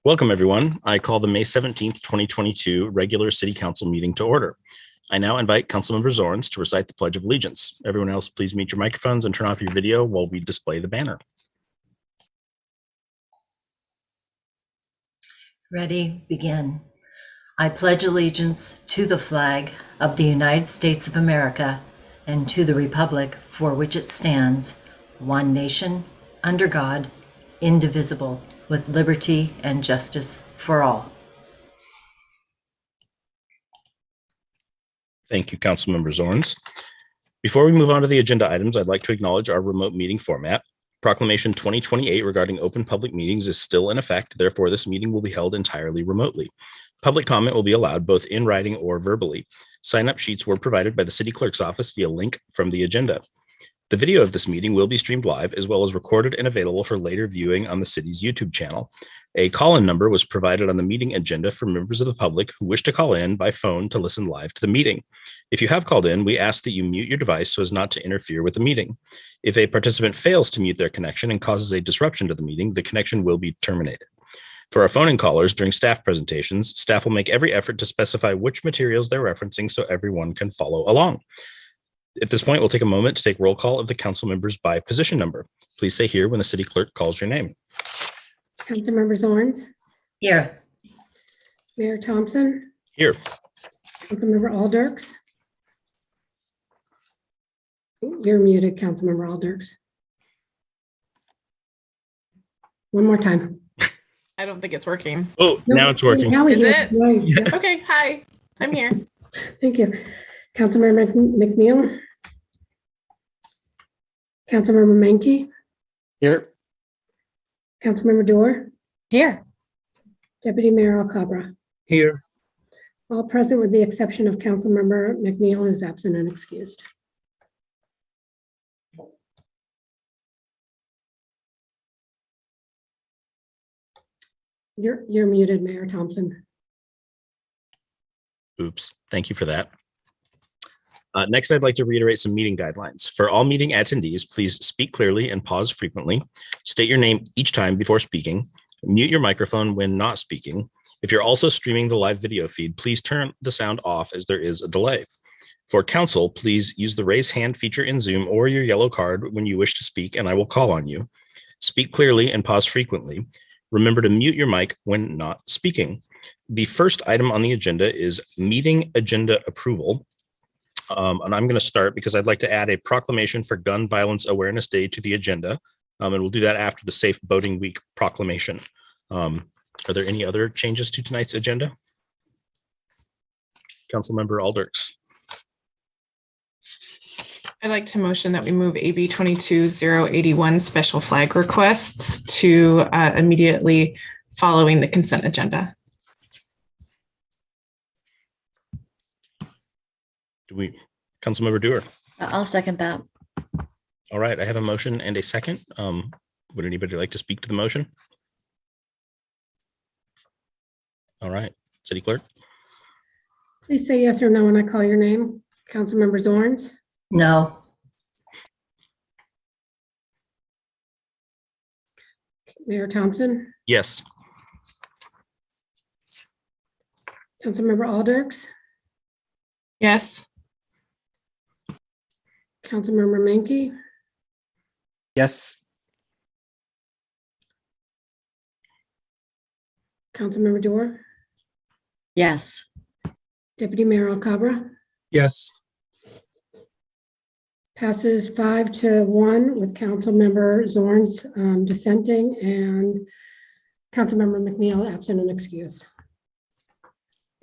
Welcome, everyone. I call the May 17th, 2022 regular City Council meeting to order. I now invite Councilmember Zorns to recite the Pledge of Allegiance. Everyone else, please mute your microphones and turn off your video while we display the banner. Ready, begin. I pledge allegiance to the flag of the United States of America and to the republic for which it stands, one nation, under God, indivisible, with liberty and justice for all. Thank you, Councilmember Zorns. Before we move on to the agenda items, I'd like to acknowledge our remote meeting format. Proclamation 2028 regarding open public meetings is still in effect. Therefore, this meeting will be held entirely remotely. Public comment will be allowed both in writing or verbally. Sign-up sheets were provided by the City Clerk's office via link from the agenda. The video of this meeting will be streamed live as well as recorded and available for later viewing on the city's YouTube channel. A call-in number was provided on the meeting agenda for members of the public who wish to call in by phone to listen live to the meeting. If you have called in, we ask that you mute your device so as not to interfere with the meeting. If a participant fails to mute their connection and causes a disruption to the meeting, the connection will be terminated. For our phone-in callers during staff presentations, staff will make every effort to specify which materials they're referencing so everyone can follow along. At this point, we'll take a moment to take roll call of the council members by position number. Please say here when the city clerk calls your name. Councilmember Zorns. Here. Mayor Thompson. Here. Councilmember Alders. You're muted, Councilmember Alders. One more time. I don't think it's working. Oh, No, now it's working. Now we Is hear it? you. Right. Yeah. Okay, hi, I'm here. Thank you. Councilmember McNeil. Councilmember Menke. Here. Councilmember Dorr. Here. Deputy Mayor Alcabra. Here. All present with the exception of Councilmember McNeil, who is absent and excused. You're muted, Mayor Thompson. Oops, thank you for that. Next, I'd like to reiterate some meeting guidelines. For all meeting attendees, please speak clearly and pause frequently. State your name each time before speaking. Mute your microphone when not speaking. If you're also streaming the live video feed, please turn the sound off as there is a delay. For council, please use the raise hand feature in Zoom or your yellow card when you wish to speak, and I will call on you. Speak clearly and pause frequently. Remember to mute your mic when not speaking. The first item on the agenda is meeting agenda approval. And I'm going to start because I'd like to add a proclamation for Gun Violence Awareness Day to the agenda. And we'll do that after the Safe Boating Week proclamation. Are there any other changes to tonight's agenda? Councilmember Alders. I'd like to motion that we move AB 22081 special flag requests to immediately following the consent agenda. Councilmember Dewar? I'll second that. All right, I have a motion and a second. Would anybody like to speak to the motion? All right, City Clerk? Please say yes or no when I call your name. Councilmember Zorns. No. Mayor Thompson. Yes. Councilmember Alders. Yes. Councilmember Menke. Yes. Councilmember Dorr. Yes. Deputy Mayor Alcabra. Yes. Passes 5-1 with Councilmember Zorns dissenting and Councilmember McNeil absent and excused.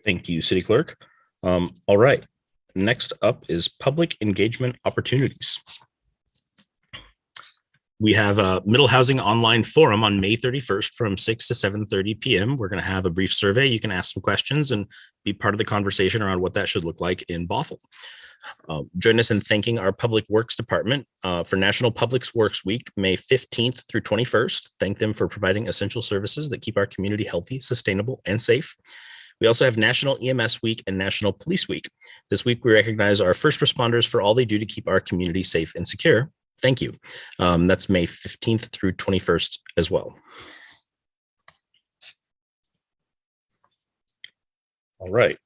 Thank you, City Clerk. All right, next up is public engagement opportunities. We have a Middle Housing Online Forum on May 31st from 6 to 7:30 p.m. We're going to have a brief survey. You can ask some questions and be part of the conversation around what that should look like in Bothell. Join us in thanking our Public Works Department for National Public Works Week, May 15th through 21st. Thank them for providing essential services that keep our community healthy, sustainable, and safe. We also have National EMS Week and National Police Week. This week, we recognize our first responders for all they do to keep our community safe and secure. Thank you. That's May 15th through 21st as well. All right.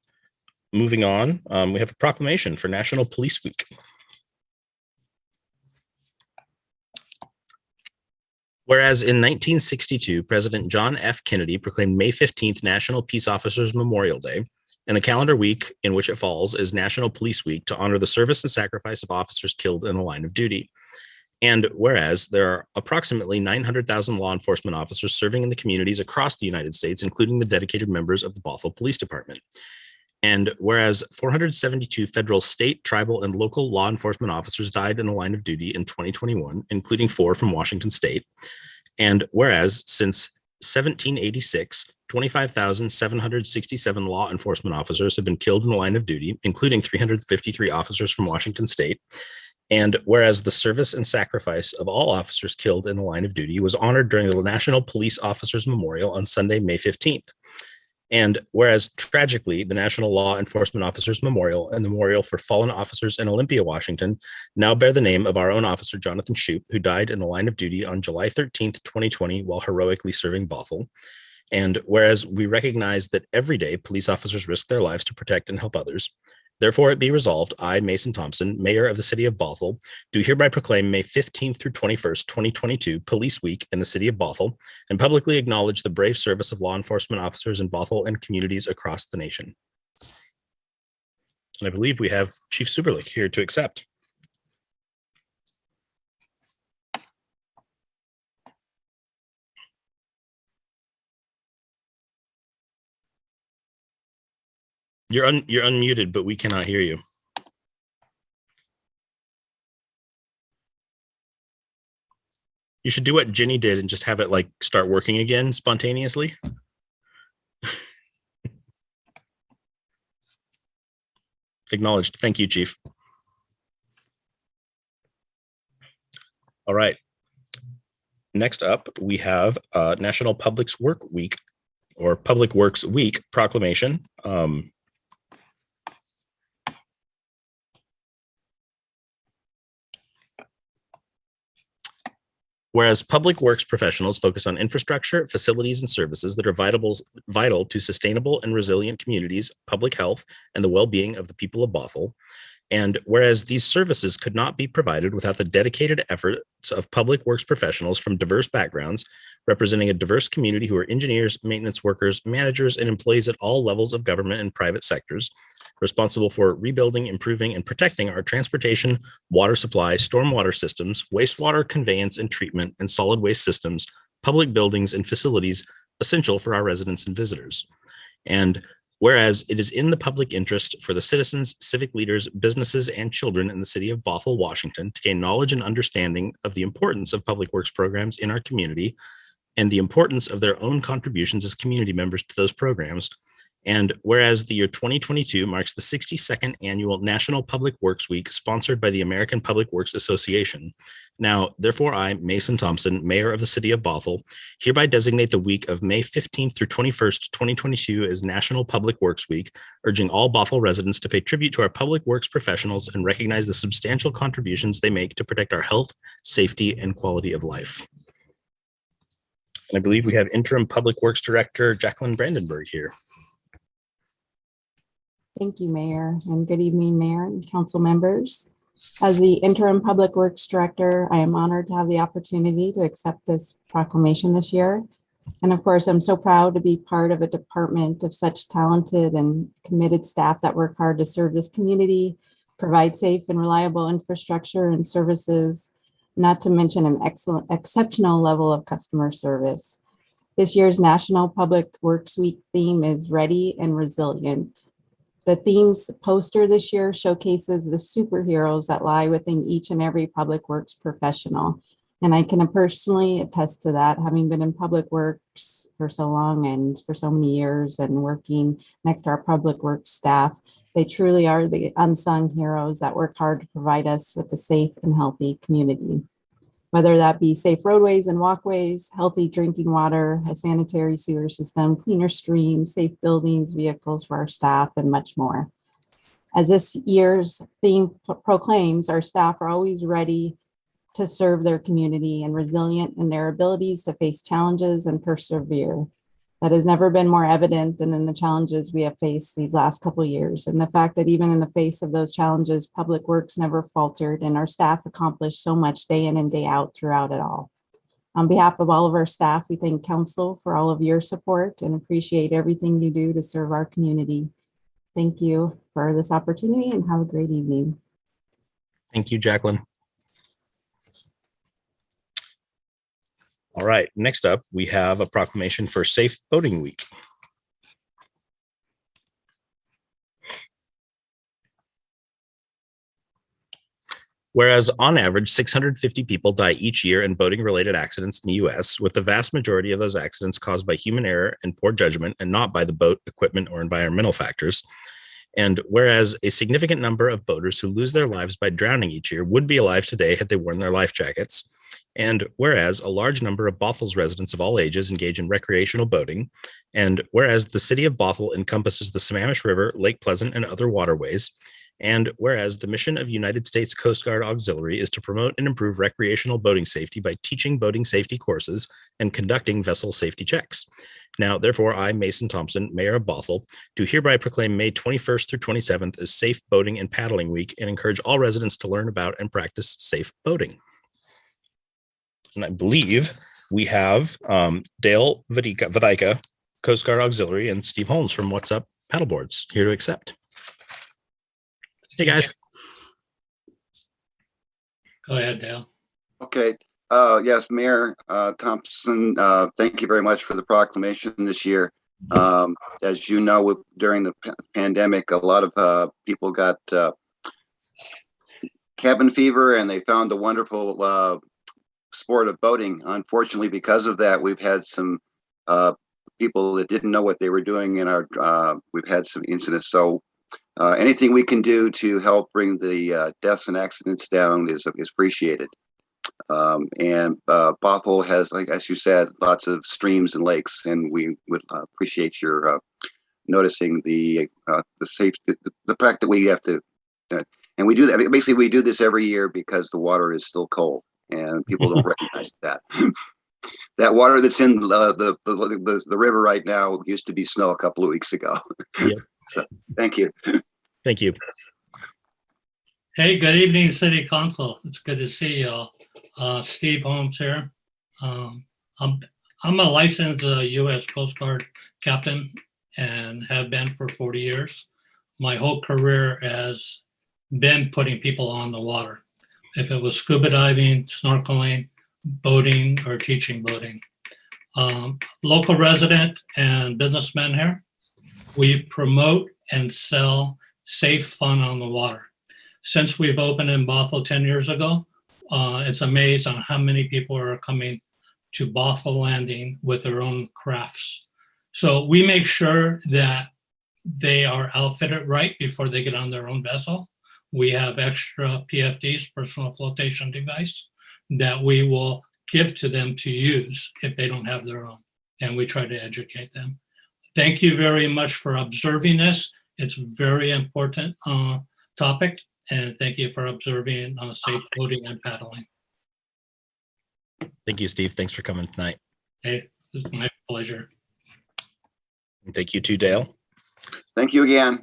Moving on, we have a proclamation for National Police Week. Whereas in 1962, President John F. Kennedy proclaimed May 15th National Peace Officers Memorial Day, and the calendar week in which it falls is National Police Week to honor the service and sacrifice of officers killed in the line of duty. And whereas there are approximately 900,000 law enforcement officers serving in the communities across the United States, including the dedicated members of the Bothell Police Department. And whereas 472 federal, state, tribal, and local law enforcement officers died in the line of duty in 2021, including 4 from Washington State. And whereas since 1786, 25,767 law enforcement officers have been killed in the line of duty, including 353 officers from Washington State. And whereas the service and sacrifice of all officers killed in the line of duty was honored during the National Police Officers Memorial on Sunday, May 15th. And whereas tragically, the National Law Enforcement Officers Memorial and the Memorial for Fallen Officers in Olympia, Washington, now bear the name of our own officer, Jonathan Shoup, who died in the line of duty on July 13th, 2020, while heroically serving Bothell. And whereas we recognize that every day police officers risk their lives to protect and help others, therefore it be resolved, I, Mason Thompson, Mayor of the City of Bothell, do hereby proclaim May 15th through 21st, 2022, Police Week in the City of Bothell, and publicly acknowledge the brave service of law enforcement officers in Bothell and communities across the nation. And I believe we have Chief Superlick here to accept. You're unmuted, but we cannot hear you. You should do what Ginny did and just have it like start working again spontaneously. Acknowledged. Thank you, Chief. All right. Next up, we have National Public Works Week or Public Works Week proclamation. Whereas public works professionals focus on infrastructure, facilities, and services that are vital to sustainable and resilient communities, public health, and the well-being of the people of Bothell. And whereas these services could not be provided without the dedicated efforts of public works professionals from diverse backgrounds, representing a diverse community who are engineers, maintenance workers, managers, and employees at all levels of government and private sectors, responsible for rebuilding, improving, and protecting our transportation, water supply, stormwater systems, wastewater conveyance and treatment, and solid waste systems, public buildings and facilities essential for our residents and visitors. And whereas it is in the public interest for the citizens, civic leaders, businesses, and children in the city of Bothell, Washington, to gain knowledge and understanding of the importance of public works programs in our community and the importance of their own contributions as community members to those programs. And whereas the year 2022 marks the 62nd annual National Public Works Week sponsored by the American Public Works Association. Now, therefore, I, Mason Thompson, Mayor of the City of Bothell, hereby designate the week of May 15th through 21st, 2022 as National Public Works Week, urging all Bothell residents to pay tribute to our public works professionals and recognize the substantial contributions they make to protect our health, safety, and quality of life. And I believe we have Interim Public Works Director Jacqueline Brandenburg here. Thank you, Mayor, and good evening, Mayor and council members. As the Interim Public Works Director, I am honored to have the opportunity to accept this proclamation this year. And of course, I'm so proud to be part of a department of such talented and committed staff that work hard to serve this community, provide safe and reliable infrastructure and services, not to mention an exceptional level of customer service. This year's National Public Works Week theme is Ready and Resilient. The theme's poster this year showcases the superheroes that lie within each and every public works professional. And I can personally attest to that, having been in public works for so long and for so many years and working next to our public works staff. They truly are the unsung heroes that work hard to provide us with a safe and healthy community. Whether that be safe roadways and walkways, healthy drinking water, a sanitary sewer system, cleaner streams, safe buildings, vehicles for our staff, and much more. As this year's theme proclaims, our staff are always ready to serve their community and resilient in their abilities to face challenges and persevere. that has never been more evident than in the challenges we have faced these last couple of years. And the fact that even in the face of those challenges, Public Works never faltered and our staff accomplished so much day in and day out throughout it all. On behalf of all of our staff, we thank council for all of your support and appreciate everything you do to serve our community. Thank you for this opportunity and have a great evening. Thank you, Jacqueline. All right, next up, we have a proclamation for Safe Boating Week. Whereas on average, 650 people die each year in boating-related accidents in the U.S., with the vast majority of those accidents caused by human error and poor judgment and not by the boat, equipment, or environmental factors. And whereas a significant number of boaters who lose their lives by drowning each year would be alive today had they worn their life jackets. And whereas a large number of Bothell's residents of all ages engage in recreational boating, and whereas the city of Bothell encompasses the Snohomish River, Lake Pleasant, and other waterways, and whereas the mission of United States Coast Guard Auxiliary is to promote and improve recreational boating safety by teaching boating safety courses and conducting vessel safety checks. Now, therefore, I, Mason Thompson, Mayor of Bothell, do hereby proclaim May 21st through 27th as Safe Boating and Paddling Week and encourage all residents to learn about and practice safe boating. And I believe we have Dale Vadika, Coast Guard Auxiliary, and Steve Holmes from What's Up Paddleboards here to accept. Hey, guys. Go ahead, Dale. Okay. Yes, Mayor Thompson, thank you very much for the proclamation this year. As you know, during the pandemic, a lot of people got cabin fever, and they found the wonderful sport of boating. Unfortunately, because of that, we've had some people that didn't know what they were doing in our, we've had some incidents. So anything we can do to help bring the deaths and accidents down is appreciated. And Bothell has, like as you said, lots of streams and lakes, and we would appreciate your noticing the safety, the fact that we have to, and we do that. Basically, we do this every year because the water is still cold, and people don't recognize that. That water that's in the river right now used to be snow a couple of weeks ago. Yep. So, thank you. Thank you. Hey, good evening, City Council. It's good to see you all. Steve Holmes here. I'm a licensed U.S. Coast Guard captain and have been for 40 years. My whole career has been putting people on the water. If it was scuba diving, snorkeling, boating, or teaching boating. Local resident and businessman here. We promote and sell safe fun on the water. Since we've opened in Bothell 10 years ago, it's amazed on how many people are coming to Bothell Landing with their own crafts. So we make sure that they are outfitted right before they get on their own vessel. We have extra PFDs, personal flotation device, that we will give to them to use if they don't have their own. And we try to educate them. Thank you very much for observing this. It's a very important topic. And thank you for observing safe boating and paddling. Thank you, Steve. Thanks for coming tonight. Hey, it's my pleasure. And thank you too, Dale. Thank you again.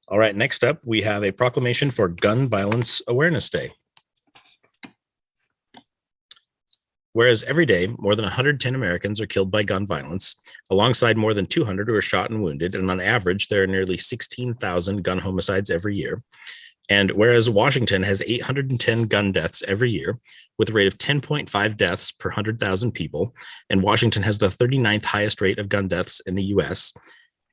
All right, next up, we have a proclamation for Gun Violence Awareness Day. Whereas every day, more than 110 Americans are killed by gun violence, alongside more than 200 who are shot and wounded, and on average, there are nearly 16,000 gun homicides every year. And whereas Washington has 810 gun deaths every year, with a rate of 10.5 deaths per 100,000 people, and Washington has the 39th highest rate of gun deaths in the US,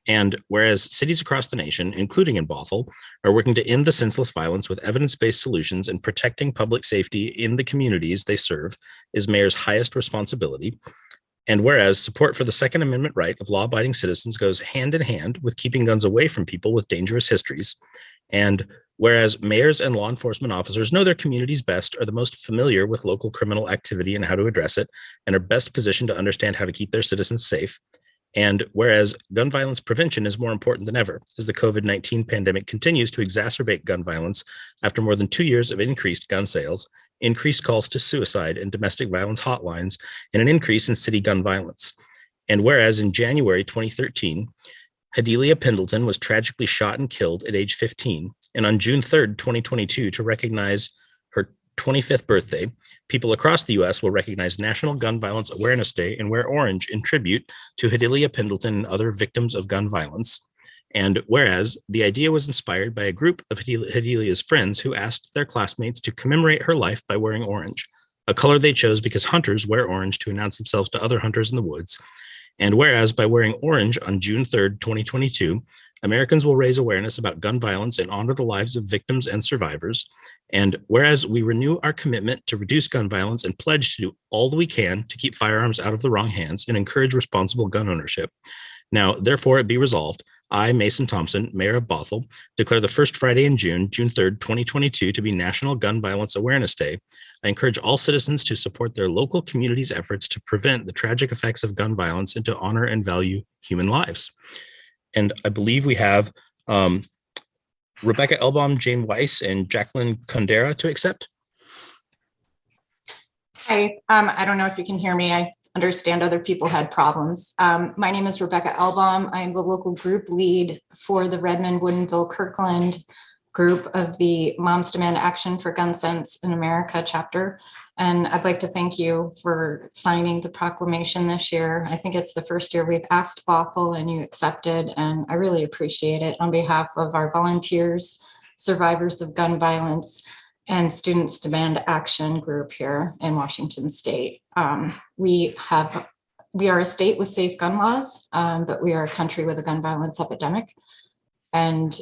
and whereas cities across the nation, including in Bothell, are working to end the senseless violence with evidence-based solutions and protecting public safety in the communities they serve is Mayor's highest responsibility. And whereas support for the Second Amendment right of law-abiding citizens goes hand in hand with keeping guns away from people with dangerous histories. And whereas mayors and law enforcement officers know their communities best, are the most familiar with local criminal activity and how to address it, and are best positioned to understand how to keep their citizens safe. And whereas gun violence prevention is more important than ever, as the COVID-19 pandemic continues to exacerbate gun violence after more than 2 years of increased gun sales, increased calls to suicide and domestic violence hotlines, and an increase in city gun violence. And whereas in January 2013, Adelia Pendleton was tragically shot and killed at age 15. And on June 3rd, 2022, to recognize her 25th birthday, people across the US will recognize National Gun Violence Awareness Day and wear orange in tribute to Adelia Pendleton and other victims of gun violence. And whereas the idea was inspired by a group of Adelia's friends who asked their classmates to commemorate her life by wearing orange, a color they chose because hunters wear orange to announce themselves to other hunters in the woods. And whereas by wearing orange on June 3rd, 2022, Americans will raise awareness about gun violence and honor the lives of victims and survivors. And whereas we renew our commitment to reduce gun violence and pledge to do all that we can to keep firearms out of the wrong hands and encourage responsible gun ownership. Now, therefore, it be resolved, I, Mason Thompson, Mayor of Bothell, declare the first Friday in June, June 3rd, 2022, to be National Gun Violence Awareness Day. I encourage all citizens to support their local community's efforts to prevent the tragic effects of gun violence and to honor and value human lives. And I believe we have Rebecca Elbaum, Jane Weiss, and Jacqueline Condera to accept. Hi, I don't know if you can hear me. I understand other people had problems. My name is Rebecca Elbaum. I'm the local group lead for the Redmond, Woodinville, Kirkland group of the Moms Demand Action for Gun Sense in America chapter. And I'd like to thank you for signing the proclamation this year. I think it's the first year we've asked Bothell and you accepted, and I really appreciate it on behalf of our volunteers, survivors of gun violence, and Students Demand Action group here in Washington State. We are a state with safe gun laws, but we are a country with a gun violence epidemic. And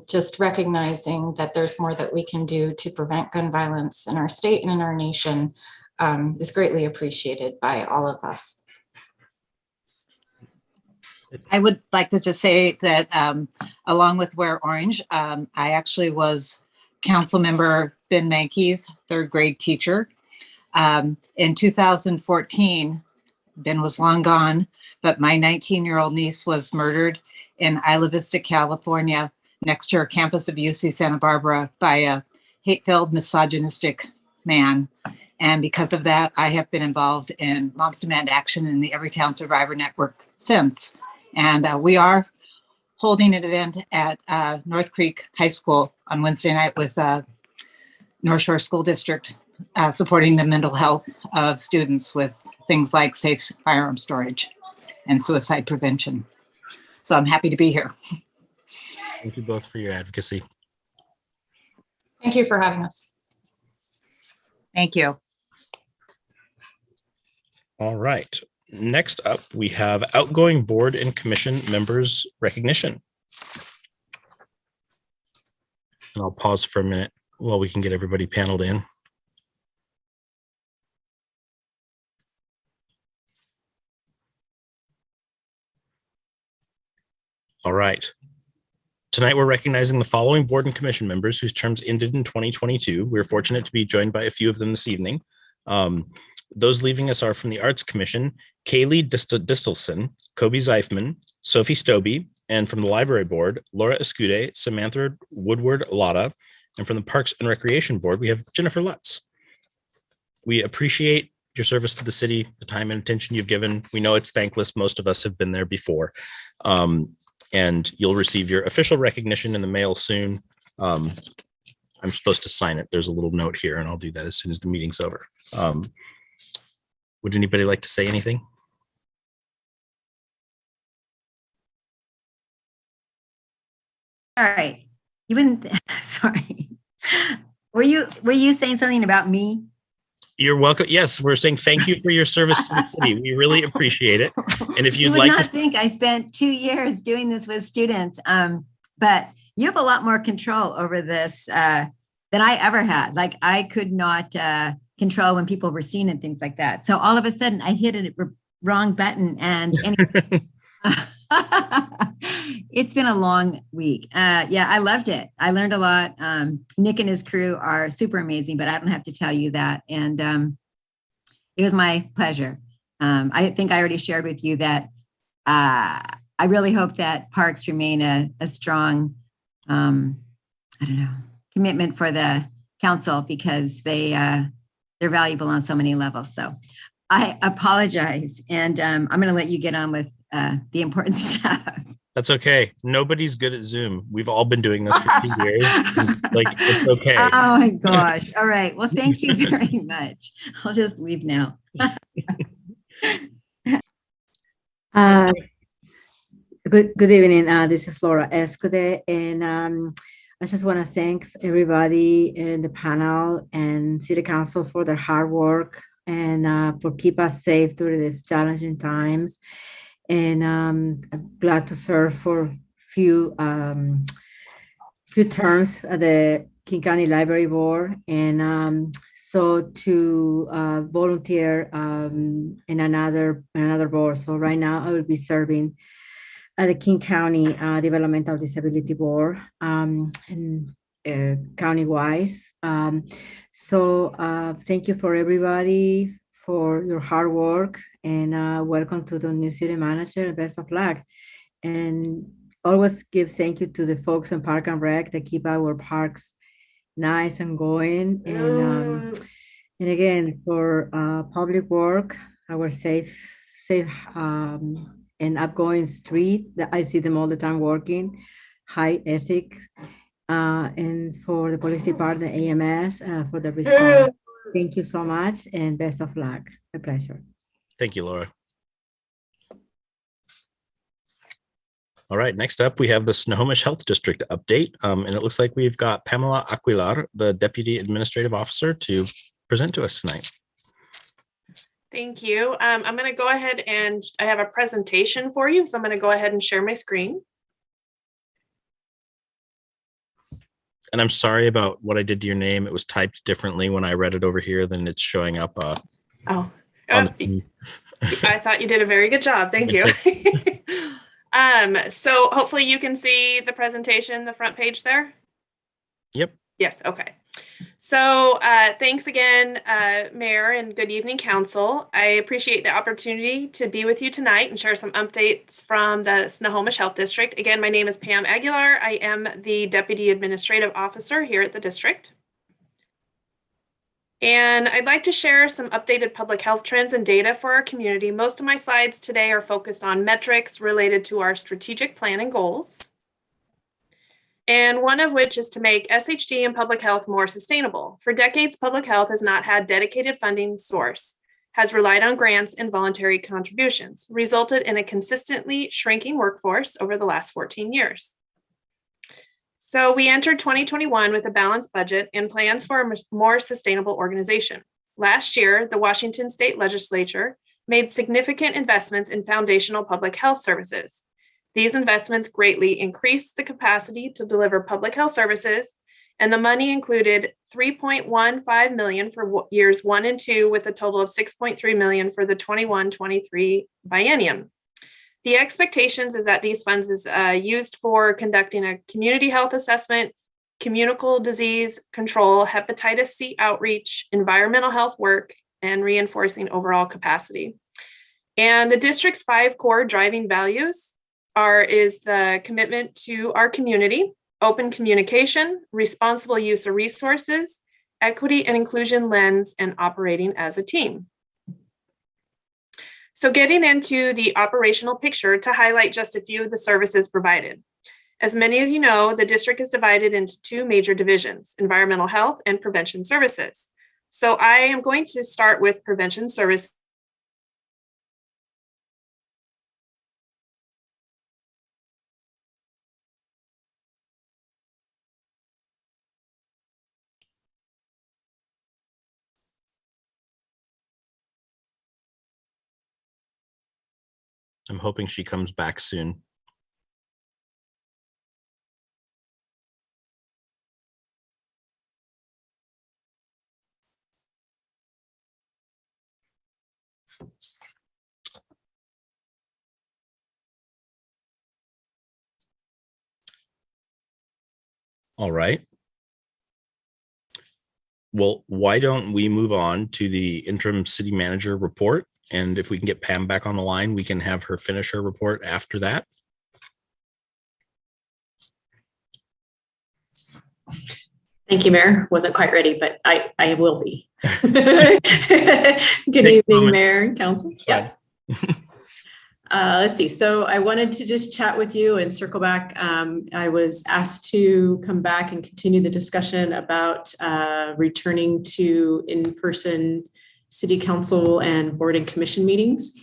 just recognizing that there's more that we can do to prevent gun violence in our state and in our nation is greatly appreciated by all of us. I would like to just say that along with Wear Orange, I actually was Council Member Ben Mankey's third grade teacher. In 2014, Ben was long gone, but my 19-year-old niece was murdered in Isla Vista, California, next to our campus of UC Santa Barbara by a hate-filled, misogynistic man. And because of that, I have been involved in Moms Demand Action and the Everytown Survivor Network since. And we are holding an event at North Creek High School on Wednesday night with North Shore School District, supporting the mental health of students with things like safe firearm storage and suicide prevention. So I'm happy to be here. Thank you both for your advocacy. Thank you for having us. Thank you. All right. Next up, we have outgoing board and commission members recognition. And I'll pause for a minute while we can get everybody paneled in. All right. Tonight, we're recognizing the following board and commission members whose terms ended in 2022. We're fortunate to be joined by a few of them this evening. Those leaving us are from the Arts Commission, Kaylee Distelson, Kobe Zeifman, Sophie Stobie, and from the Library Board, Laura Escude, Samantha Woodward-Lotta, and from the Parks and Recreation Board, we have Jennifer Lutz. We appreciate your service to the city, the time and attention you've given. We know it's thankless. Most of us have been there before. And you'll receive your official recognition in the mail soon. I'm supposed to sign it. There's a little note here, and I'll do that as soon as the meeting's over. Would anybody like to say anything? All right. You wouldn't, sorry. Were you saying something about me? You're welcome. Yes, we're saying thank you for your service to the city. We really appreciate it. And if You you'd would like not to, think I spent 2 years doing this with students, but you have a lot more control over this than I ever had. Like I could not control when people were seen and things like that. So all of a sudden I hit a wrong button and it's been a long week. Yeah, I loved it. I learned a lot. Nick and his crew are super amazing, but I don't have to tell you that. And it was my pleasure. I think I already shared with you that I really hope that parks remain a strong, commitment for the council because they're valuable on so many levels. So I apologize. And I'm going to let you get on with the important stuff. That's okay. Nobody's good at Zoom. We've all been doing this for 2 years. Like, it's okay. Oh my gosh. All right. Well, thank you very much. I'll just leave now. Good evening. This is Laura Escude, and I just want to thank everybody in the panel and City Council for their hard work and for keep us safe during these challenging times. And I'm glad to serve for few terms at the King County Library Board, and so to volunteer in another board. So right now I will be serving at the King County Developmental Disability Board and county-wise. So thank you for everybody for your hard work, and welcome to the new city manager, and best of luck. And always give thank you to the folks in Park and Rec that keep our parks nice and going. And again, for public work, our safe and upgoing street, that I see them all the time working, high ethics, and for the police department, AMS, for the response. Thank you so much, and best of luck. A pleasure. Thank you, Laura. All right, next up, we have the Snohomish Health District update. And it looks like we've got Pamela Aquilar, the Deputy Administrative Officer, to present to us tonight. Thank you. I'm going to go ahead and I have a presentation for you. So I'm going to go ahead and share my screen. And I'm sorry about what I did to your name. It was typed differently when I read it over here than it's showing up. I thought you did a very good job. Thank you. So hopefully you can see the presentation, the front page there. Yep. Yes. Okay. So thanks again, Mayor, and good evening, Council. I appreciate the opportunity to be with you tonight and share some updates from the Snohomish Health District. Again, my name is Pam Aguilar. I am the Deputy Administrative Officer here at the district. And I'd like to share some updated public health trends and data for our community. Most of my slides today are focused on metrics related to our strategic plan and goals, and one of which is to make SHD and public health more sustainable. For decades, public health has not had dedicated funding source, has relied on grants and voluntary contributions, resulted in a consistently shrinking workforce over the last 14 years. So we entered 2021 with a balanced budget and plans for a more sustainable organization. Last year, the Washington State Legislature made significant investments in foundational public health services. These investments greatly increased the capacity to deliver public health services, and the money included $3.15 million for years 1 and 2, with a total of $6.3 million for the 21-23 biennium. The expectations is that these funds is used for conducting a community health assessment, communicable disease control, hepatitis C outreach, environmental health work, and reinforcing overall capacity. And the district's 5 core driving values is the commitment to our community, open communication, responsible use of resources, equity and inclusion lens, and operating as a team. So getting into the operational picture to highlight just a few of the services provided. As many of you know, the district is divided into 2 major divisions, environmental health and prevention services. So I am going to start with prevention services. I'm hoping she comes back soon. All right. Well, why don't we move on to the interim city manager report? And if we can get Pam back on the line, we can have her finish her report after that. Thank you, Mayor. Wasn't quite ready, but I will be. Good evening, moment. Mayor and Council. Yeah. Let's see. So I wanted to just chat with you and circle back. I was asked to come back and continue the discussion about returning to in-person city council and board and commission meetings.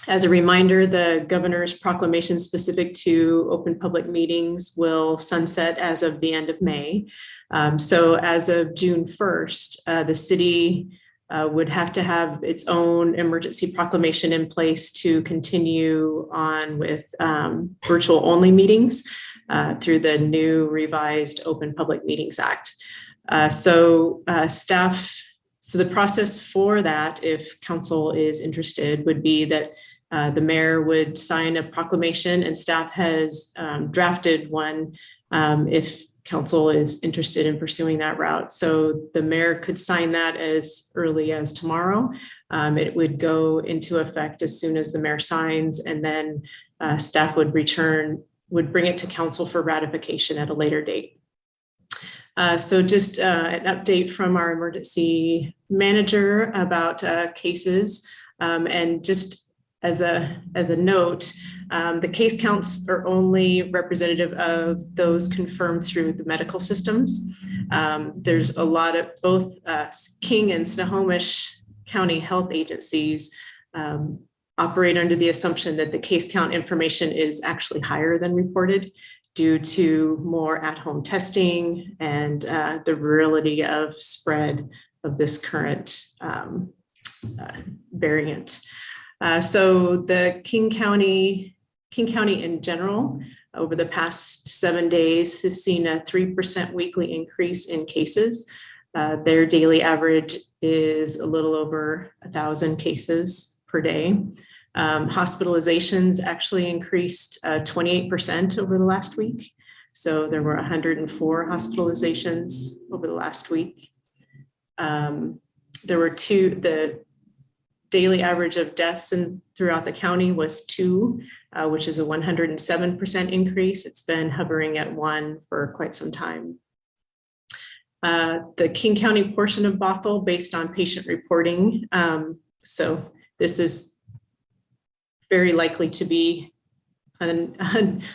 As a reminder, the governor's proclamation specific to open public meetings will sunset as of the end of May. So as of June 1st, the city would have to have its own emergency proclamation in place to continue on with virtual only meetings through the new revised Open Public Meetings Act. So the process for that, if council is interested, would be that the mayor would sign a proclamation, and staff has drafted one if council is interested in pursuing that route. So the mayor could sign that as early as tomorrow. It would go into effect as soon as the mayor signs, and then staff would bring it to council for ratification at a later date. So just an update from our emergency manager about cases, and just as a note, the case counts are only representative of those confirmed through the medical systems. There's a lot of both King and Snohomish County health agencies operate under the assumption that the case count information is actually higher than reported due to more at-home testing and the virility of spread of this current variant. So the King County in general, over the past 7 days, has seen a 3% weekly increase in cases. Their daily average is a little over 1,000 cases per day. Hospitalizations actually increased 28% over the last week. So there were 104 hospitalizations over the last week. The daily average of deaths throughout the county was 2, which is a 107% increase. It's been hovering at 1 for quite some time. The King County portion of Bothell, based on patient reporting, so this is very likely to be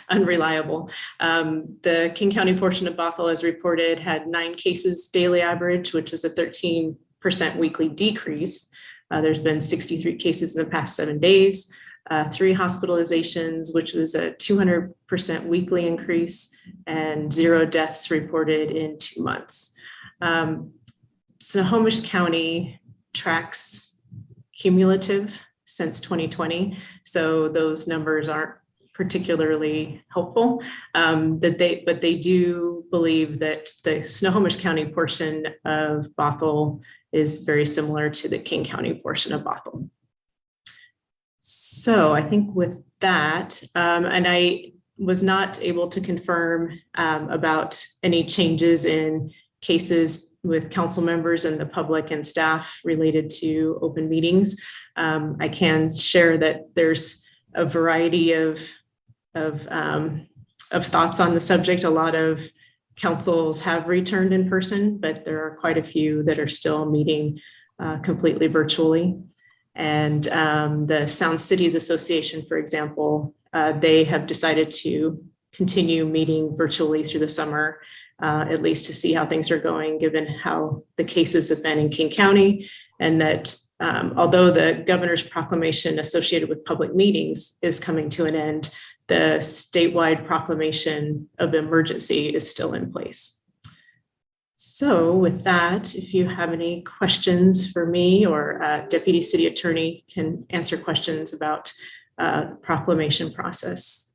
unreliable. The King County portion of Bothell, as reported, had 9 cases daily average, which was a 13% weekly decrease. There's been 63 cases in the past 7 days, 3 hospitalizations, which was a 200% weekly increase, and 0 deaths reported in 2 months. Snohomish County tracks cumulative since 2020, so those numbers aren't particularly helpful, but they do believe that the Snohomish County portion of Bothell is very similar to the King County portion of Bothell. So I think with that, and I was not able to confirm about any changes in cases with council members and the public and staff related to open meetings. I can share that there's a variety of thoughts on the subject. A lot of councils have returned in person, but there are quite a few that are still meeting completely virtually. And the Sound Cities Association, for example, they have decided to continue meeting virtually through the summer, at least to see how things are going, given how the cases have been in King County, and that although the governor's proclamation associated with public meetings is coming to an end, the statewide proclamation of emergency is still in place. So with that, if you have any questions for me, or Deputy City Attorney can answer questions about proclamation process.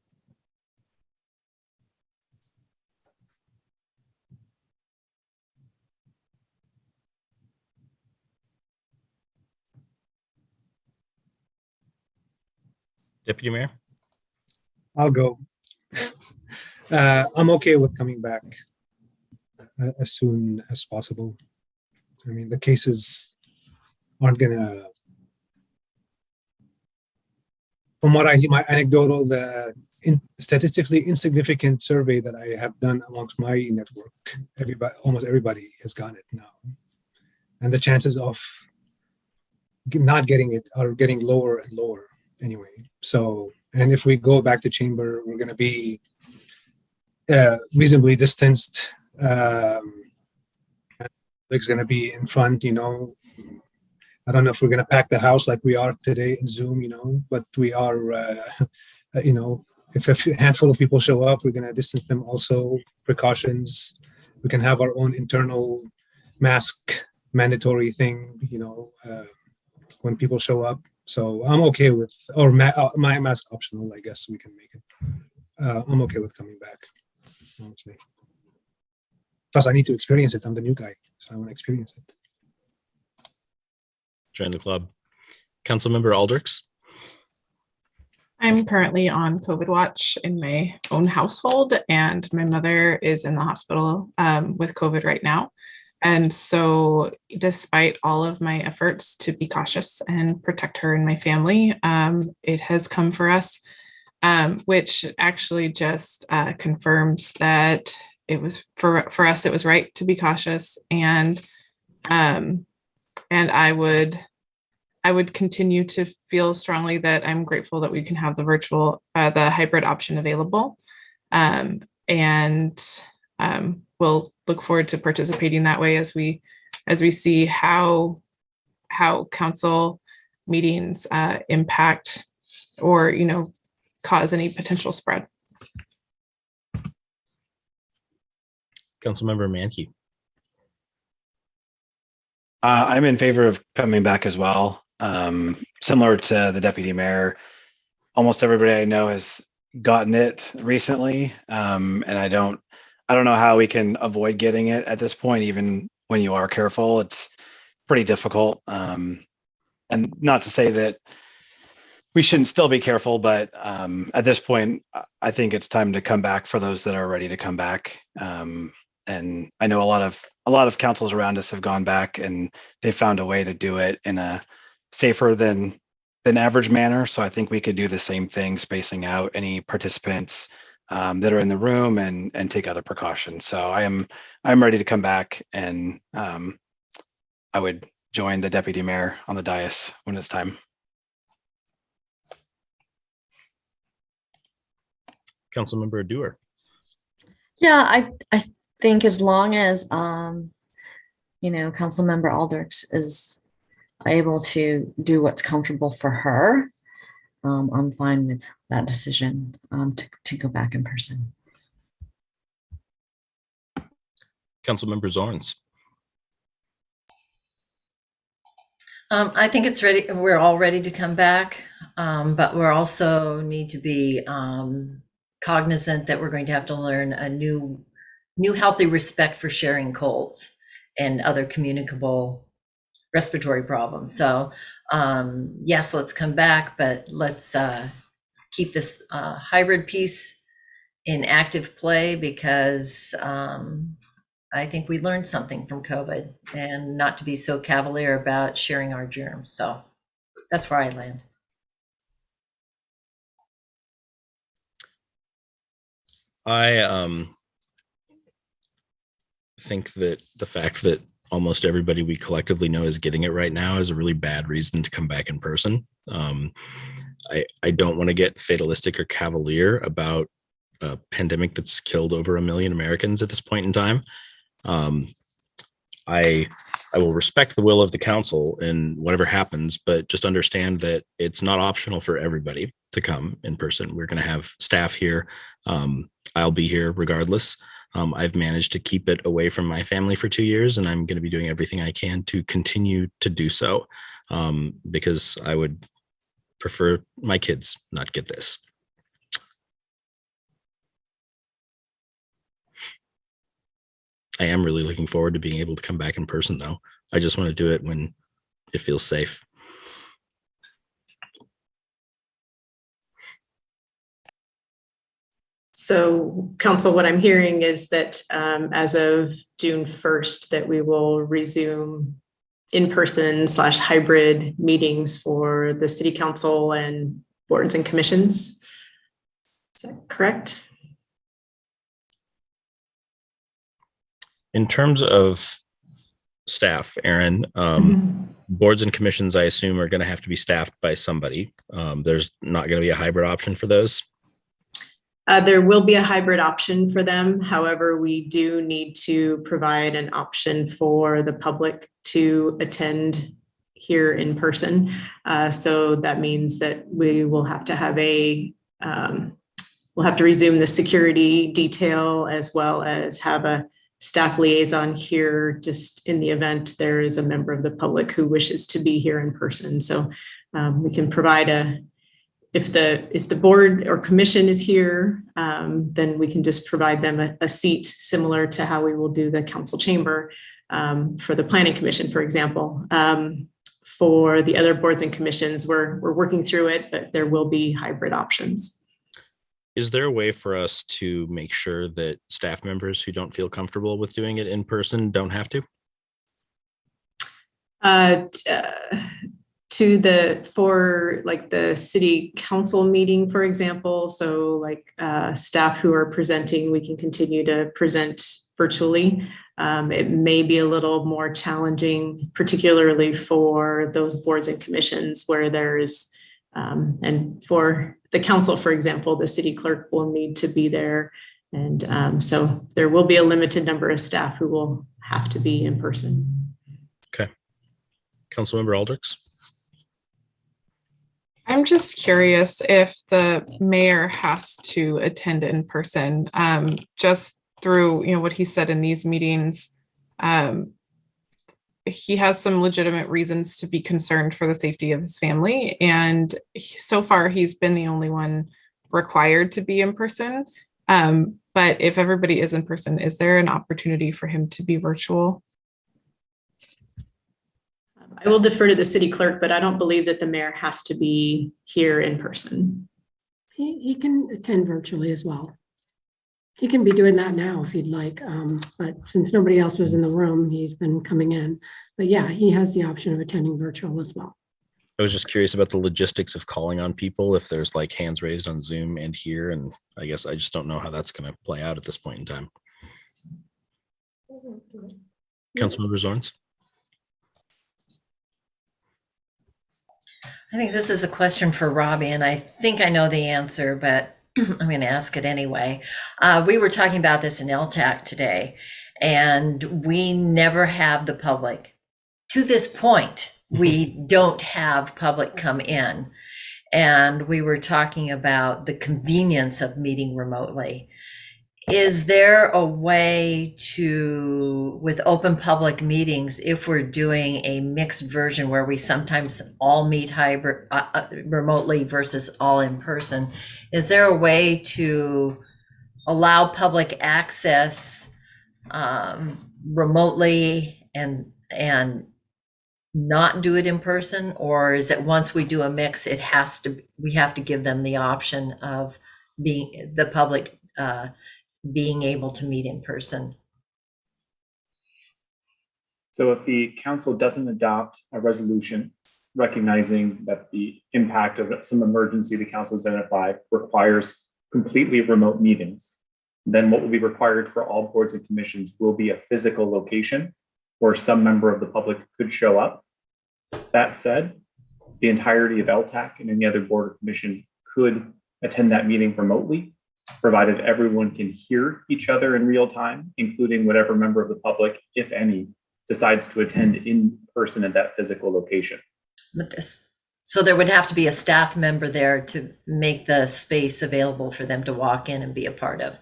Deputy Mayor? I'll go. I'm okay with coming back as soon as possible. I mean, the cases aren't gonna, from what I hear, my anecdotal, the statistically insignificant survey that I have done amongst my network, almost everybody has gotten it now. And the chances of not getting it are getting lower and lower anyway. So, and if we go back to chamber, we're going to be reasonably distanced. It's going to be in front, I don't know if we're going to pack the house like we are today in Zoom, but we are, if a handful of people show up, we're going to distance them also, precautions. We can have our own internal mask mandatory thing, when people show up. So I'm okay with, or my mask optional, I guess we can make it. I'm okay with coming back, honestly. Plus I need to experience it. I'm the new guy, so I want to experience it. Join the club. Councilmember Aldrich. I'm currently on COVID watch in my own household, and my mother is in the hospital with COVID right now. And so despite all of my efforts to be cautious and protect her and my family, it has come for us, which actually just confirms that it was for us, it was right to be cautious. And I would continue to feel strongly that I'm grateful that we can have the the hybrid option available. We'll look forward to participating that way as we see how council meetings impact or, cause any potential spread. Councilmember Mankey. I'm in favor of coming back as well. Similar to the deputy mayor, almost everybody I know has gotten it recently, and I don't know how we can avoid getting it at this point. Even when you are careful, it's pretty difficult. And not to say that we shouldn't still be careful, but at this point, I think it's time to come back for those that are ready to come back. And I know a lot of councils around us have gone back and they found a way to do it in a safer than average manner. So I think we could do the same thing, spacing out any participants that are in the room and take other precautions. So I'm ready to come back, and I would join the deputy mayor on the dais when it's time. Councilmember Dewar. Yeah, I think as long as Councilmember Aldrich is able to do what's comfortable for her, I'm fine with that decision to go back in person. Councilmember Zorns. I think it's ready. We're all ready to come back, but we also need to be cognizant that we're going to have to learn a new healthy respect for sharing colds and other communicable respiratory problems. So yes, let's come back, but let's keep this hybrid piece in active play, because I think we learned something from COVID, and not to be so cavalier about sharing our germs. So that's where I land. I think that the fact that almost everybody we collectively know is getting it right now is a really bad reason to come back in person. I don't want to get fatalistic or cavalier about a pandemic that's killed over 1 million Americans at this point in time. I will respect the will of the council and whatever happens, but just understand that it's not optional for everybody to come in person. We're going to have staff here. I'll be here regardless. I've managed to keep it away from my family for 2 years, and I'm going to be doing everything I can to continue to do so, because I would prefer my kids not get this. I am really looking forward to being able to come back in person, though. I just want to do it when it feels safe. So council, what I'm hearing is that as of June 1st, that we will resume in-person / hybrid meetings for the city council and boards and commissions. Is that correct? In terms of staff, Aaron, boards and commissions, I assume, are going to have to be staffed by somebody. There's not going to be a hybrid option for those. There will be a hybrid option for them. However, we do need to provide an option for the public to attend here in person. So that means that we will have to have we'll have to resume the security detail as well as have a staff liaison here just in the event there is a member of the public who wishes to be here in person. So we can provide if the board or commission is here, then we can just provide them a seat similar to how we will do the council chamber for the planning commission, for example. For the other boards and commissions, we're working through it, but there will be hybrid options. Is there a way for us to make sure that staff members who don't feel comfortable with doing it in person don't have to? For like the city council meeting, for example, so like staff who are presenting, we can continue to present virtually. It may be a little more challenging, particularly for those boards and commissions where there is, and for the council, for example, the city clerk will need to be there. And so there will be a limited number of staff who will have to be in person. Okay. Councilmember Aldrich. I'm just curious if the mayor has to attend in person, just through what he said in these meetings. He has some legitimate reasons to be concerned for the safety of his family, and so far he's been the only one required to be in person. But if everybody is in person, is there an opportunity for him to be virtual? I will defer to the city clerk, but I don't believe that the mayor has to be here in person. He can attend virtually as well. He can be doing that now if he'd like, but since nobody else was in the room, he's been coming in. But yeah, he has the option of attending virtual as well. I was just curious about the logistics of calling on people, if there's like hands raised on Zoom and here, and I guess I just don't know how that's going to play out at this point in time. Councilmember Zorns. I think this is a question for Robbie, and I think I know the answer, but I'm going to ask it anyway. We were talking about this in LTAC today, and we never have the public. To this point, we don't have public come in. And we were talking about the convenience of meeting remotely. Is there a way to, with open public meetings, if we're doing a mixed version where we sometimes all meet hybrid remotely versus all in person, is there a way to allow public access remotely and not do it in person? Or is it once we do a mix, we have to give them the option of being the public being able to meet in person? So if the council doesn't adopt a resolution recognizing that the impact of some emergency the council has identified requires completely remote meetings, then what will be required for all boards and commissions will be a physical location where some member of the public could show up. That said, the entirety of LTAC and any other board or commission could attend that meeting remotely, provided everyone can hear each other in real time, including whatever member of the public, if any, decides to attend in person at that physical location. So there would have to be a staff member there to make the space available for them to walk in and be a part of.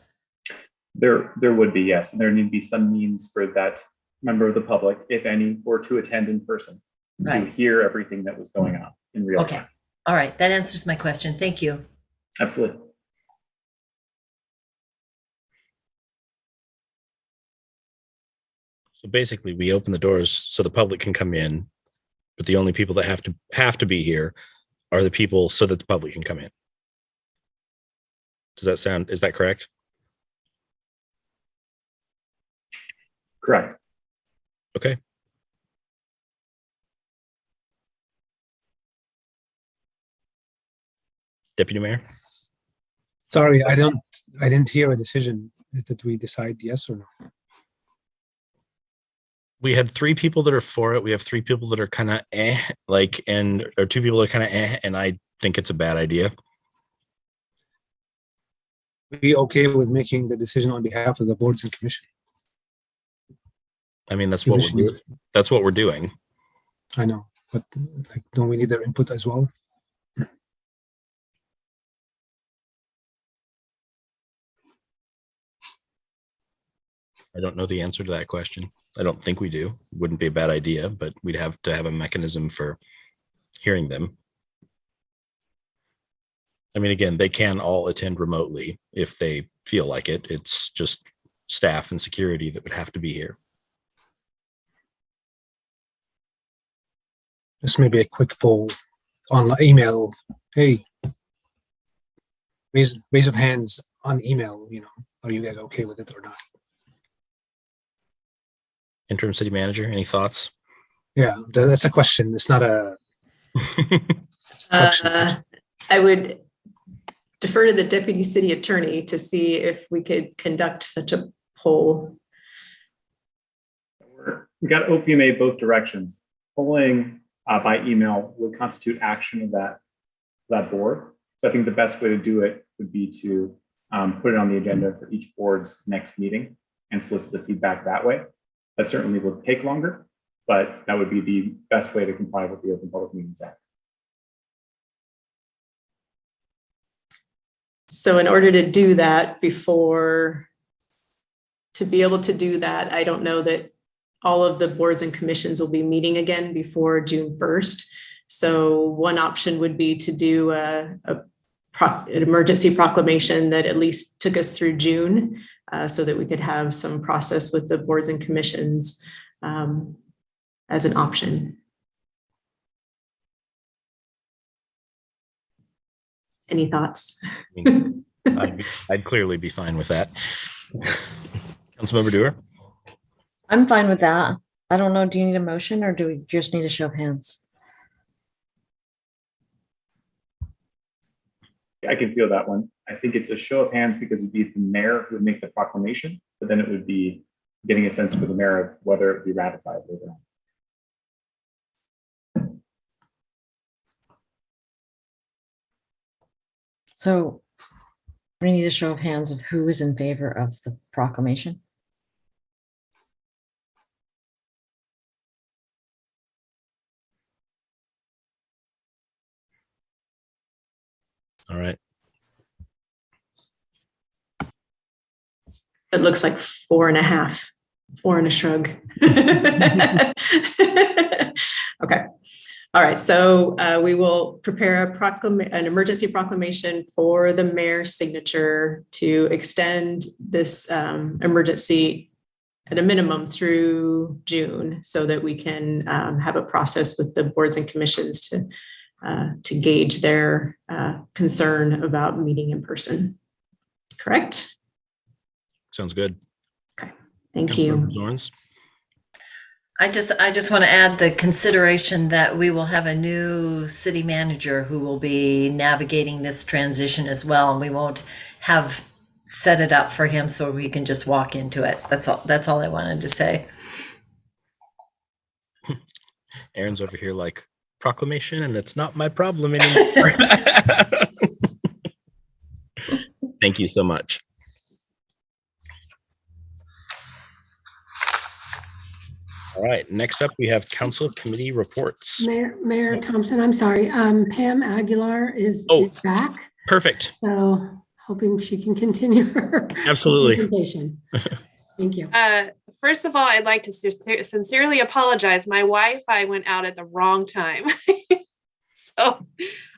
There would be, yes, and there need to be some means for that member of the public, if any, or to attend in person to hear everything that was going on in real time. All right, that answers my question. Thank you. Absolutely. So basically, we open the doors so the public can come in, but the only people that have to be here are the people so that the public can come in. Is that correct? Correct. Okay. Deputy Mayor. Sorry, I didn't hear a decision. Did we decide yes or no? We had 3 people that are for it. We have 3 people that are kind of or 2 people that are kind of and I think it's a bad idea. Be okay with making the decision on behalf of the boards and commission. I mean, that's what we're doing. That's what we're doing. I know, but like, don't we need their input as well? I don't know the answer to that question. I don't think we do. Wouldn't be a bad idea, but we'd have to have a mechanism for hearing them. I mean, again, they can all attend remotely if they feel like it. It's just staff and security that would have to be here. Just maybe a quick poll on email. Hey, raise of hands on email. You know, are you guys okay with it or not? Interim city manager, any thoughts? Yeah, that's a question. It's not a. I would defer to the deputy city attorney to see if we could conduct such a poll. We got OPMA both directions. Polling by email would constitute action of that board. So I think the best way to do it would be to put it on the agenda for each board's next meeting and solicit the feedback that way. That certainly will take longer, but that would be the best way to comply with the Open Public Meetings Act. So in order to do that to be able to do that, I don't know that all of the boards and commissions will be meeting again before June 1st. So one option would be to do an emergency proclamation that at least took us through June so that we could have some process with the boards and commissions as an option. Any thoughts? I mean, I'd clearly be fine with that. Councilmember Dewar? I'm fine with that. I don't know, do you need a motion or do we just need a show of hands? I can feel that one. I think it's a show of hands because it'd be the mayor who would make the proclamation, but then it would be getting a sense for the mayor of whether it would be ratified later on. So we need a show of hands of who is in favor of the proclamation. All right. It looks like 4.5, 4 and a shrug. Okay. All right. So we will prepare an emergency proclamation for the mayor's signature to extend this emergency at a minimum through June so that we can have a process with the boards and commissions to gauge their concern about meeting in person. Correct? Sounds good. Okay, thank you. Zorns? I just want to add the consideration that we will have a new city manager who will be navigating this transition as well, and we won't have set it up for him so we can just walk into it. That's all I wanted to say. Aaron's over here like, proclamation, and it's not my problem anymore. Thank you so much. All right, next up we have council committee reports. Mayor Thompson, I'm sorry. Pam Aguilar is back. Perfect. So hoping she can continue her Absolutely. presentation. Thank you. First of all, I'd like to sincerely apologize. My Wi-Fi went out at the wrong time. So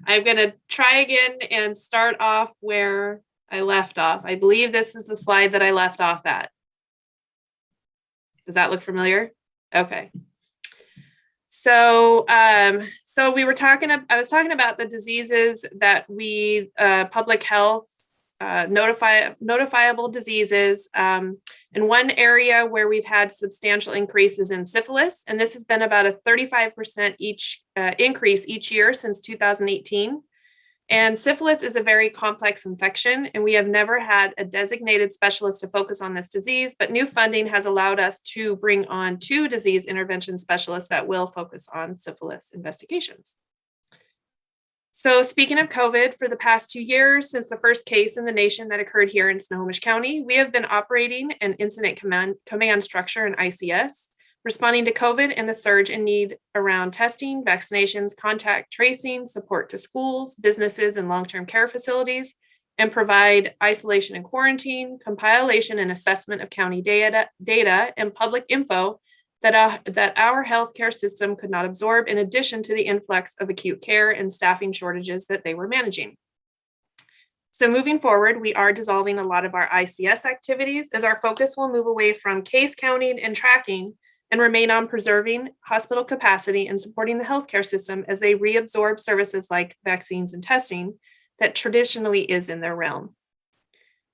I'm going to try again and start off where I left off. I believe this is the slide that I left off at. Does that look familiar? Okay. So, we were I was talking about the diseases that we, public health, notifiable diseases, and one area where we've had substantial increases in syphilis, and this has been about a 35% increase each year since 2018. And syphilis is a very complex infection, and we have never had a designated specialist to focus on this disease, but new funding has allowed us to bring on 2 disease intervention specialists that will focus on syphilis investigations. So speaking of COVID, for the past 2 years, since the first case in the nation that occurred here in Snohomish County, we have been operating an incident command structure in ICS, responding to COVID and the surge in need around testing, vaccinations, contact tracing, support to schools, businesses, and long-term care facilities, and provide isolation and quarantine, compilation and assessment of county data and public info that our healthcare system could not absorb, in addition to the influx of acute care and staffing shortages that they were managing. So moving forward, we are dissolving a lot of our ICS activities as our focus will move away from case counting and tracking and remain on preserving hospital capacity and supporting the healthcare system as they reabsorb services like vaccines and testing that traditionally is in their realm.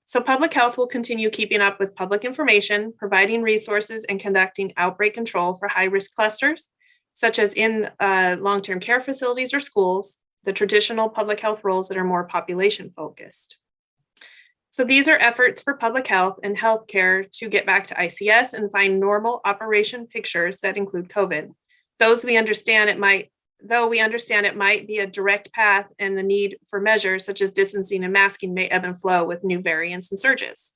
So public health will continue keeping up with public information, providing resources, and conducting outbreak control for high-risk clusters, such as in long-term care facilities or schools, the traditional public health roles that are more population-focused. So these are efforts for public health and healthcare to get back to ICS and find normal operation pictures that include COVID. Though we understand it might be a direct path, and the need for measures such as distancing and masking may ebb and flow with new variants and surges.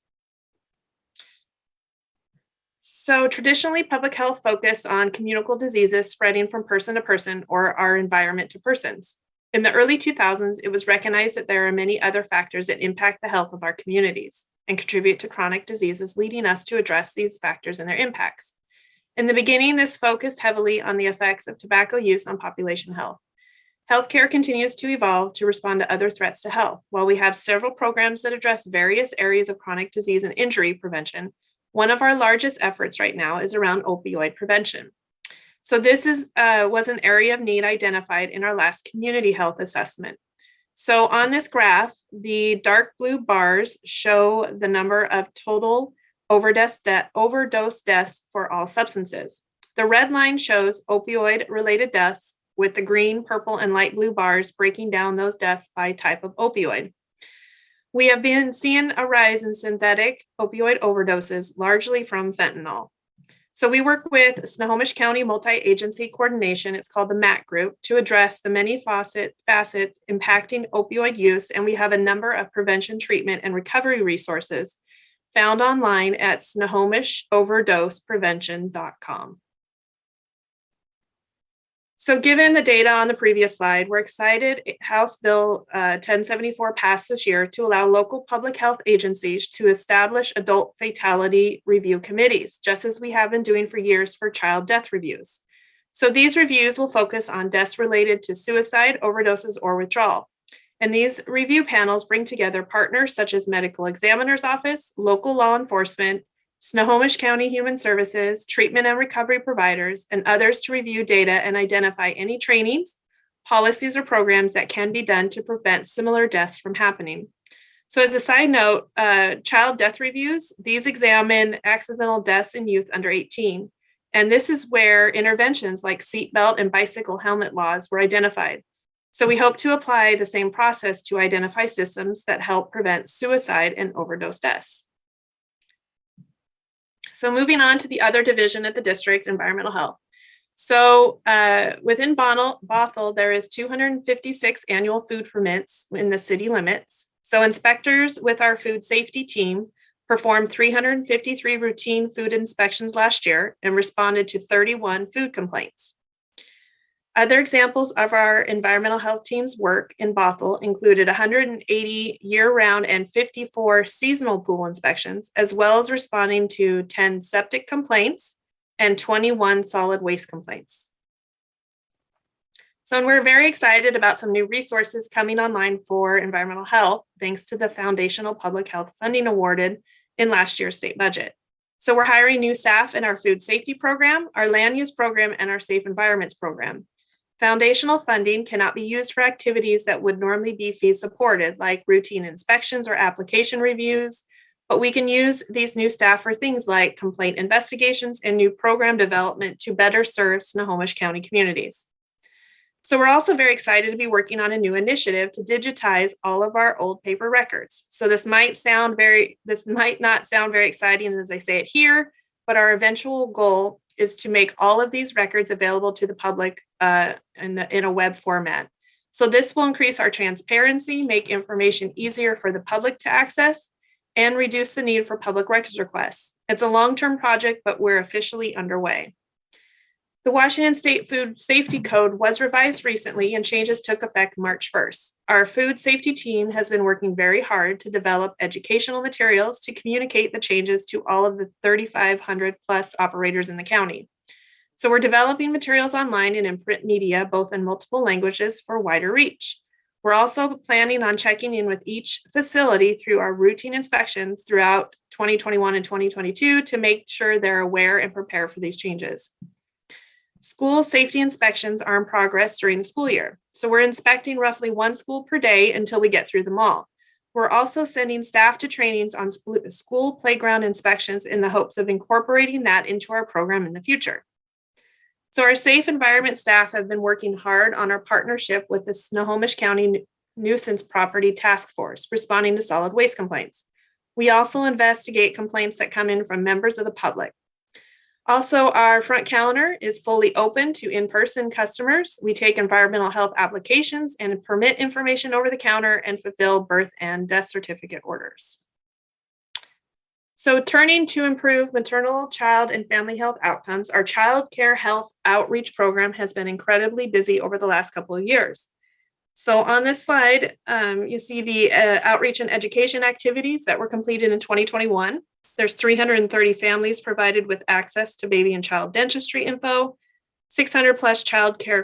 So traditionally, public health focused on communicable diseases spreading from person to person or our environment to persons. In the early 2000s, it was recognized that there are many other factors that impact the health of our communities and contribute to chronic diseases, leading us to address these factors and their impacts. In the beginning, this focused heavily on the effects of tobacco use on population health. Healthcare continues to evolve to respond to other threats to health. While we have several programs that address various areas of chronic disease and injury prevention, one of our largest efforts right now is around opioid prevention. So this was an area of need identified in our last community health assessment. So on this graph, the dark blue bars show the number of total overdose deaths for all substances. The red line shows opioid-related deaths, with the green, purple, and light blue bars breaking down those deaths by type of opioid. We have been seeing a rise in synthetic opioid overdoses, largely from fentanyl. So we work with Snohomish County Multi-Agency Coordination, it's called the MAC Group, to address the many facets impacting opioid use, and we have a number of prevention, treatment, and recovery resources found online at snohomishoverdoseprevention.com. So given the data on the previous slide, we're excited House Bill 1074 passed this year to allow local public health agencies to establish adult fatality review committees, just as we have been doing for years for child death reviews. So these reviews will focus on deaths related to suicide, overdoses, or withdrawal. And these review panels bring together partners such as Medical Examiner's Office, local law enforcement, Snohomish County Human Services, treatment and recovery providers, and others to review data and identify any trainings, policies, or programs that can be done to prevent similar deaths from happening. So as a side note, child death reviews, these examine accidental deaths in youth under 18. And this is where interventions like seatbelt and bicycle helmet laws were identified. So we hope to apply the same process to identify systems that help prevent suicide and overdose deaths. So moving on to the other division at the district, environmental health. So within Bothell, there is 256 annual food permits in the city limits. So inspectors with our food safety team performed 353 routine food inspections last year and responded to 31 food complaints. Other examples of our environmental health team's work in Bothell included 180 year-round and 54 seasonal pool inspections, as well as responding to 10 septic complaints and 21 solid waste complaints. So, and we're very excited about some new resources coming online for environmental health, thanks to the Foundational Public Health funding awarded in last year's state budget. So we're hiring new staff in our food safety program, our land use program, and our safe environments program. Foundational funding cannot be used for activities that would normally be fee supported, like routine inspections or application reviews, but we can use these new staff for things like complaint investigations and new program development to better serve Snohomish County communities. So we're also very excited to be working on a new initiative to digitize all of our old paper records. So this might not sound very exciting as I say it here, but our eventual goal is to make all of these records available to the public in a web format. So this will increase our transparency, make information easier for the public to access, and reduce the need for public records requests. It's a long-term project, but we're officially underway. The Washington State Food Safety Code was revised recently and changes took effect March 1st. Our food safety team has been working very hard to develop educational materials to communicate the changes to all of the 3,500 plus operators in the county. So we're developing materials online and in print media, both in multiple languages for wider reach. We're also planning on checking in with each facility through our routine inspections throughout 2021 and 2022 to make sure they're aware and prepare for these changes. School safety inspections are in progress during the school year. So we're inspecting roughly one school per day until we get through them all. We're also sending staff to trainings on school playground inspections in the hopes of incorporating that into our program in the future. So our safe environment staff have been working hard on our partnership with the Snohomish County Nuisance Property Task Force, responding to solid waste complaints. We also investigate complaints that come in from members of the public. Also, our front counter is fully open to in-person customers. We take environmental health applications and permit information over the counter and fulfill birth and death certificate orders. So turning to improve maternal, child, and family health outcomes, our child care health outreach program has been incredibly busy over the last couple of years. So on this slide, you see the outreach and education activities that were completed in 2021. There's 330 families provided with access to baby and child dentistry info, 600 plus child care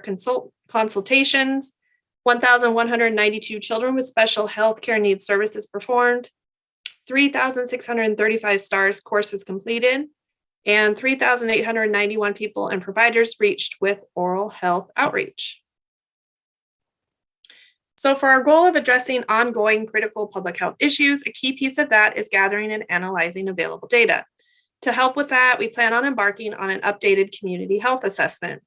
consultations, 1,192 children with special health care needs services performed, 3,635 STARS courses completed, and 3,891 people and providers reached with oral health outreach. So for our goal of addressing ongoing critical public health issues, a key piece of that is gathering and analyzing available data. To help with that, we plan on embarking on an updated community health assessment.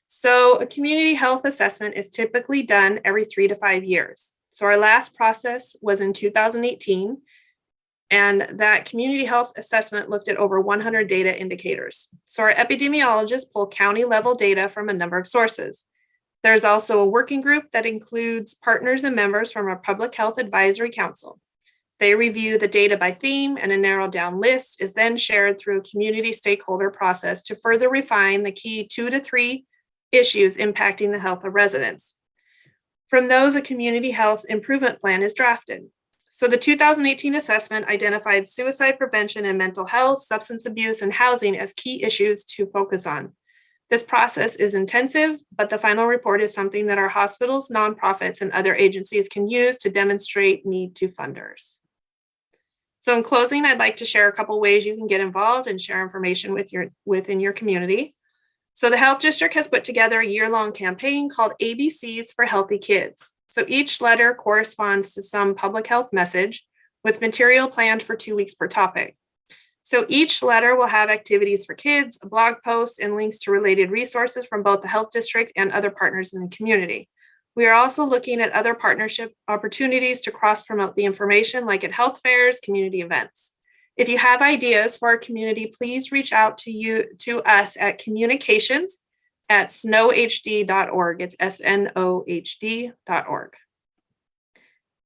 So a community health assessment is typically done every 3 to 5 years. So our last process was in 2018, and that community health assessment looked at over 100 data indicators. So our epidemiologists pull county level data from a number of sources. There's also a working group that includes partners and members from our Public Health Advisory Council. They review the data by theme, and a narrowed down list is then shared through a community stakeholder process to further refine the key 2 to 3 issues impacting the health of residents. From those, a community health improvement plan is drafted. So the 2018 assessment identified suicide prevention and mental health, substance abuse, and housing as key issues to focus on. This process is intensive, but the final report is something that our hospitals, nonprofits, and other agencies can use to demonstrate need to funders. So in closing, I'd like to share a couple ways you can get involved and share information within your community. So the Health District has put together a year-long campaign called ABCs for Healthy Kids. So each letter corresponds to some public health message with material planned for 2 weeks per topic. So each letter will have activities for kids, a blog post, and links to related resources from both the health district and other partners in the community. We are also looking at other partnership opportunities to cross-promote the information, like at health fairs, community events. If you have ideas for our community, please reach out to us at communications@snohd.org. It's SNOHD.org.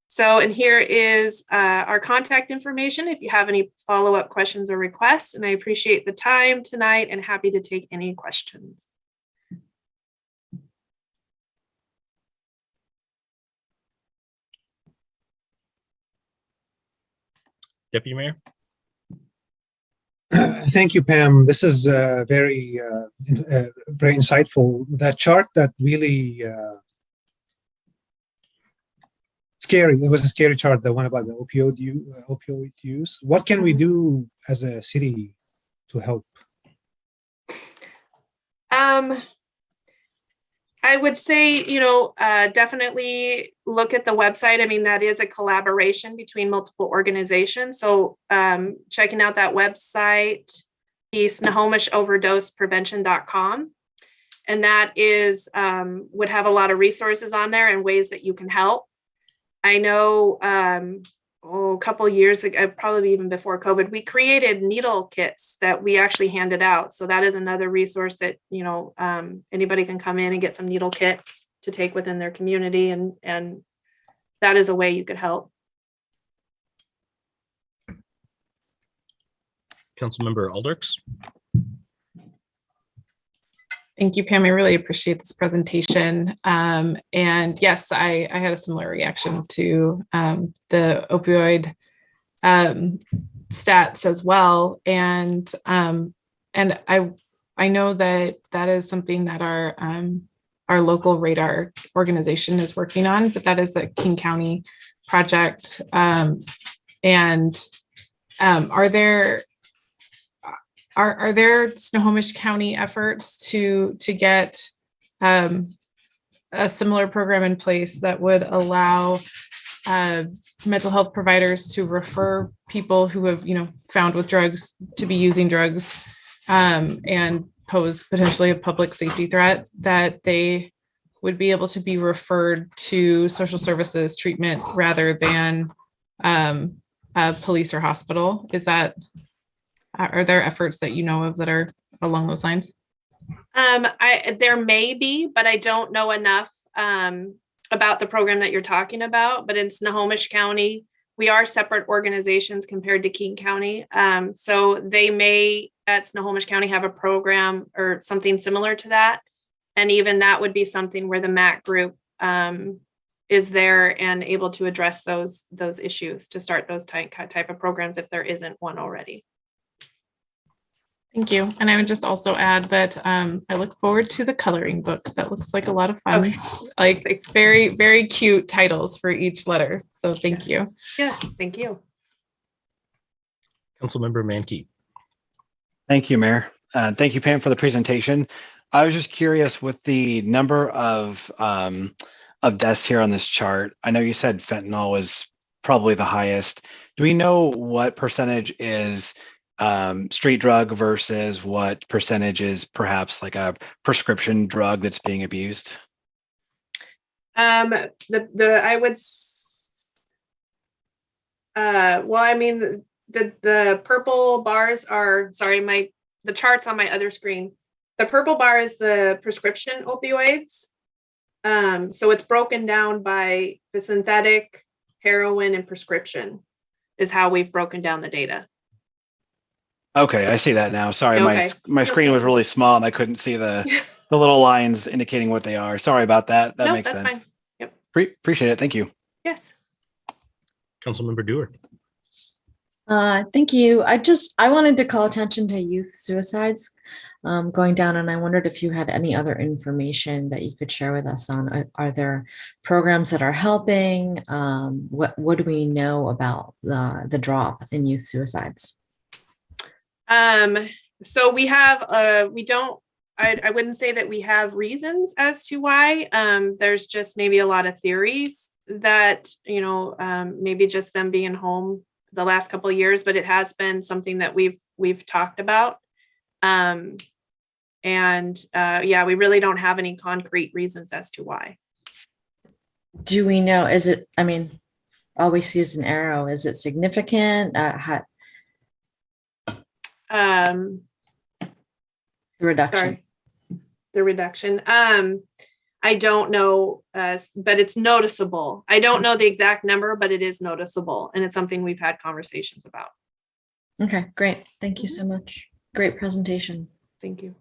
So, and here is our contact information if you have any follow-up questions or requests. And I appreciate the time tonight and happy to take any questions. Deputy Mayor. Thank you, Pam. This is very insightful. That chart that really scary. It was a scary chart, the one about the opioid use. What can we do as a city to help? I would say, definitely look at the website. I mean, that is a collaboration between multiple organizations. So checking out that website, the Snohomish Overdose Prevention.com. And that is, would have a lot of resources on there and ways that you can help. I know a couple years ago, probably even before COVID, we created needle kits that we actually handed out. So that is another resource that, anybody can come in and get some needle kits to take within their community. And that is a way you could help. Councilmember Alders. Thank you, Pam. I really appreciate this presentation. And yes, I had a similar reaction to the opioid stats as well. And I know that is something that our local radar organization is working on, but that is a King County project. Are there Snohomish County efforts to get a similar program in place that would allow mental health providers to refer people who have, found with drugs to be using drugs and pose potentially a public safety threat, that they would be able to be referred to social services treatment rather than police or hospital? Are there efforts that you know of that are along those lines? There may be, but I don't know enough about the program that you're talking about. But in Snohomish County, we are separate organizations compared to King County. So they may at Snohomish County have a program or something similar to that. And even that would be something where the MAC group is there and able to address those issues, to start those type of programs if there isn't one already. Thank you. And I would just also add that I look forward to the coloring book. That looks like a lot of fun. Okay. Like very, very cute titles for each letter. So thank you. Yes, thank you. Councilmember Mankey. Thank you, Mayor. Thank you, Pam, for the presentation. I was just curious with the number of deaths here on this chart. I know you said fentanyl was probably the highest. Do we know what percentage is street drug versus what percentage is perhaps like a prescription drug that's being abused? I would, well, I mean, the purple bars are, sorry, the charts on my other screen. The purple bar is the prescription opioids. So it's broken down by the synthetic, heroin, and prescription is how we've broken down the data. Okay, I see that now. Sorry, Okay. my screen was really small and I couldn't see the little lines indicating what they are. Sorry about that. That Nope, makes that's sense. fine. Yep. Appreciate it. Thank you. Yes. Councilmember Dewar. Thank you. I wanted to call attention to youth suicides going down, and I wondered if you had any other information that you could share with us on. Are there programs that are helping? What do we know about the drop in youth suicides? So we have, I wouldn't say that we have reasons as to why. There's just maybe a lot of theories that, maybe just them being home the last couple of years, but it has been something that we've talked about. Yeah, we really don't have any concrete reasons as to why. Do we know, all we see is an arrow. Is it significant? The reduction. Sorry. The reduction. I don't know, but it's noticeable. I don't know the exact number, but it is noticeable. And it's something we've had conversations about. Okay, great. Thank you so much. Great presentation. Thank you.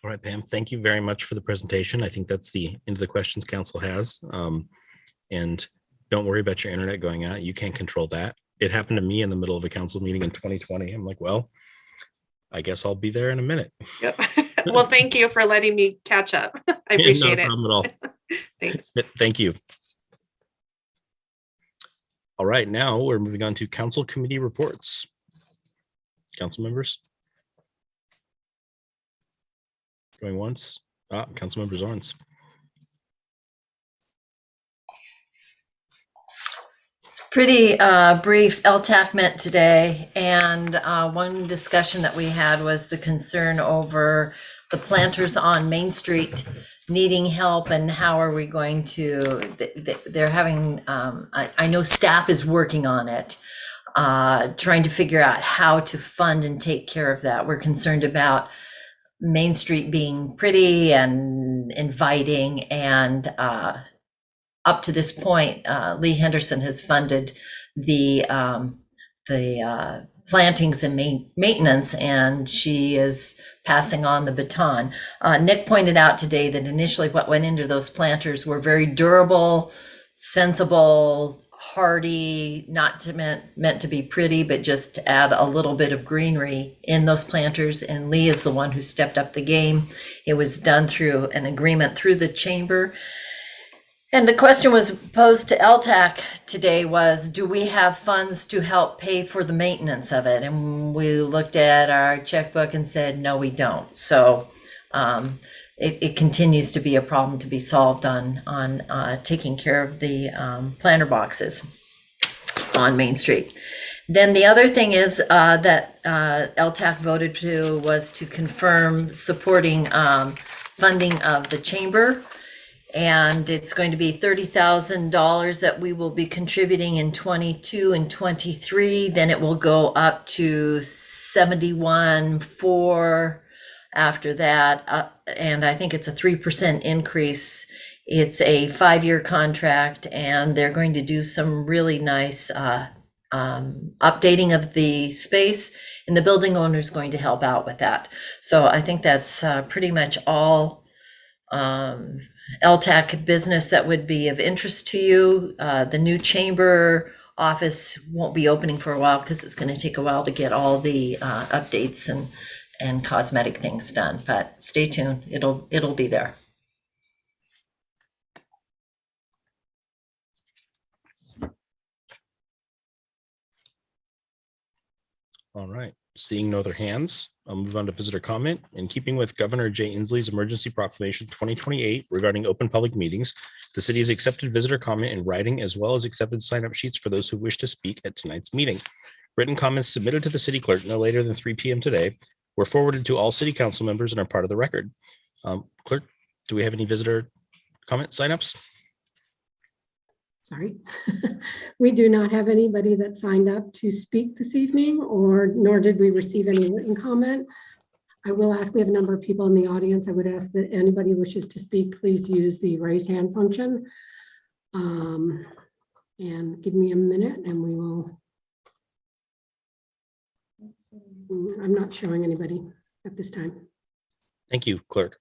All right, Pam, thank you very much for the presentation. I think that's the end of the questions council has. And don't worry about your internet going out. You can't control that. It happened to me in the middle of a council meeting in 2020. I'm like, well, I guess I'll be there in a minute. Yep. Well, thank you for letting me catch up. I appreciate it. No problem at all. Thanks. Thank you. All right, now we're moving on to council committee reports. Council members. Going once. Council member Zorns. It's pretty brief. LTAC met today, and one discussion that we had was the concern over the planters on Main Street needing help, and how are we going to, they're having, I know staff is working on it, trying to figure out how to fund and take care of that. We're concerned about Main Street being pretty and inviting, and up to this point, Lee Henderson has funded the plantings and maintenance, and she is passing on the baton. Nick pointed out today that initially what went into those planters were very durable, sensible, hardy, not meant to be pretty, but just to add a little bit of greenery in those planters. And Lee is the one who stepped up the game. It was done through an agreement through the chamber. And the question was posed to LTAC today was, do we have funds to help pay for the maintenance of it? And we looked at our checkbook and said, no, we don't. So it continues to be a problem to be solved on taking care of the planter boxes on Main Street. Then the other thing is that LTAC voted to was to confirm supporting funding of the chamber. And it's going to be $30,000 that we will be contributing in 22 and 23. Then it will go up to 71.4 after that. And I think it's a 3% increase. It's a 5-year contract, and they're going to do some really nice updating of the space, and the building owner is going to help out with that. So I think that's pretty much all LTAC business that would be of interest to you. The new chamber office won't be opening for a while because it's going to take a while to get all the updates and cosmetic things done, but stay tuned. It'll be there. All right, seeing no other hands, I'll move on to visitor comment. In keeping with Governor Jay Inslee's emergency proclamation 2028 regarding open public meetings, the city has accepted visitor comment in writing, as well as accepted sign-up sheets for those who wish to speak at tonight's meeting. Written comments submitted to the city clerk no later than 3 p.m. today were forwarded to all city council members and are part of the record. Clerk, do we have any visitor comment signups? Sorry. We do not have anybody that signed up to speak this evening, nor did we receive any written comment. I will ask, we have a number of people in the audience. I would ask that anybody who wishes to speak, please use the raise hand function. And give me a minute and we will. I'm not showing anybody at this time. Thank you, clerk.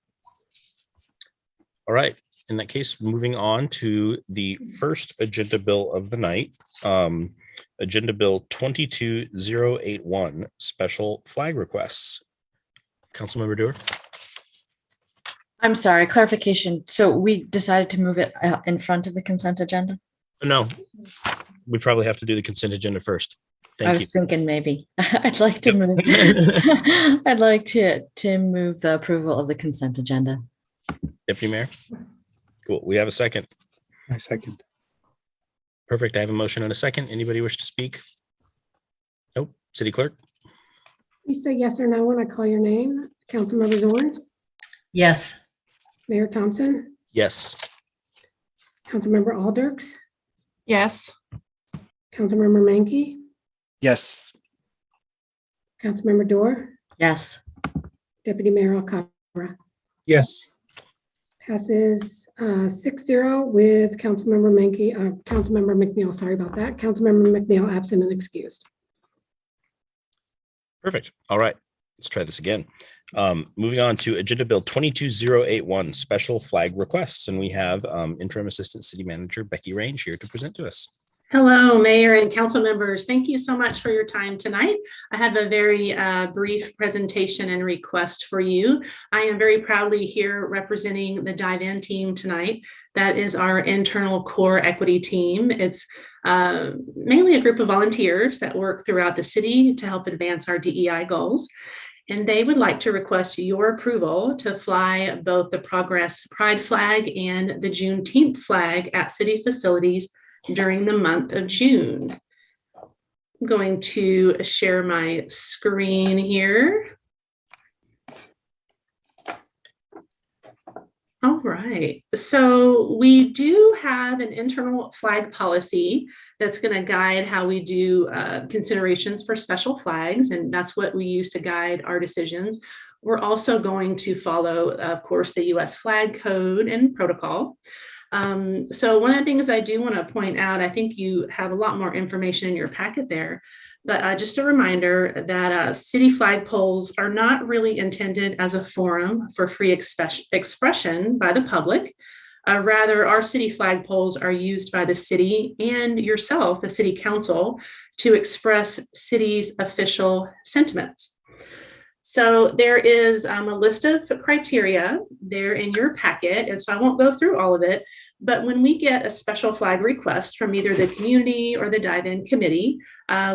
All right. In that case, moving on to the first agenda bill of the night, Agenda Bill 22081, special flag requests. Councilmember Dewar. I'm sorry, clarification. So we decided to move it in front of the consent agenda? No, we probably have to do the consent agenda first. I was thinking maybe I'd like to move. I'd like to move the approval of the consent agenda. Deputy Mayor. Cool. We have a second. I second. Perfect. I have a motion and a second. Anybody wish to speak? Nope. City Clerk. Please say yes or no when I call your name. Councilmember Zorns, Yes. Mayor Thompson, Yes. Councilmember Alders, Yes. Councilmember Mankey, Yes. Councilmember Dorr, Yes. Deputy Mayor Alcantara. Yes. Passes 6-0 with Councilmember McNeil, sorry about that. Councilmember McNeil absent and excused. Perfect. All right. Let's try this again. Moving on to Agenda Bill 22081, special flag requests. And we have Interim Assistant City Manager Becky Range here to present to us. Hello, Mayor and council members. Thank you so much for your time tonight. I have a very brief presentation and request for you. I am very proudly here representing the Dive In team tonight. That is our internal core equity team. It's mainly a group of volunteers that work throughout the city to help advance our DEI goals. And they would like to request your approval to fly both the Progress Pride flag and the Juneteenth flag at city facilities during the month of June. I'm going to share my screen here. All right, so we do have an internal flag policy that's going to guide how we do considerations for special flags, and that's what we use to guide our decisions. We're also going to follow, of course, the U.S. flag code and protocol. So one of the things I do want to point out, I think you have a lot more information in your packet there, but just a reminder that city flagpoles are not really intended as a forum for free expression by the public. Rather, our city flagpoles are used by the city and yourself, the city council, to express city's official sentiments. So there is a list of criteria there in your packet, and so I won't go through all of it, but when we get a special flag request from either the community or the dive-in committee,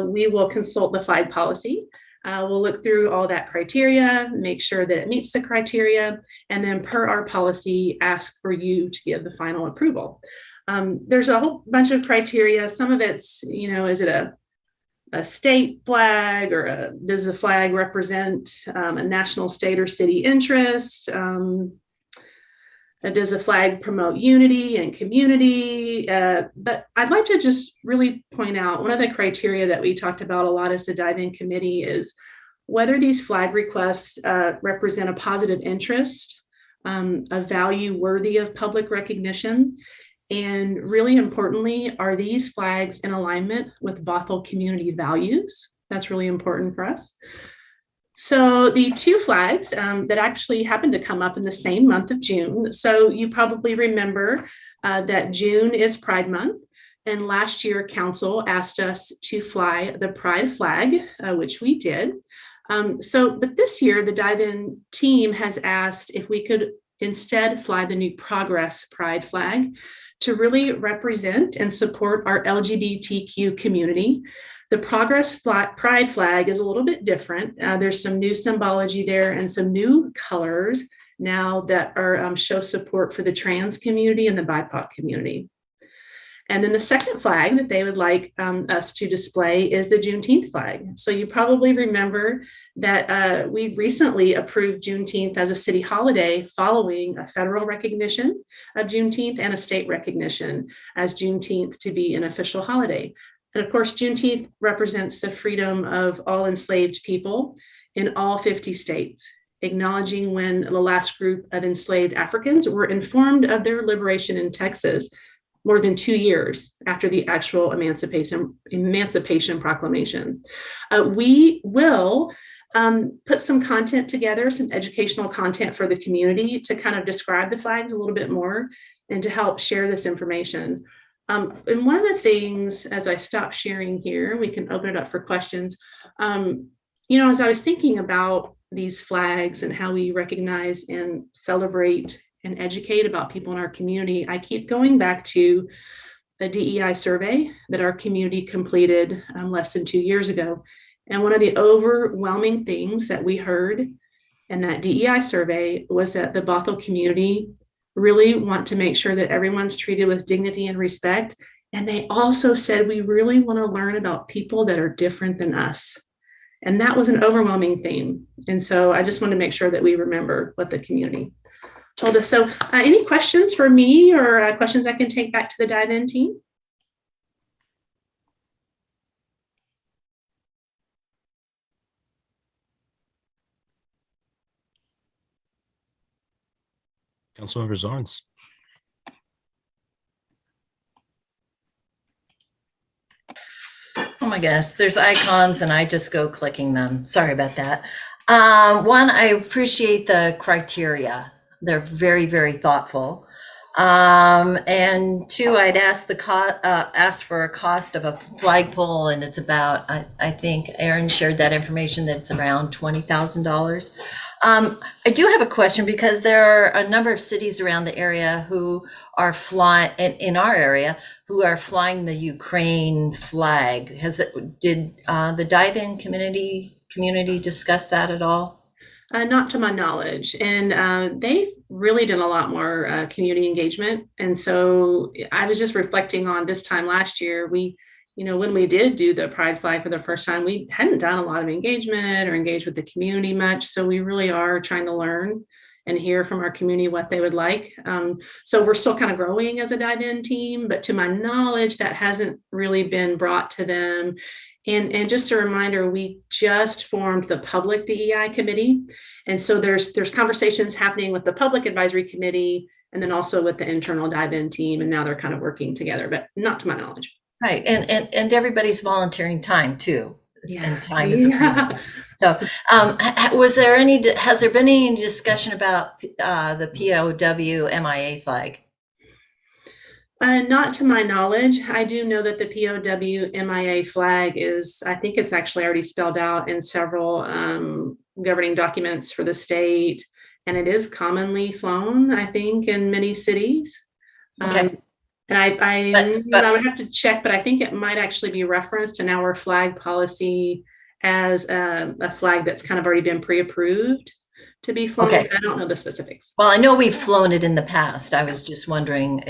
we will consult the flag policy. We'll look through all that criteria, make sure that it meets the criteria, and then per our policy, ask for you to give the final approval. There's a whole bunch of criteria. Some of it's, is it a state flag, or does the flag represent a national, state, or city interest? Does the flag promote unity and community? But I'd like to just really point out one of the criteria that we talked about a lot as the dive-in committee is whether these flag requests represent a positive interest, a value worthy of public recognition, and really importantly, are these flags in alignment with Bothell community values? That's really important for us. So the two flags that actually happened to come up in the same month of June. So you probably remember that June is Pride Month. And last year, council asked us to fly the Pride flag, which we did. But this year, the dive-in team has asked if we could instead fly the new Progress Pride flag to really represent and support our LGBTQ community. The Progress Pride flag is a little bit different. There's some new symbology there and some new colors now that are show support for the trans community and the BIPOC community. And then the second flag that they would like us to display is the Juneteenth flag. So you probably remember that we recently approved Juneteenth as a city holiday following a federal recognition of Juneteenth and a state recognition as Juneteenth to be an official holiday. And of course, Juneteenth represents the freedom of all enslaved people in all 50 states, acknowledging when the last group of enslaved Africans were informed of their liberation in Texas more than 2 years after the actual Emancipation Proclamation. We will put some content together, some educational content for the community to kind of describe the flags a little bit more and to help share this information. And one of the things, as I stop sharing here, we can open it up for questions. As I was thinking about these flags and how we recognize and celebrate and educate about people in our community, I keep going back to a DEI survey that our community completed less than 2 years ago. And one of the overwhelming things that we heard in that DEI survey was that the Bothell community really want to make sure that everyone's treated with dignity and respect. And they also said, we really want to learn about people that are different than us. And that was an overwhelming theme. And so I just want to make sure that we remember what the community told us. So any questions for me or questions I can take back to the dive-in team? Councilmember Zorns. Oh my gosh, there's icons and I just go clicking them. Sorry about that. One, I appreciate the criteria. They're very, very thoughtful. And two, I'd ask for a cost of a flagpole, and it's about, I think Aaron shared that information, that it's around $20,000. I do have a question because there are a number of cities around the area who are flying, in our area, who are flying the Ukraine flag. Did the dive-in community discuss that at all? Not to my knowledge. And they've really done a lot more community engagement. And so I was just reflecting on this time last year, when we did do the pride flag for the first time, we hadn't done a lot of engagement or engaged with the community much. So we really are trying to learn and hear from our community what they would like. So we're still kind of growing as a dive-in team, but to my knowledge, that hasn't really been brought to them. And just a reminder, we just formed the public DEI committee. And so there's conversations happening with the public advisory committee and then also with the internal dive-in team. And now they're kind of working together, but not to my knowledge. Right. And everybody's volunteering time too. Yeah. And time is a so has there been any discussion about the POW MIA flag? Not to my knowledge. I do know that the POW MIA flag I think it's actually already spelled out in several governing documents for the state. And it is commonly flown, I think, in many cities. Okay. And I would have to check, but I think it might actually be referenced in our flag policy as a flag that's kind of already been pre-approved to be flown. Okay. I don't know the specifics. Well, I know we've flown it in the past. I was just wondering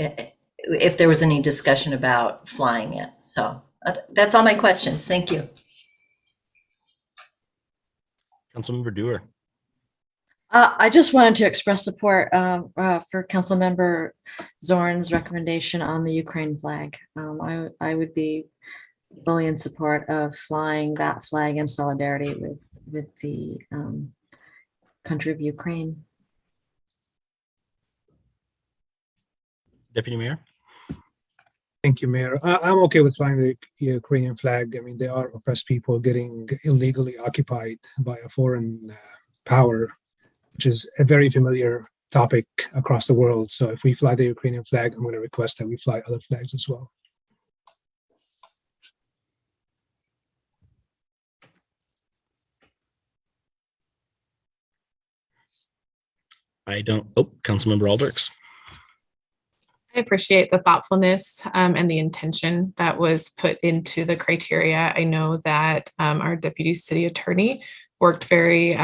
if there was any discussion about flying it. So that's all my questions. Thank you. Councilmember Dewar. I just wanted to express support for Councilmember Zorn's recommendation on the Ukraine flag. I would be fully in support of flying that flag in solidarity with the country of Ukraine. Deputy Mayor. Thank you, Mayor. I'm okay with flying the Ukrainian flag. I mean, they are oppressed people getting illegally occupied by a foreign power, which is a very familiar topic across the world. So if we fly the Ukrainian flag, I'm going to request that we fly other flags as well. Councilmember Aldrichs. I appreciate the thoughtfulness and the intention that was put into the criteria. I know that our deputy city attorney worked very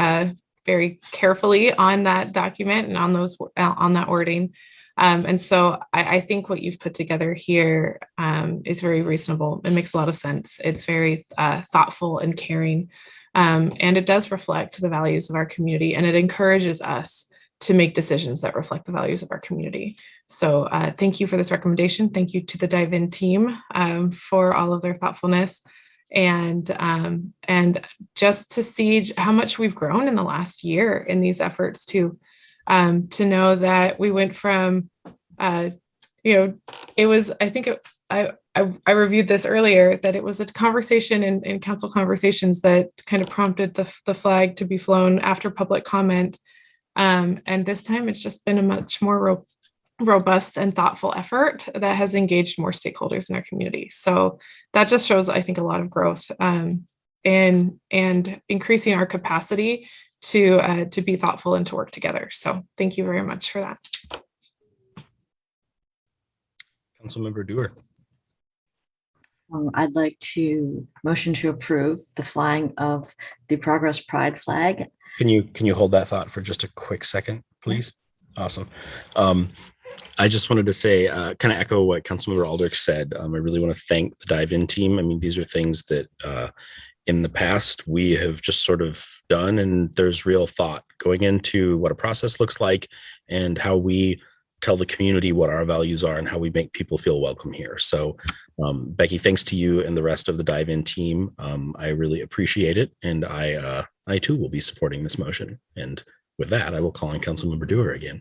carefully on that document and on that wording. And so I think what you've put together here is very reasonable. It makes a lot of sense. It's very thoughtful and caring. And it does reflect the values of our community, and it encourages us to make decisions that reflect the values of our community. So thank you for this recommendation. Thank you to the dive-in team for all of their thoughtfulness. And just to see how much we've grown in the last year in these efforts to know that we went from, it was, I think I reviewed this earlier, that it was a conversation in council conversations that kind of prompted the flag to be flown after public comment. And this time it's just been a much more robust and thoughtful effort that has engaged more stakeholders in our community. So that just shows, I think, a lot of growth and increasing our capacity to be thoughtful and to work together. So thank you very much for that. Councilmember Dewar. I'd like to motion to approve the flying of the Progress Pride flag. Can you hold that thought for just a quick second, please? Awesome. I just wanted to say, kind of echo what Councilmember Aldrich said. I really want to thank the dive-in team. I mean, these are things that in the past we have just sort of done, and there's real thought going into what a process looks like and how we tell the community what our values are and how we make people feel welcome here. So Becky, thanks to you and the rest of the dive-in team. I really appreciate it. And I too will be supporting this motion. And with that, I will call on Councilmember Dewar again.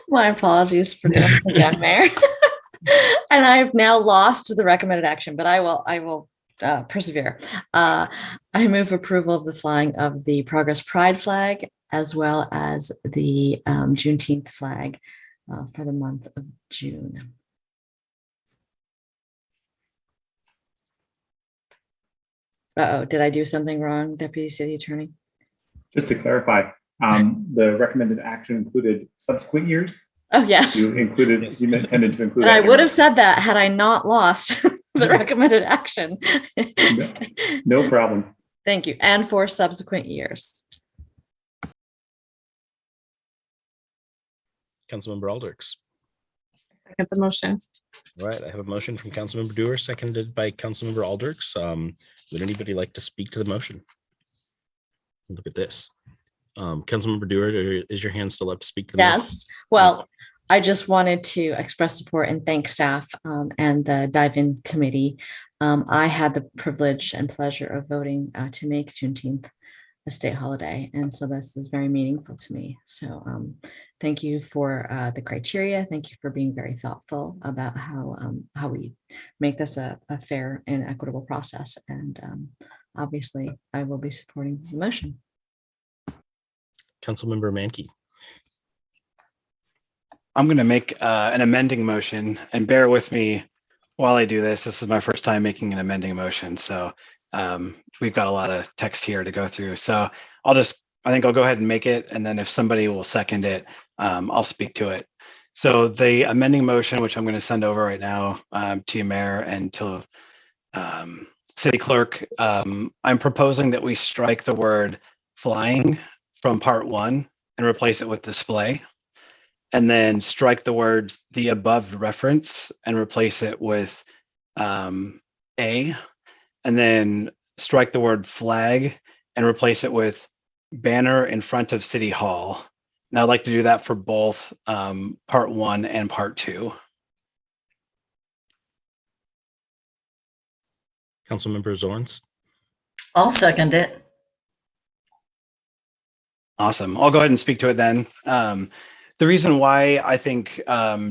My apologies for doing it again, Mayor. And I've now lost the recommended action, but I will persevere. I move approval of the flying of the Progress Pride flag, as well as the Juneteenth flag for the month of June. Did I do something wrong, Deputy City Attorney? Just to clarify, the recommended action included subsequent years. Oh, yes. You intended to include. And I would have said that had I not lost the recommended action. No problem. Thank you. And for subsequent years. Councilmember Alders. Second the motion. All right, I have a motion from Councilmember Dewar, seconded by Councilmember Alders. Would anybody like to speak to the motion? Look at this. Councilmember Dewar, is your hand still up to speak to the motion? Yes. Well, I just wanted to express support and thank staff and the dive-in committee. I had the privilege and pleasure of voting to make Juneteenth a state holiday. And so this is very meaningful to me. So thank you for the criteria. Thank you for being very thoughtful about how we make this a fair and equitable process. And obviously, I will be supporting the motion. Councilmember Mankey. I'm going to make an amending motion, and bear with me while I do this. This is my first time making an amending motion, so we've got a lot of text here to go through. So I think I'll go ahead and make it, and then if somebody will second it, I'll speak to it. So the amending motion, which I'm going to send over right now to you, Mayor, and to City Clerk, I'm proposing that we strike the word flying from part 1 and replace it with display, and then strike the words the above reference and replace it with a, and then strike the word flag and replace it with banner in front of City Hall. And I'd like to do that for both part 1 and part 2. Councilmember Zorns. I'll second it. Awesome. I'll go ahead and speak to it then. The reason why I think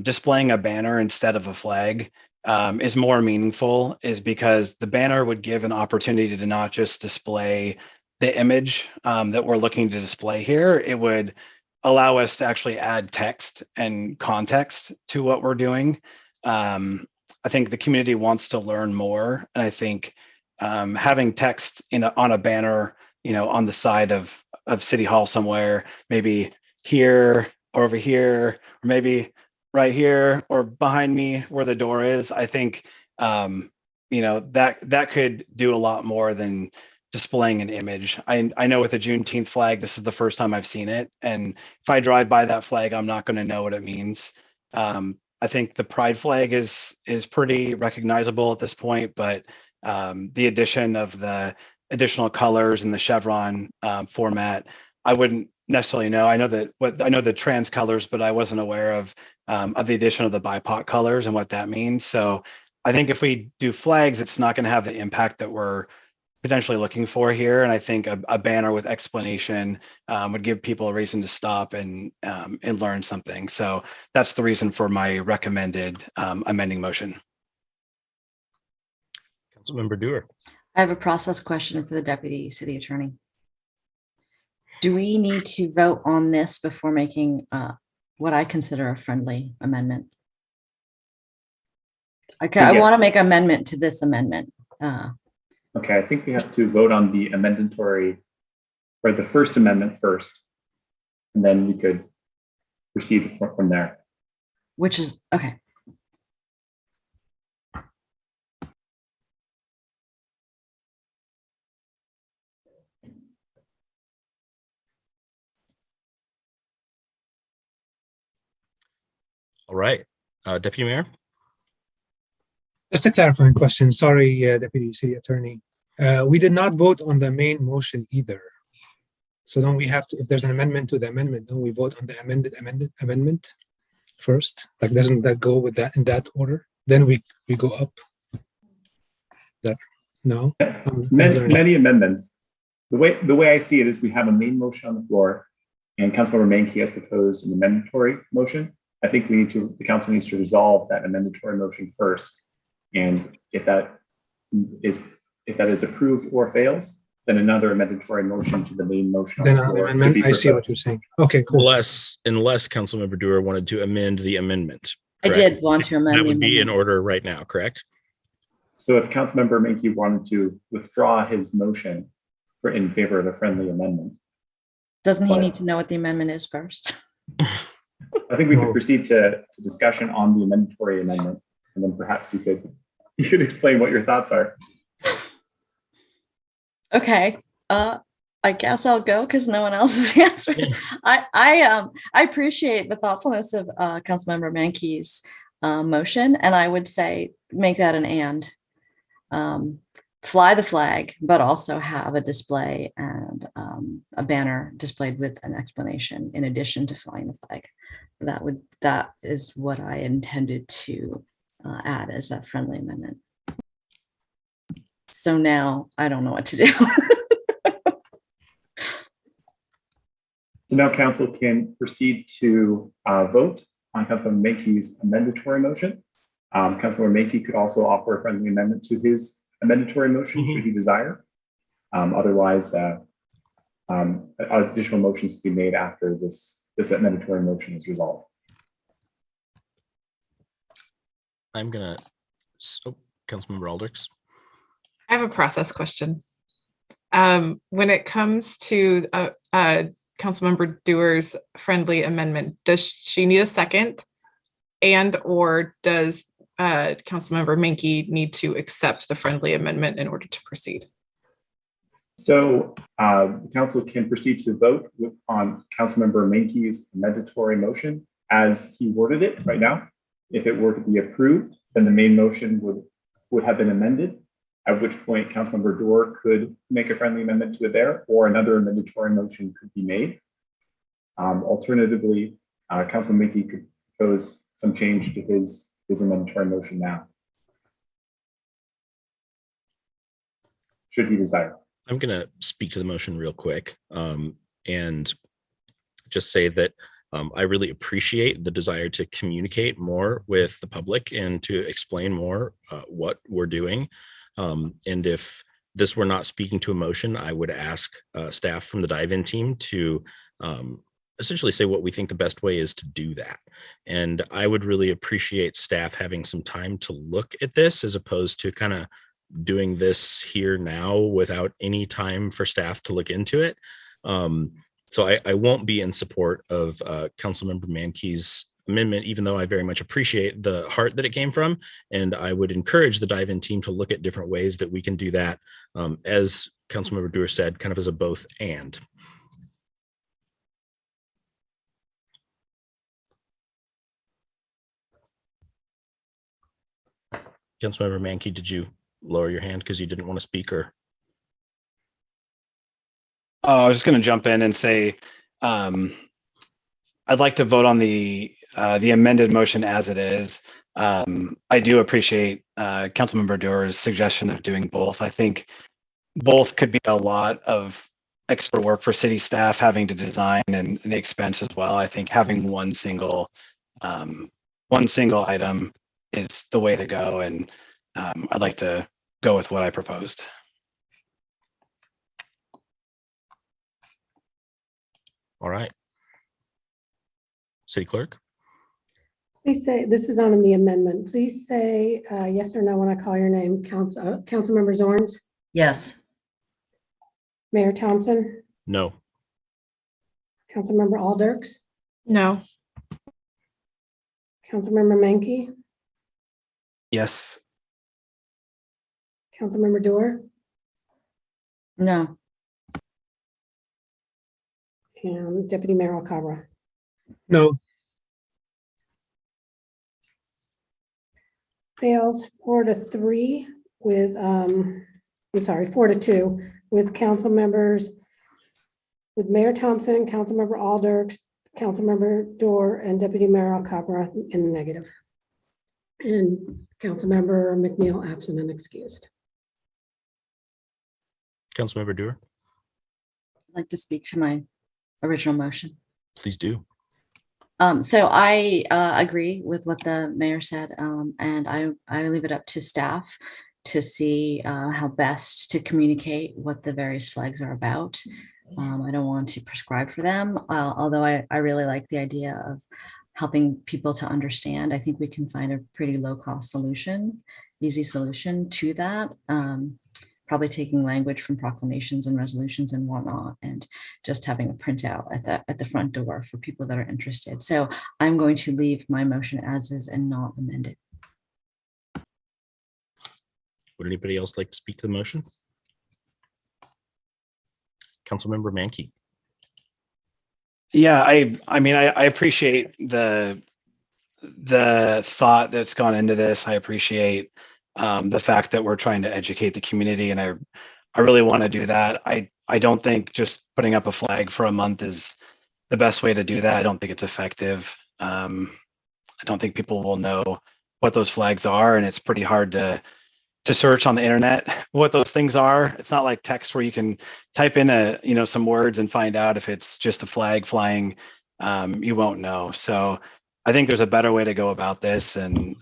displaying a banner instead of a flag is more meaningful is because the banner would give an opportunity to not just display the image that we're looking to display here. It would allow us to actually add text and context to what we're doing. I think the community wants to learn more, and I think having text on a banner, on the side of City Hall somewhere, maybe here or over here, or maybe right here or behind me where the door is, I think that could do a lot more than displaying an image. I know with the Juneteenth flag, this is the first time I've seen it, and if I drive by that flag, I'm not going to know what it means. I think the pride flag is pretty recognizable at this point, but the addition of the additional colors and the chevron format, I wouldn't necessarily know. I know the trans colors, but I wasn't aware of the addition of the BIPOC colors and what that means. So I think if we do flags, it's not going to have the impact that we're potentially looking for here. And I think a banner with explanation would give people a reason to stop and learn something. So that's the reason for my recommended amending motion. Councilmember Dewar. I have a process question for the Deputy City Attorney. Do we need to vote on this before making what I consider a friendly amendment? I want to make an amendment to this amendment. Okay, I think we have to vote on the amendatory, or the first amendment first, and then we could proceed from there. Which is, okay. All right, Deputy Mayor. Just a clarifying question. Sorry, Deputy City Attorney. We did not vote on the main motion either. So don't we have to, if there's an amendment to the amendment, don't we vote on the amendment first? Like, doesn't that go with that in that order? Then we go up. That no? Many amendments. The way I see it is we have a main motion on the floor, and Councilmember Mankey has proposed an amendatory motion. I think the council needs to resolve that amendatory motion first. And if that is approved or fails, then another amendatory motion to the main motion. Then on the amendment, I see what you're saying. Okay, cool. Unless Councilmember Dewar wanted to amend the amendment. Correct? I did want to amend. That would be in order right now, correct? So if Councilmember Mankey wanted to withdraw his motion in favor of a friendly amendment. Doesn't he need to know what the amendment is first? I think we could proceed to discussion on the amendatory amendment, and then perhaps you could explain what your thoughts are. Okay. I guess I'll go because no one else is answering. I appreciate the thoughtfulness of Councilmember Mankey's motion, and I would say make that an and. Fly the flag, but also have a display and a banner displayed with an explanation in addition to flying the flag. That is what I intended to add as a friendly amendment. So now I don't know what to do. So now council can proceed to vote on Councilmember Mankey's amendatory motion. Councilmember Mankey could also offer a friendly amendment to his amendatory motion should he desire. Otherwise, additional motions can be made after this amendatory motion is resolved. I'm gonna, Councilmember Aldrich. I have a process question. When it comes to Councilmember Dewar's friendly amendment, does she need a second? And or does Councilmember Mankey need to accept the friendly amendment in order to proceed? So the council can proceed to vote on Councilmember Mankey's amendatory motion as he worded it right now. If it were to be approved, then the main motion would have been amended, at which point Councilmember Dewar could make a friendly amendment to it there, or another amendatory motion could be made. Alternatively, Councilman Mankey could propose some change to his amendatory motion now, should he desire. I'm going to speak to the motion real quick and just say that I really appreciate the desire to communicate more with the public and to explain more what we're doing. And if this were not speaking to a motion, I would ask staff from the dive-in team to essentially say what we think the best way is to do that. And I would really appreciate staff having some time to look at this as opposed to kind of doing this here now without any time for staff to look into it. So I won't be in support of Councilmember Mankey's amendment, even though I very much appreciate the heart that it came from. And I would encourage the dive-in team to look at different ways that we can do that, as Councilmember Dewar said, kind of as a both and. Councilmember Mankey, did you lower your hand because you didn't want to speak, or? Oh, I was just going to jump in and say, I'd like to vote on the amended motion as it is. I do appreciate Councilmember Dewar's suggestion of doing both. I think both could be a lot of extra work for city staff having to design and the expense as well. I think having one single item is the way to go, and I'd like to go with what I proposed. All right. City Clerk. Please say, this is on the amendment. Please say yes or no when I call your name. Councilmember Zorns? Yes. Mayor Thompson? No. Councilmember Aldrich? No. Councilmember Mankey? Yes. Councilmember Dewar? No. And Deputy Mayor Alcabra? No. Fails 4-3 with, I'm sorry, 4-2 with council members, with Mayor Thompson, Councilmember Aldrich, Councilmember Dewar, and Deputy Mayor Alcabra in the negative. And Councilmember McNeil absent and excused. Councilmember Dewar. I'd like to speak to my original motion. Please do. So I agree with what the mayor said, and I leave it up to staff to see how best to communicate what the various flags are about. I don't want to prescribe for them, although I really like the idea of helping people to understand. I think we can find a pretty low-cost solution, easy solution to that. Probably taking language from proclamations and resolutions and whatnot, and just having a printout at the front door for people that are interested. So I'm going to leave my motion as is and not amend it. Would anybody else like to speak to the motion? Councilmember Mankey. Yeah, I mean, I appreciate the thought that's gone into this. I appreciate the fact that we're trying to educate the community, and I really want to do that. I don't think just putting up a flag for a month is the best way to do that. I don't think it's effective. I don't think people will know what those flags are, and it's pretty hard to search on the internet what those things are. It's not like text where you can type in some words and find out if it's just a flag flying. You won't know. So I think there's a better way to go about this, and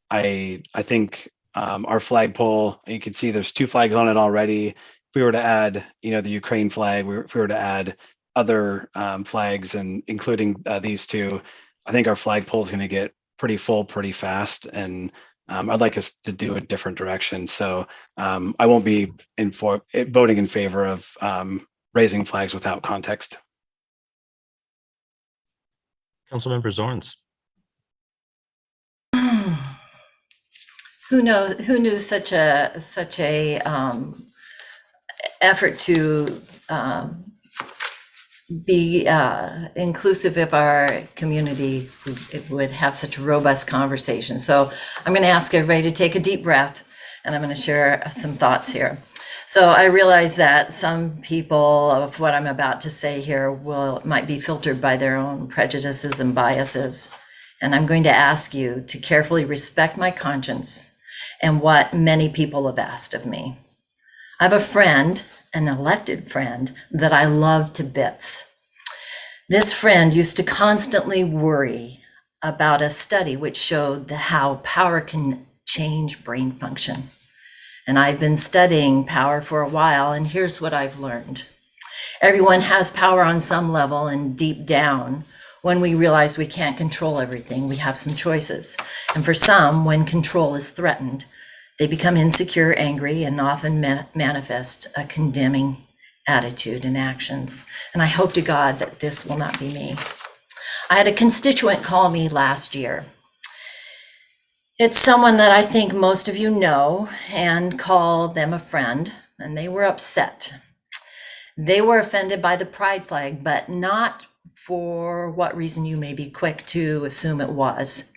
I think our flagpole, you can see there's 2 flags on it already. If we were to add, the Ukraine flag, if we were to add other flags, and including these 2, I think our flagpole is going to get pretty full pretty fast, and I'd like us to do a different direction. So I won't be voting in favor of raising flags without context. Councilmember Zorns. Who knew such a effort to be inclusive of our community would have such a robust conversation. So I'm going to ask everybody to take a deep breath, and I'm going to share some thoughts here. So I realize that some people of what I'm about to say here might be filtered by their own prejudices and biases. And I'm going to ask you to carefully respect my conscience and what many people have asked of me. I have a friend, an elected friend, that I love to bits. This friend used to constantly worry about a study which showed how power can change brain function. And I've been studying power for a while, and here's what I've learned. Everyone has power on some level, and deep down, when we realize we can't control everything, we have some choices. And for some, when control is threatened, they become insecure, angry, and often manifest a condemning attitude and actions. And I hope to God that this will not be me. I had a constituent call me last year. It's someone that I think most of you know, and call them a friend, and they were upset. They were offended by the pride flag, but not for what reason you may be quick to assume it was.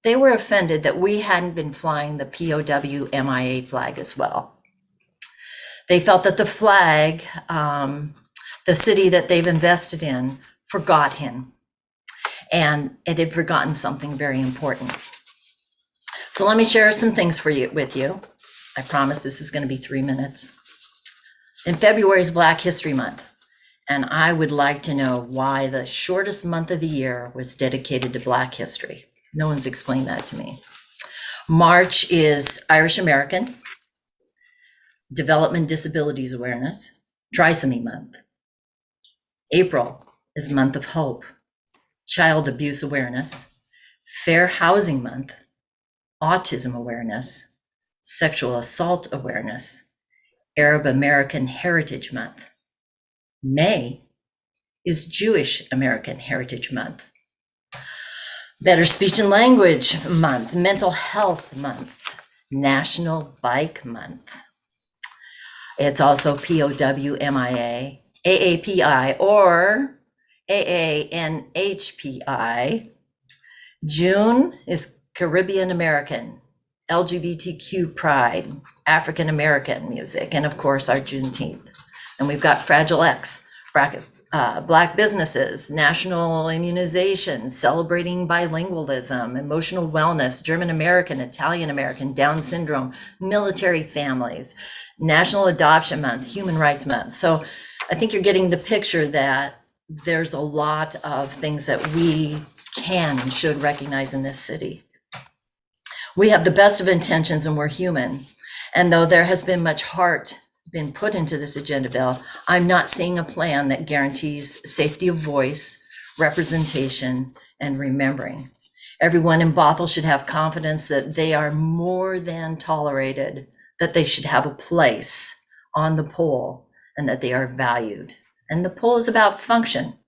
They were offended that we hadn't been flying the POW MIA flag as well. They felt that the flag, the city that they've invested in, forgot him, and it had forgotten something very important. So let me share some things with you. I promise this is going to be 3 minutes. In February is Black History Month, and I would like to know why the shortest month of the year was dedicated to Black history. No one's explained that to me. March is Irish American, Development Disabilities Awareness, Trisomy Month. April is Month of Hope, Child Abuse Awareness, Fair Housing Month, Autism Awareness, Sexual Assault Awareness, Arab American Heritage Month. May is Jewish American Heritage Month. Better Speech and Language Month, Mental Health Month, National Bike Month. It's also POW MIA, AAPI, or AANHPI. June is Caribbean American, LGBTQ Pride, African American music, and of course our Juneteenth. And we've got Fragile X, Black businesses, national immunization, celebrating bilingualism, emotional wellness, German American, Italian American, Down syndrome, military families, National Adoption Month, Human Rights Month. So I think you're getting the picture that there's a lot of things that we can and should recognize in this city. We have the best of intentions and we're human. And though there has been much heart been put into this agenda bill, I'm not seeing a plan that guarantees safety of voice, representation, and remembering. Everyone in Bothell should have confidence that they are more than tolerated, that they should have a place on the poll, and that they are valued. And the poll is about function.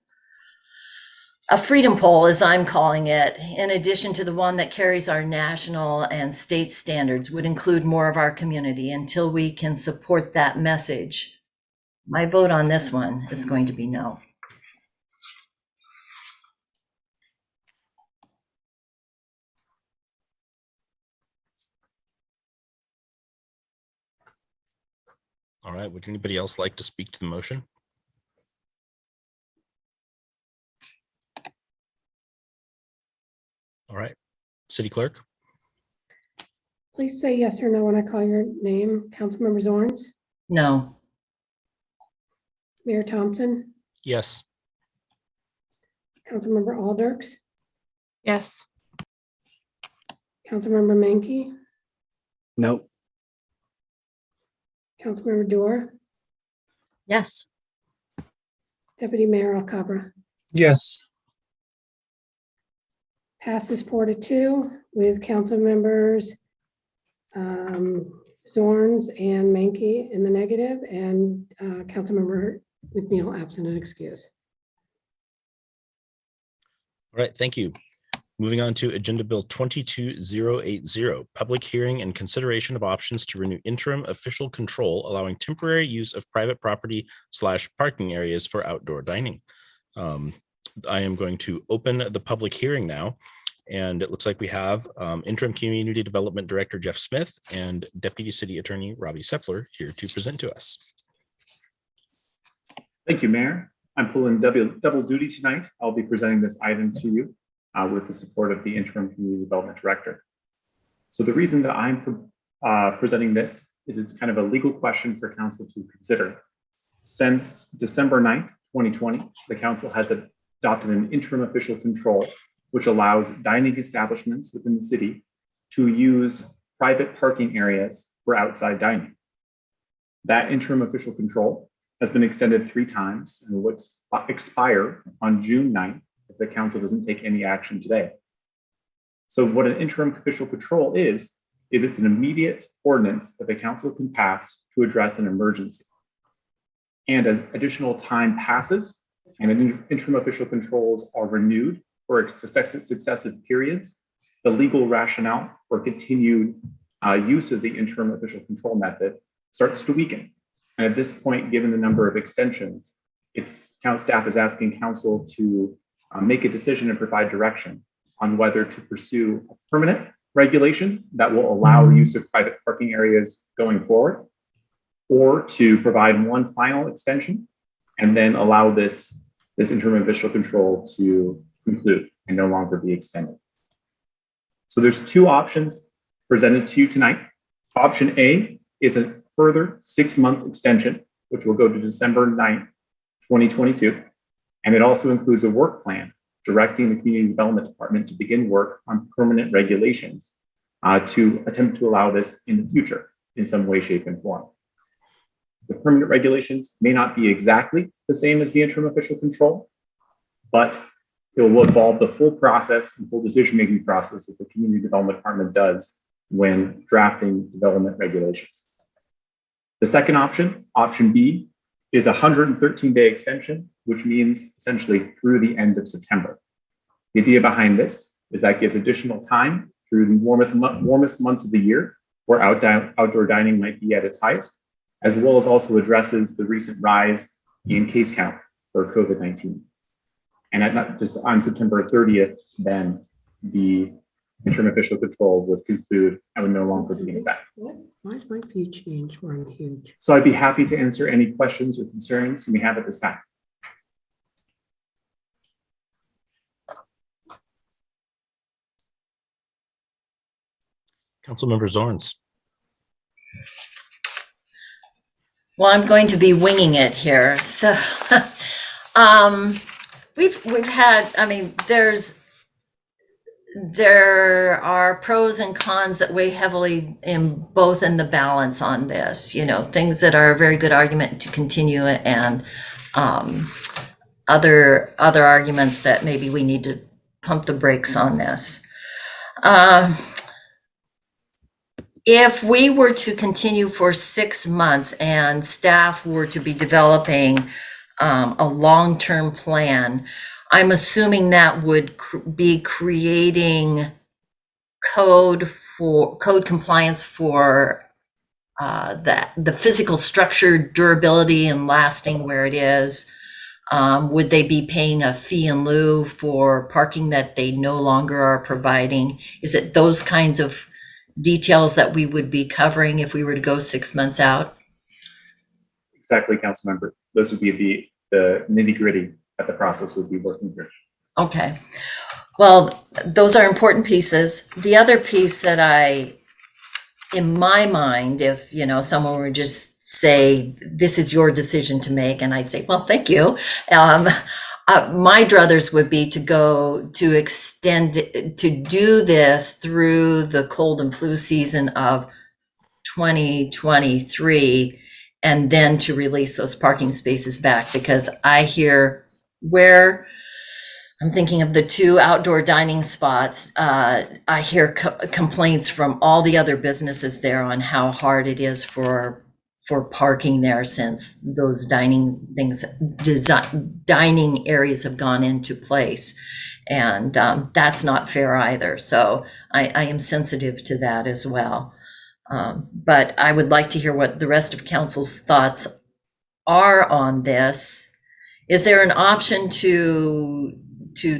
A freedom poll, as I'm calling it, in addition to the one that carries our national and state standards, would include more of our community until we can support that message. My vote on this one is going to be no. All right, would anybody else like to speak to the motion? All right, City Clerk? Please say yes or no when I call your name. Councilmember Zorns, No. Mayor Thompson, Yes. Councilmember Alders, Yes. Councilmember Menke, Nope. Councilmember Dorr, Yes. Deputy Mayor Alcabra. Yes. Passes 4-2 with council members Zorns and Menke in the negative, and Councilmember McNeil absent and excused. All right, thank you. Moving on to Agenda Bill 22080, public hearing and consideration of options to renew interim official control, allowing temporary use of private property / parking areas for outdoor dining. I am going to open the public hearing now. And it looks like we have Interim Community Development Director Jeff Smith and Deputy City Attorney Robbie Sepler here to present to us. Thank you, Mayor. I'm pulling double duty tonight. I'll be presenting this item to you with the support of the Interim Community Development Director. So the reason that I'm presenting this is it's kind of a legal question for council to consider. Since December 9th, 2020, the council has adopted an interim official control which allows dining establishments within the city to use private parking areas for outside dining. That interim official control has been extended 3 times and will expire on June 9th if the council doesn't take any action today. So what an interim official control is it's an immediate ordinance that the council can pass to address an emergency. And as additional time passes and interim official controls are renewed for successive periods, the legal rationale for continued use of the interim official control method starts to weaken. And at this point, given the number of extensions, staff is asking council to make a decision and provide direction on whether to pursue a permanent regulation that will allow use of private parking areas going forward, or to provide one final extension and then allow this interim official control to conclude and no longer be extended. So there's 2 options presented to you tonight. Option A is a further 6-month extension, which will go to December 9th, 2022. And it also includes a work plan directing the Community Development Department to begin work on permanent regulations to attempt to allow this in the future in some way, shape, and form. The permanent regulations may not be exactly the same as the interim official control, but it will involve the full process and full decision-making process that the Community Development Department does when drafting development regulations. The second option, option B, is a 113-day extension, which means essentially through the end of September. The idea behind this is that gives additional time through the warmest months of the year where outdoor dining might be at its highest, as well as also addresses the recent rise in case count for COVID-19. And just on September 30th, then the interim official control would conclude and would no longer be in effect. Why is my view changed where I'm huge? So I'd be happy to answer any questions or concerns you may have at this time. Councilmember Zorns. Well, I'm going to be winging it here. So we've had, I mean, there are pros and cons that weigh heavily in the balance on this, things that are a very good argument to continue it, and other arguments that maybe we need to pump the brakes on this. If we were to continue for 6 months and staff were to be developing a long-term plan, I'm assuming that would be creating code compliance for the physical structure, durability, and lasting where it is? Would they be paying a fee in lieu for parking that they no longer are providing? Is it those kinds of details that we would be covering if we were to go 6 months out? Exactly, council member. Those would be the nitty gritty that the process would be working through. Okay. Well, those are important pieces. The other piece that in my mind, if, someone were just say, this is your decision to make, and I'd say, well, thank you. My druthers would be to do this through the cold and flu season of 2023, and then to release those parking spaces back, because I hear where I'm thinking of the 2 outdoor dining spots. I hear complaints from all the other businesses there on how hard it is for parking there, since those dining areas have gone into place. And that's not fair either. So I am sensitive to that as well. But I would like to hear what the rest of council's thoughts are on this. Is there an option to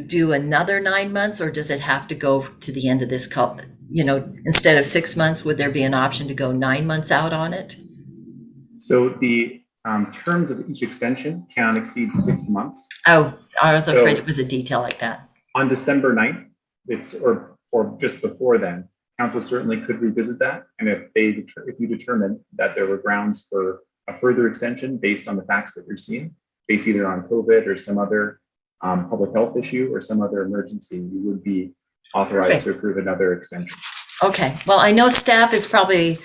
do another 9 months, or does it have to go to the end of this instead of 6 months, would there be an option to go 9 months out on it? So the terms of each extension cannot exceed 6 months. Oh, I was afraid it was a detail like that. On December 9th, or just before then, council certainly could revisit that. And if you determine that there were grounds for a further extension based on the facts that you're seeing, based either on COVID or some other public health issue or some other emergency, you would be authorized to approve another extension. Okay, well, I know staff is probably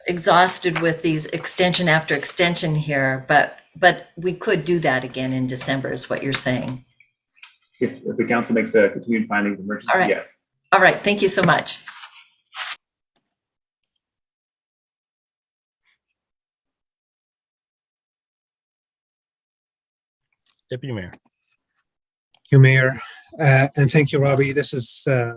exhausted with these extension after extension here, but we could do that again in December, is what you're saying. If the council makes a continued finding of emergency, All right. yes. All right, thank you so much. Deputy Mayor. Thank you, Mayor. And thank you, Robbie. This is a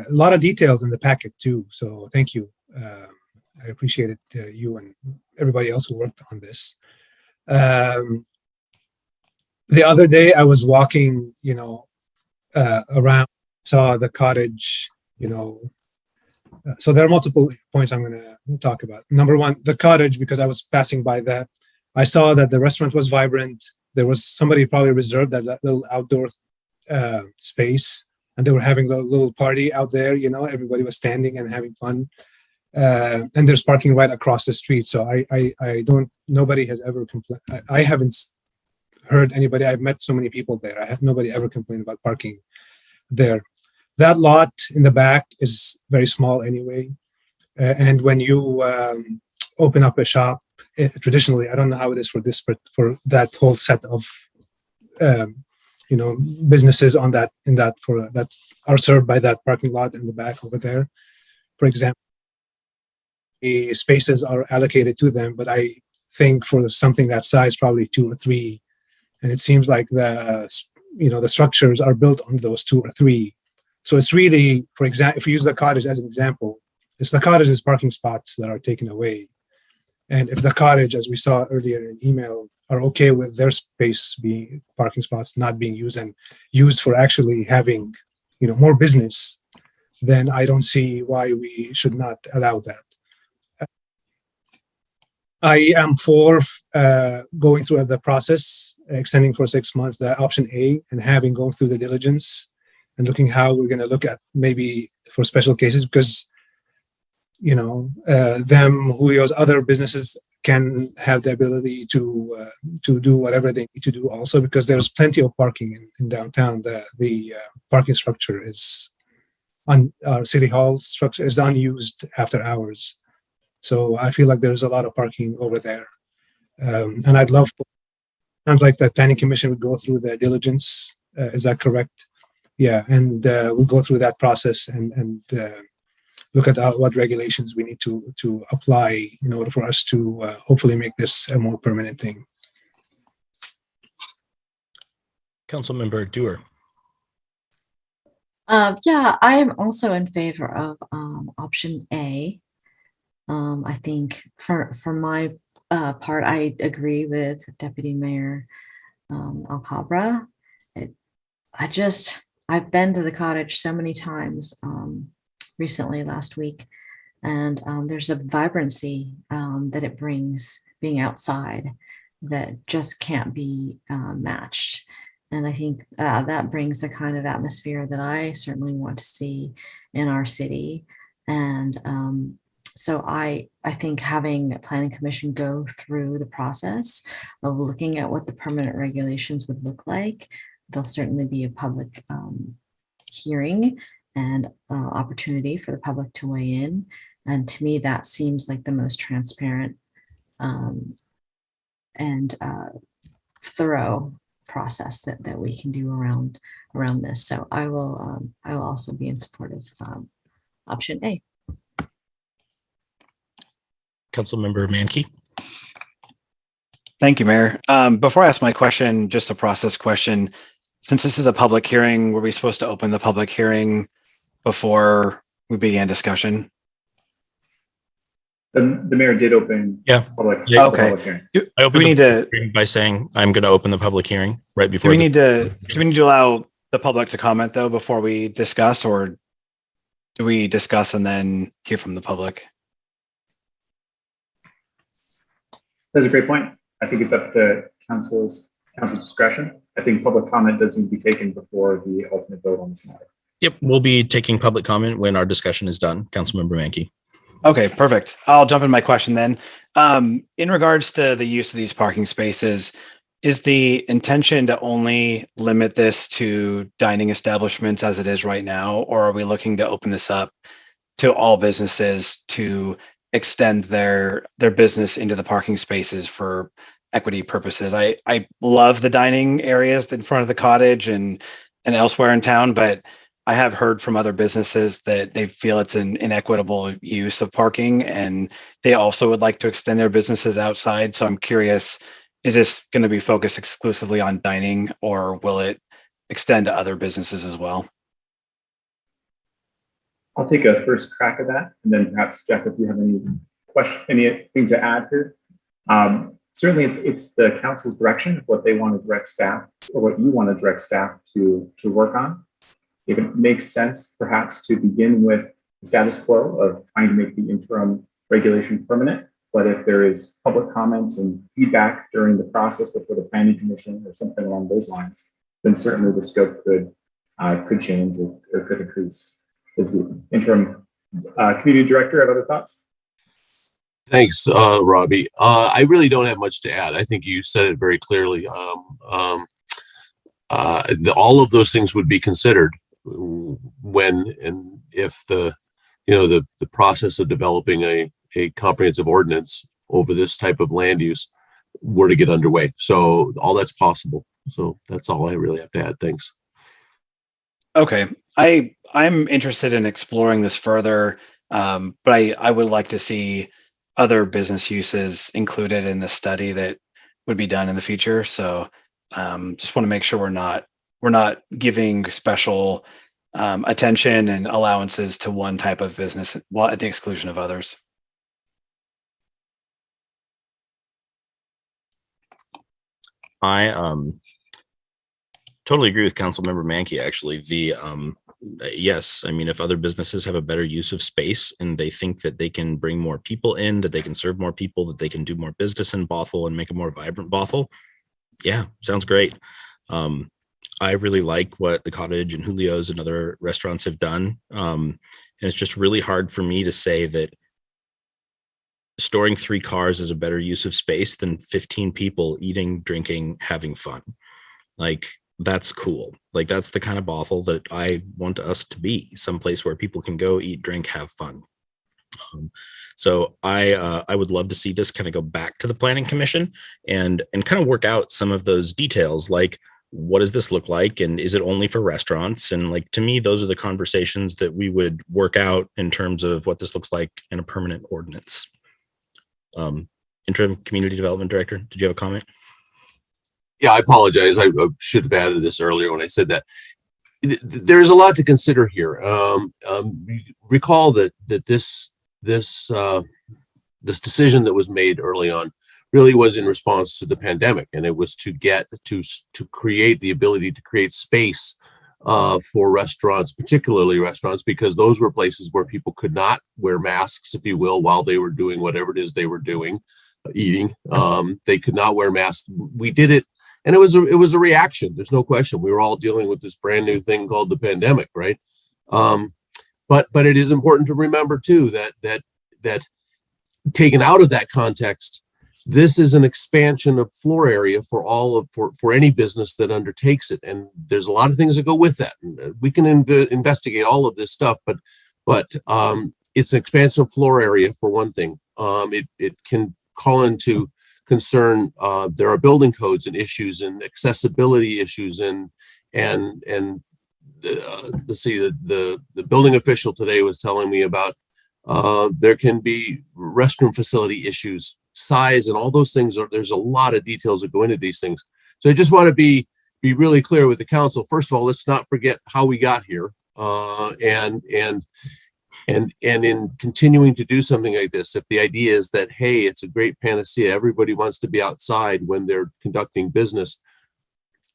lot of details in the packet too. So thank you. I appreciate it, you and everybody else who worked on this. The other day I was walking, around, saw the cottage, so there are multiple points I'm going to talk about. Number one, the cottage, because I was passing by that, I saw that the restaurant was vibrant. There was somebody probably reserved that little outdoor space, and they were having a little party out there. Everybody was standing and having fun. And there's parking right across the street. So nobody has ever complained. I haven't heard anybody. I've met so many people there. Nobody ever complained about parking there. That lot in the back is very small anyway. And when you open up a shop, traditionally, I don't know how it is for this, but for that whole set of, businesses that are served by that parking lot in the back over there, for example, the spaces are allocated to them, but I think for something that size, probably 2 or 3, and it seems like the structures are built on those 2 or 3. So it's really, for example, if you use the cottage as an example, it's the cottage's parking spots that are taken away. And if the cottage, as we saw earlier in email, are okay with their space being parking spots not being used and used for actually having, more business, then I don't see why we should not allow that. I am for going through the process, extending for 6 months, the option A, and going through the diligence and looking how we're going to look at maybe for special cases, because Julio's other businesses can have the ability to do whatever they need to do also, because there's plenty of parking in downtown. The parking structure is on our city hall structure is unused after hours. So I feel like there's a lot of parking over there. And I'd love, sounds like the planning commission would go through the diligence. Is that correct? Yeah, and we'll go through that process and look at what regulations we need to apply in order for us to hopefully make this a more permanent thing. Councilmember Dewar. Yeah, I am also in favor of option A. I think for my part, I agree with Deputy Mayor Alcabra. I've been to the cottage so many times recently last week, and there's a vibrancy that it brings being outside that just can't be matched. And I think that brings the kind of atmosphere that I certainly want to see in our city. And so I think having a planning commission go through the process of looking at what the permanent regulations would look like, there'll certainly be a public hearing and opportunity for the public to weigh in. And to me, that seems like the most transparent and thorough process that we can do around this. So I will also be in support of option A. Councilmember Mankey. Thank you, Mayor. Before I ask my question, just a process question. Since this is a public hearing, were we supposed to open the public hearing before we began discussion? The mayor did open. Yeah. Public. Yeah. Okay. Public hearing. Do I opened we need the to? public hearing by saying I'm going to open the public hearing right before. Do we need to allow the public to comment though before we discuss, or do we discuss and then hear from the public? That's a great point. I think it's up to council's discretion. I think public comment does need to be taken before the ultimate vote on this matter. Yep, we'll be taking public comment when our discussion is done. Councilmember Mankey. Okay, perfect. I'll jump in my question then. In regards to the use of these parking spaces, is the intention to only limit this to dining establishments as it is right now, or are we looking to open this up to all businesses to extend their business into the parking spaces for equity purposes? I love the dining areas in front of the cottage and elsewhere in town, but I have heard from other businesses that they feel it's an inequitable use of parking, and they also would like to extend their businesses outside. So I'm curious, is this going to be focused exclusively on dining, or will it extend to other businesses as well? I'll take a first crack at that, and then perhaps Jeff, if you have anything to add here. Certainly, it's the council's direction of what they want to direct staff, or what you want to direct staff to work on. If it makes sense, perhaps to begin with the status quo of trying to make the interim regulation permanent. But if there is public comment and feedback during the process before the planning commission or something along those lines, then certainly the scope could change or could increase. Is the interim community director have other thoughts? Thanks, Robbie. I really don't have much to add. I think you said it very clearly. All of those things would be considered when and if the process of developing a comprehensive ordinance over this type of land use were to get underway. So all that's possible. So that's all I really have to add. Thanks. Okay, I'm interested in exploring this further, but I would like to see other business uses included in the study that would be done in the future. So just want to make sure we're not giving special attention and allowances to one type of business while at the exclusion of others. I totally agree with Councilmember Mankey. Actually, yes, I mean, if other businesses have a better use of space and they think that they can bring more people in, that they can serve more people, that they can do more business in Bothell and make a more vibrant Bothell, yeah, sounds great. I really like what the Cottage and Julio's and other restaurants have done. And it's just really hard for me to say that storing 3 cars is a better use of space than 15 people eating, drinking, having fun. Like, that's cool. Like, that's the kind of Bothell that I want us to be, someplace where people can go eat, drink, have fun. So I would love to see this kind of go back to the Planning Commission and kind of work out some of those details, like, what does this look like? And is it only for restaurants? And like, to me, those are the conversations that we would work out in terms of what this looks like in a permanent ordinance. Interim Community Development Director, did you have a comment? Yeah, I apologize. I should have added this earlier when I said that. There's a lot to consider here. Recall that this this this decision that was made early on really was in response to the pandemic, and it was to get to create the ability to create space for restaurants, particularly restaurants, because those were places where people could not wear masks, if you will, while they were doing whatever it is they were doing, eating. They could not wear masks. We did it, and it was a reaction. There's no question. We were all dealing with this brand new thing called the pandemic, right? But it is important to remember too that taken out of that context, this is an expansion of floor area for any business that undertakes it, and there's a lot of things that go with that. And we can investigate all of this stuff, but it's an expansion of floor area for one thing. It can call into concern. There are building codes and issues and accessibility issues and let's see, the building official today was telling me about there can be restroom facility issues, size, and all those things. There's a lot of details that go into these things. So I just want to be really clear with the council. First of all, let's not forget how we got here, and in continuing to do something like this, if the idea is that, hey, it's a great panacea, everybody wants to be outside when they're conducting business,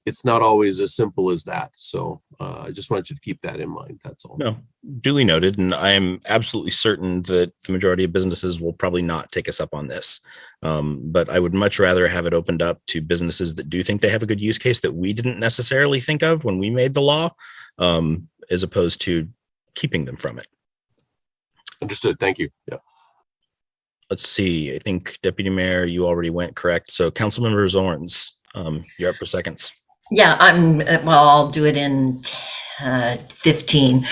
it's not always as simple as that. So I just want you to keep that in mind. That's all. No, duly noted. And I am absolutely certain that the majority of businesses will probably not take us up on this. But I would much rather have it opened up to businesses that do think they have a good use case that we didn't necessarily think of when we made the law, as opposed to keeping them from it. Understood. Thank you. Yeah. Let's see. I think Deputy Mayor, you already went, correct? So Councilmember Zorns, you're up for seconds. Yeah, I'll do it in 15.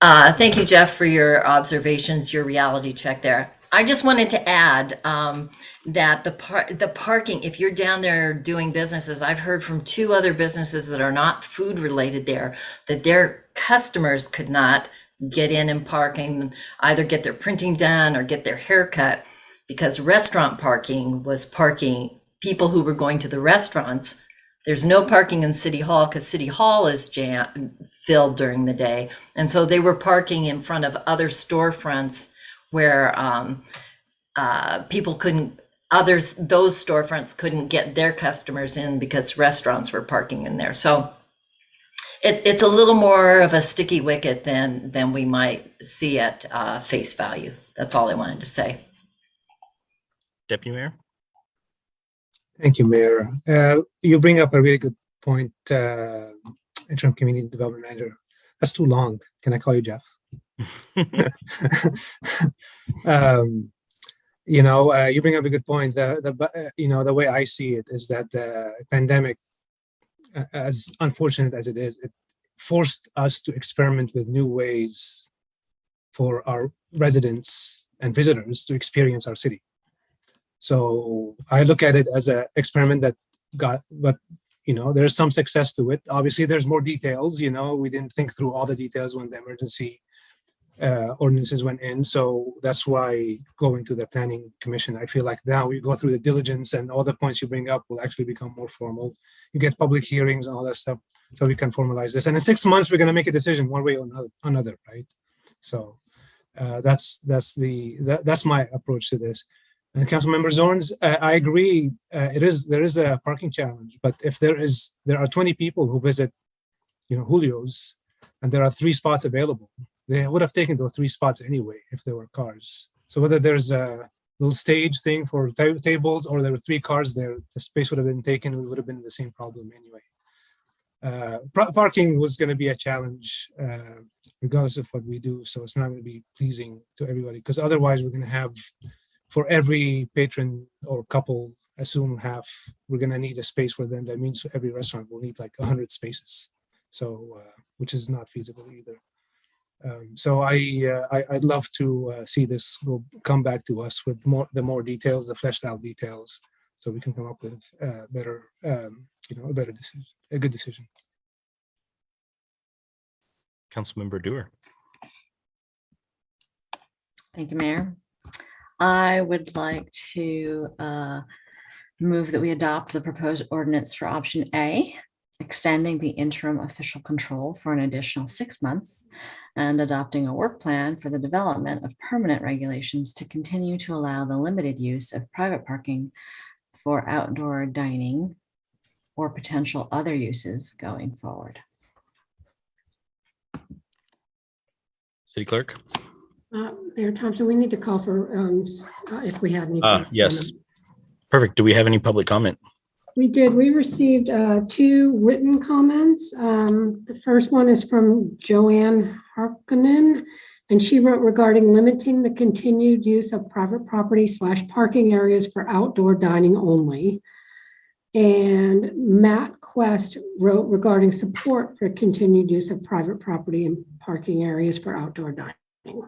Thank you, Jeff, for your observations, your reality check there. I just wanted to add that the parking, if you're down there doing businesses, I've heard from 2 other businesses that are not food related there, that their customers could not get in and parking, either get their printing done or get their hair cut, because restaurant parking was parking people who were going to the restaurants. There's no parking in City Hall because City Hall is filled during the day. And so they were parking in front of other storefronts where people those storefronts couldn't get their customers in because restaurants were parking in there. So it's a little more of a sticky wicket than we might see at face value. That's all I wanted to say. Deputy Mayor? Thank you, Mayor. You bring up a really good point, Interim Community Development Manager. That's too long. Can I call you Jeff? You bring up a good point. The way I see it is that the pandemic, as unfortunate as it is, it forced us to experiment with new ways for our residents and visitors to experience our city. So I look at it as an experiment that there's some success to it. Obviously, there's more details. We didn't think through all the details when the emergency ordinances went in. So that's why going to the Planning Commission, I feel like now we go through the diligence and all the points you bring up will actually become more formal. You get public hearings and all that stuff, so we can formalize this. And in 6 months, we're going to make a decision one way or another, right? So that's my approach to this. And Councilmember Zorns, I agree. There is a parking challenge, but if there are 20 people who visit, Julio's, and there are 3 spots available, they would have taken those 3 spots anyway if there were cars. So whether there's a little stage thing for tables or there were 3 cars there, the space would have been taken. We would have been in the same problem anyway. Parking was going to be a challenge regardless of what we do. So it's not going to be pleasing to everybody, because otherwise we're going to have, for every patron or couple, assume half, we're going to need a space for them. That means every restaurant will need like 100 spaces. So, which is not feasible either. So I'd love to see this come back to us with the more details, the fleshed out details, so we can come up with a better decision, a good decision. Councilmember Dewar. Thank you, Mayor. I would like to move that we adopt the proposed ordinance for option A. extending the interim official control for an additional 6 months, and adopting a work plan for the development of permanent regulations to continue to allow the limited use of private parking for outdoor dining or potential other uses going forward. City Clerk? Mayor Thompson, we need to call for, if we have any. public Yes. comment. Perfect. Do we have any public comment? We did. We received 2 written comments. The first one is from Joanne Harkonnen, and she wrote regarding limiting the continued use of private property / parking areas for outdoor dining only. And Matt Quest wrote regarding support for continued use of private property and parking areas for outdoor dining.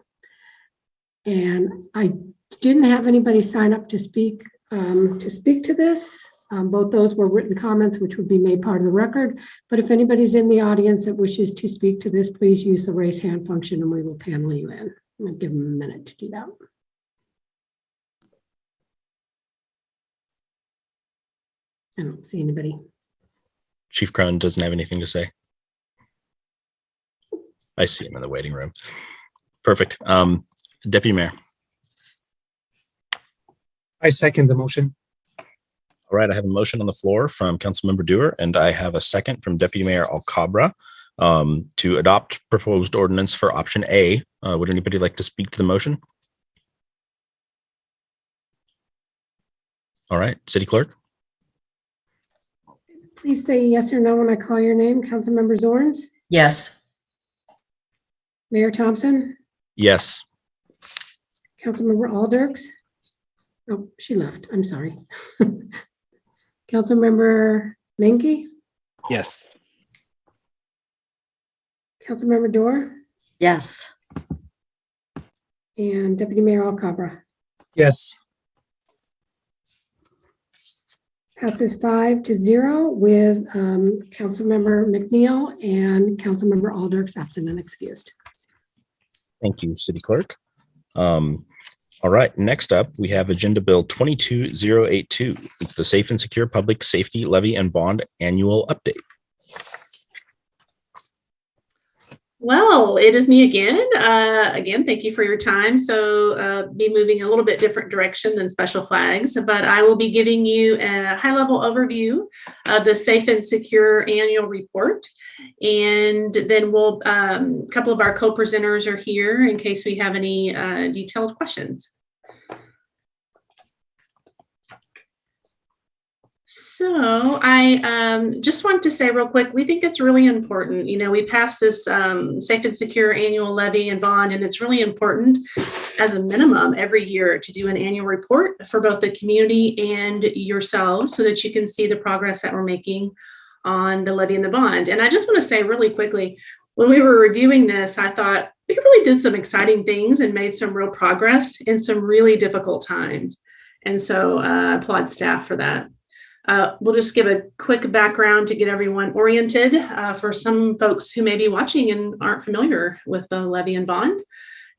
And I didn't have anybody sign up to speak to this. Both those were written comments, which would be made part of the record. But if anybody's in the audience that wishes to speak to this, please use the raise hand function and we will panel you in. I'm going to give them a minute to do that. I don't see anybody. Chief Crown doesn't have anything to say. I see him in the waiting room. Perfect. Deputy Mayor. I second the motion. All right, I have a motion on the floor from Councilmember Dewar, and I have a second from Deputy Mayor Alcabra to adopt proposed ordinance for option A. Would anybody like to speak to the motion? All right, City Clerk? Please say yes or no when I call your name. Councilmember Zorns? Yes. Mayor Thompson? Yes. Councilmember Alders? Oh, she left. I'm sorry. Councilmember Menke? Yes. Councilmember Dorr? Yes. And Deputy Mayor Alcabra? Yes. Passes 5-0 with Councilmember McNeil and Councilmember Alders absent and excused. Thank you, City Clerk. All right, next up, we have Agenda Bill 22082. It's the Safe and Secure Public Safety Levy and Bond Annual Update. Well, it is me again. Again, thank you for your time. So be moving a little bit different direction than special flags, but I will be giving you a high-level overview of the Safe and Secure Annual Report. And then we'll, a couple of our co-presenters are here in case we have any detailed questions. So I just want to say real quick, we think it's really important. You know, we passed this Safe and Secure Annual Levy and Bond, and it's really important as a minimum every year to do an annual report for both the community and yourselves so that you can see the progress that we're making on the levy and the bond. And I just want to say really quickly, when we were reviewing this, I thought we really did some exciting things and made some real progress in some really difficult times. And so I applaud staff for that. We'll just give a quick background to get everyone oriented for some folks who may be watching and aren't familiar with the levy and bond.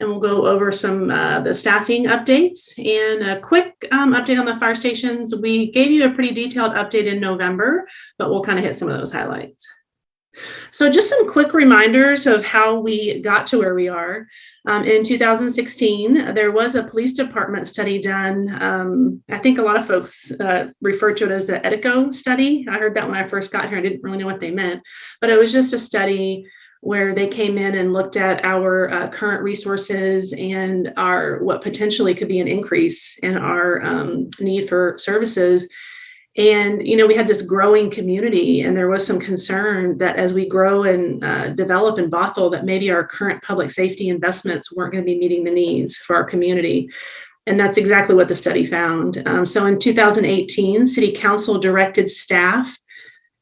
And we'll go over some the staffing updates and a quick update on the fire stations. We gave you a pretty detailed update in November, but we'll kind of hit some of those highlights. So just some quick reminders of how we got to where we are. In 2016, there was a police department study done. I think a lot of folks refer to it as the EDICO study. I heard that when I first got here. I didn't really know what they meant, but it was just a study where they came in and looked at our current resources and our what potentially could be an increase in our need for services. And, you know, we had this growing community, and there was some concern that as we grow and develop in Bothell, that maybe our current public safety investments weren't going to be meeting the needs for our community. And that's exactly what the study found. So in 2018, City Council directed staff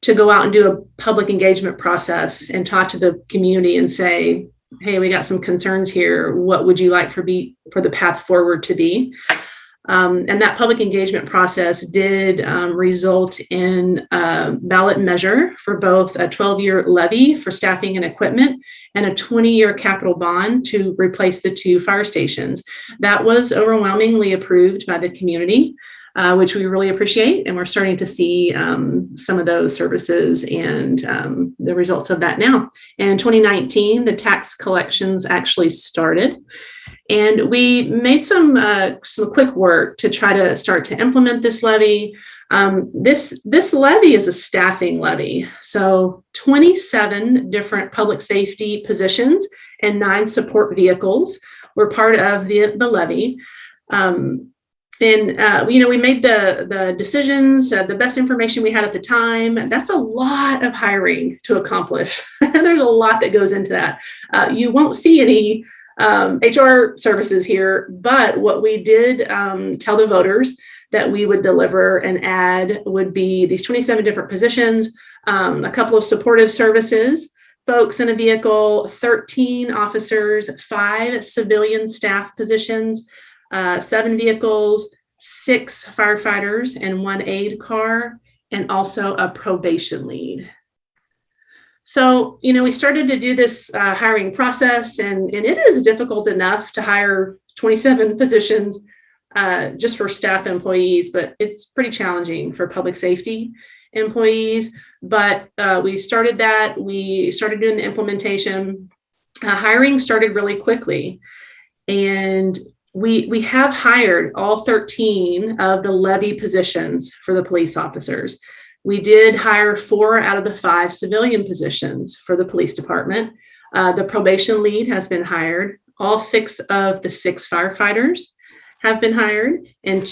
to go out and do a public engagement process and talk to the community and say, hey, we got some concerns here. What would you like for the path forward to be? And that public engagement process did result in a ballot measure for both a 12-year levy for staffing and equipment and a 20-year capital bond to replace the 2 fire stations. That was overwhelmingly approved by the community. which we really appreciate. And we're starting to see some of those services and the results of that now. In 2019, the tax collections actually started. And we made some quick work to try to start to implement this levy. This levy is a staffing levy. So 27 different public safety positions and 9 support vehicles were part of the levy. We made the decisions, the best information we had at the time. That's a lot of hiring to accomplish. There's a lot that goes into that. You won't see any HR services here, but what we did tell the voters that we would deliver and add would be these 27 different positions, a couple of supportive services, folks in a vehicle, 13 officers, 5 civilian staff positions, 7 vehicles, 6 firefighters and 1 aid car, and also a probation lead. So, we started to do this hiring process, and it is difficult enough to hire 27 positions just for staff employees, but it's pretty challenging for public safety employees. But we started that. We started doing the implementation. Hiring started really quickly. And we have hired all 13 of the levy positions for the police officers. We did hire 4 out of the 5 civilian positions for the police department. The probation lead has been hired. All 6 of the 6 firefighters have been hired, and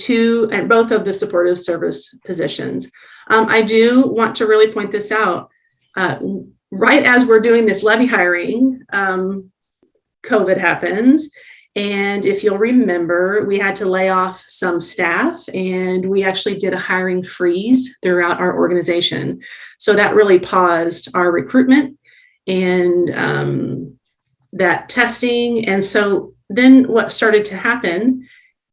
both of the supportive service positions. I do want to really point this out. Right as we're doing this levy hiring, COVID happens. And if you'll remember, we had to lay off some staff, and we actually did a hiring freeze throughout our organization. So that really paused our recruitment and that testing. And so then what started to happen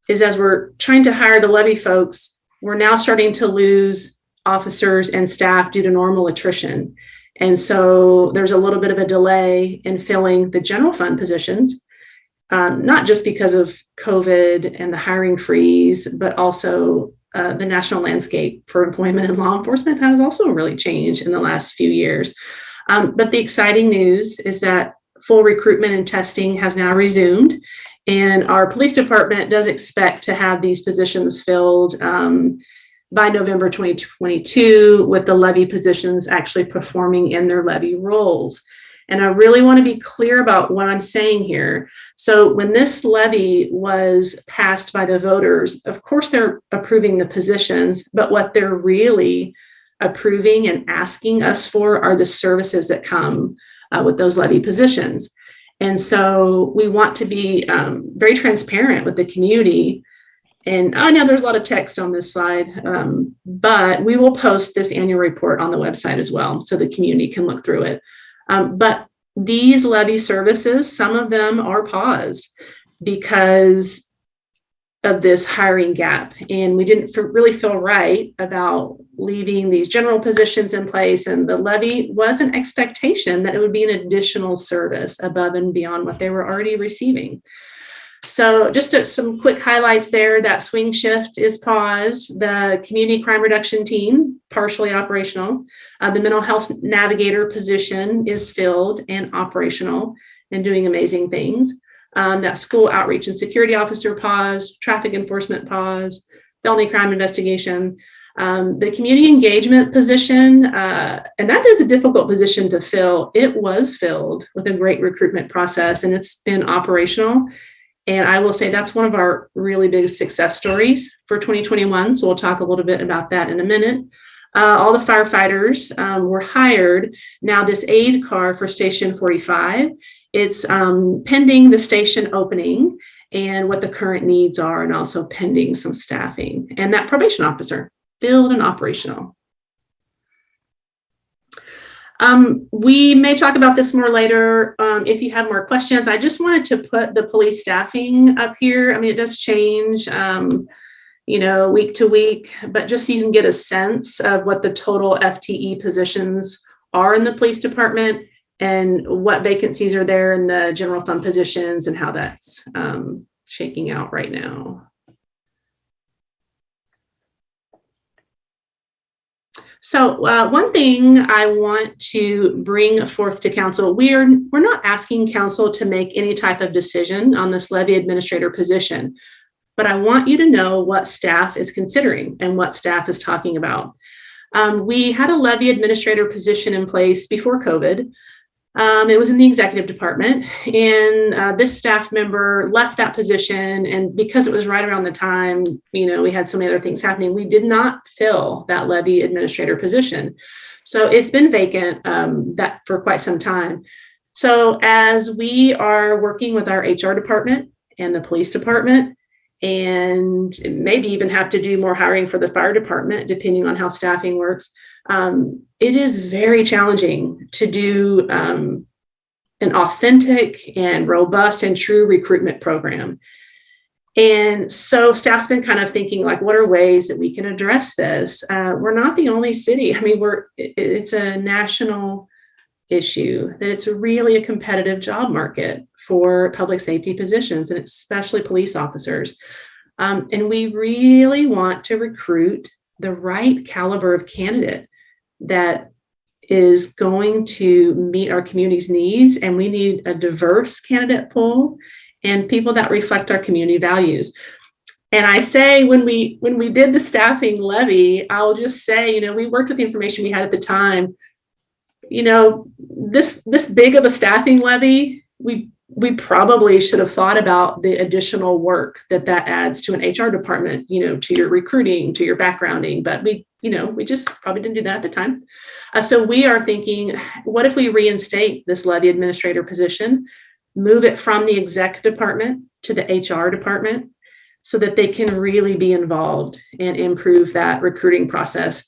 is, as we're trying to hire the levy folks, we're now starting to lose officers and staff due to normal attrition. And so there's a little bit of a delay in filling the general fund positions. Not just because of COVID and the hiring freeze, but also the national landscape for employment in law enforcement has also really changed in the last few years. But the exciting news is that full recruitment and testing has now resumed, and our police department does expect to have these positions filled by November 2022, with the levy positions actually performing in their levy roles. And I really want to be clear about what I'm saying here. So when this levy was passed by the voters, of course, they're approving the positions, but what they're really approving and asking us for are the services that come with those levy positions. And so we want to be very transparent with the community. And I know there's a lot of text on this slide, but we will post this annual report on the website as well, so the community can look through it. But these levy services, some of them are paused because of this hiring gap. And we didn't really feel right about leaving these general positions in place. And the levy was an expectation that it would be an additional service above and beyond what they were already receiving. So just some quick highlights there. That swing shift is paused. The community crime reduction team, partially operational. The mental health navigator position is filled and operational and doing amazing things. That school outreach and security officer paused, traffic enforcement paused, felony crime investigation. The community engagement position, and that is a difficult position to fill. It was filled with a great recruitment process, and it's been operational. And I will say that's one of our really big success stories for 2021. So we'll talk a little bit about that in a minute. All the firefighters were hired. Now this aid car for Station 45, it's pending the station opening and what the current needs are, and also pending some staffing. And that probation officer, filled and operational. We may talk about this more later if you have more questions. I just wanted to put the police staffing up here. I mean, it does change, week to week, but just so you can get a sense of what the total FTE positions are in the police department and what vacancies are there in the general fund positions and how that's shaking out right now. So one thing I want to bring forth to council, we're not asking council to make any type of decision on this levy administrator position, but I want you to know what staff is considering and what staff is talking about. We had a levy administrator position in place before COVID. It was in the executive department, and this staff member left that position. And because it was right around the time, we had so many other things happening, we did not fill that levy administrator position. So it's been vacant that for quite some time. So as we are working with our HR department and the police department, and maybe even have to do more hiring for the fire department, depending on how staffing works, it is very challenging to do an authentic and robust and true recruitment program. And so staff's been kind of thinking, like, what are ways that we can address this? We're not the only city. I mean, it's a national issue, that it's really a competitive job market for public safety positions, and especially police officers. And we really want to recruit the right caliber of candidate that is going to meet our community's needs. And we need a diverse candidate pool and people that reflect our community values. And I say, when we did the staffing levy, I'll just say, we worked with the information we had at the time. This big of a staffing levy, we probably should have thought about the additional work that adds to an HR department, to your recruiting, to your backgrounding, but we just probably didn't do that at the time. So we are thinking, what if we reinstate this levy administrator position, move it from the exec department to the HR department, so that they can really be involved and improve that recruiting process.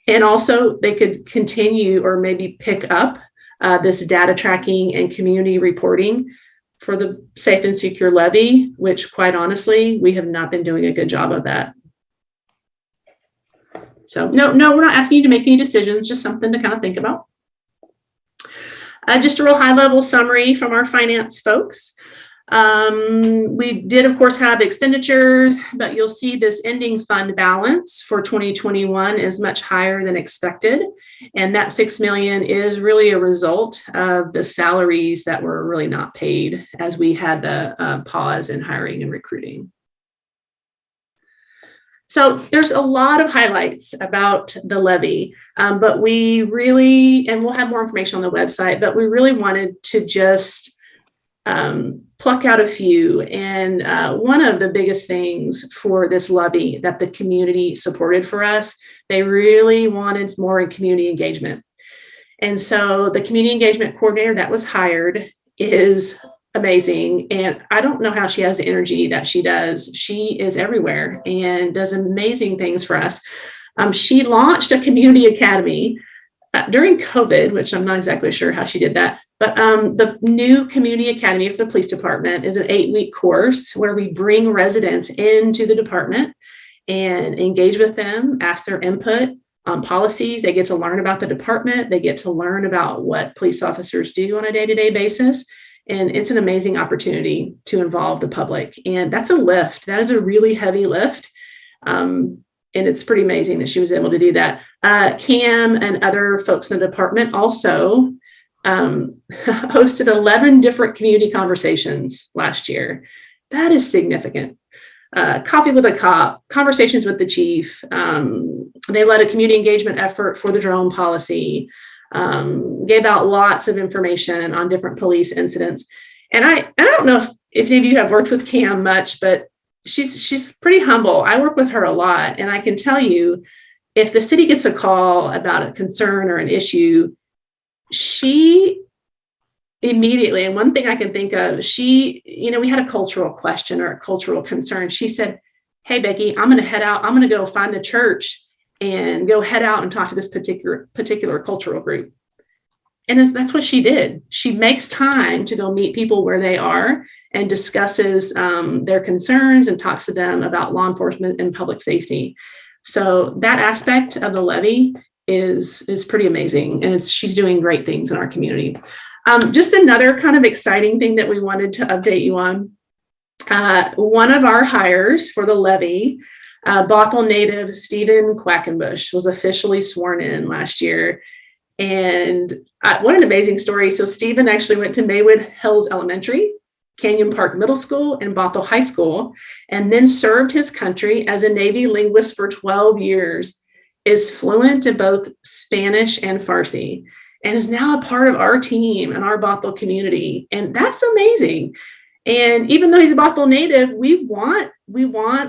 And also they could continue or maybe pick up this data tracking and community reporting for the safe and secure levy, which quite honestly, we have not been doing a good job of that. So no, we're not asking you to make any decisions, just something to kind of think about. Just a real high level summary from our finance folks. We did, of course, have expenditures, but you'll see this ending fund balance for 2021 is much higher than expected. And that $6 million is really a result of the salaries that were really not paid as we had the pause in hiring and recruiting. So there's a lot of highlights about the levy, but we really, and we'll have more information on the website, but we really wanted to just pluck out a few. And one of the biggest things for this levy that the community supported for us, they really wanted more community engagement. And so the community engagement coordinator that was hired is amazing. And I don't know how she has the energy that she does. She is everywhere and does amazing things for us. She launched a community academy during COVID, which I'm not exactly sure how she did that. But the new Community Academy for the police department is an 8-week course where we bring residents into the department and engage with them, ask their input on policies. They get to learn about the department. They get to learn about what police officers do on a day-to-day basis. And it's an amazing opportunity to involve the public. And that's a lift. That is a really heavy lift. And it's pretty amazing that she was able to do that. Cam and other folks in the department also hosted 11 different community conversations last year. That is significant. Coffee with a cop, conversations with the chief. They led a community engagement effort for the drone policy, gave out lots of information on different police incidents. And I don't know if any of you have worked with Cam much, but she's pretty humble. I work with her a lot. And I can tell you, if the city gets a call about a concern or an issue, she immediately, and one thing I can think of, we had a cultural question or a cultural concern. She said, "Hey, Becky, I'm going to head out. I'm going to go find the church and go head out and talk to this particular cultural group." And that's what she did. She makes time to go meet people where they are and discusses their concerns and talks to them about law enforcement and public safety. So that aspect of the levy is pretty amazing. And she's doing great things in our community. Just another kind of exciting thing that we wanted to update you on. One of our hires for the levy Bothell native Stephen Quackenbush was officially sworn in last year. And what an amazing story. So Stephen actually went to Maywood Hills Elementary, Canyon Park Middle School, and Bothell High School, and then served his country as a Navy linguist for 12 years, is fluent in both Spanish and Farsi, and is now a part of our team and our Bothell community. And that's amazing. And even though he's a Bothell native, we want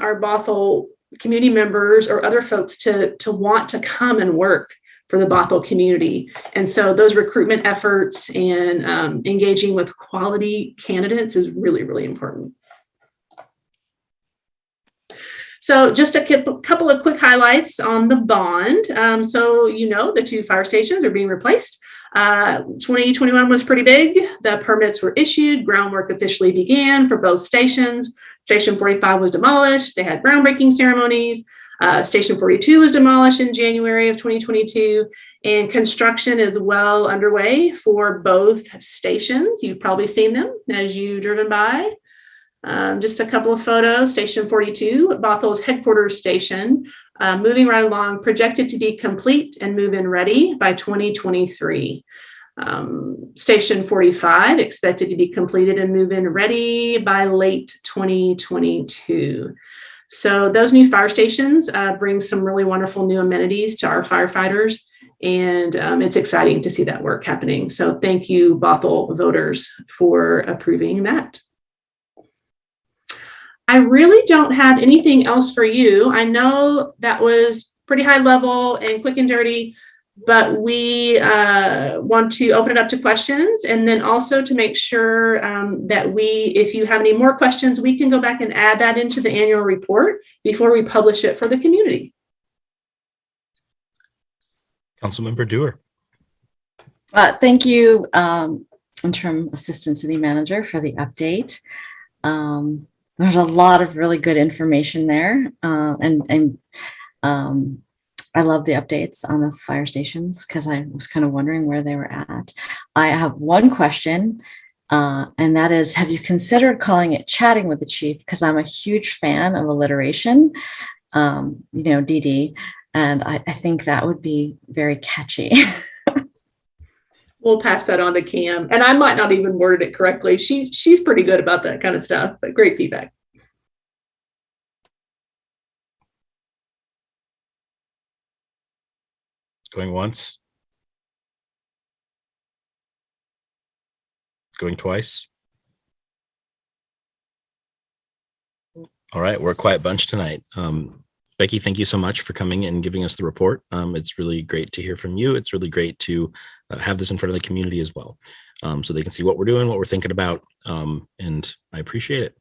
our Bothell community members or other folks to want to come and work for the Bothell community. And so those recruitment efforts and engaging with quality candidates is really, really important. So just a couple of quick highlights on the bond. So, the 2 fire stations are being replaced. 2021 was pretty big. The permits were issued. Groundwork officially began for both stations. Station 45 was demolished. They had groundbreaking ceremonies. Station 42 was demolished in January of 2022, and construction is well underway for both stations. You've probably seen them as you've driven by. Just a couple of photos. Station 42, Bothell's headquarters station, moving right along, projected to be complete and move-in ready by 2023. Station 45, expected to be completed and move-in ready by late 2022. So those new fire stations bring some really wonderful new amenities to our firefighters, and it's exciting to see that work happening. So thank you, Bothell voters, for approving that. I really don't have anything else for you. I know that was pretty high level and quick and dirty, but we want to open it up to questions, and then also to make sure that if you have any more questions, we can go back and add that into the annual report before we publish it for the community. Councilmember Dewar. Thank you, Interim Assistant City Manager, for the update. There's a lot of really good information there, and I love the updates on the fire stations because I was kind of wondering where they were at. I have one question, and that is, have you considered calling it Chatting with the Chief? Because I'm a huge fan of alliteration, DD, and I think that would be very catchy. We'll pass that on to Cam, and I might not even word it correctly. She's pretty good about that kind of stuff, but great feedback. Going once. Going twice. All right, we're a quiet bunch tonight. Becky, thank you so much for coming and giving us the report. It's really great to hear from you. It's really great to have this in front of the community as well, so they can see what we're doing, what we're thinking about, and I appreciate it.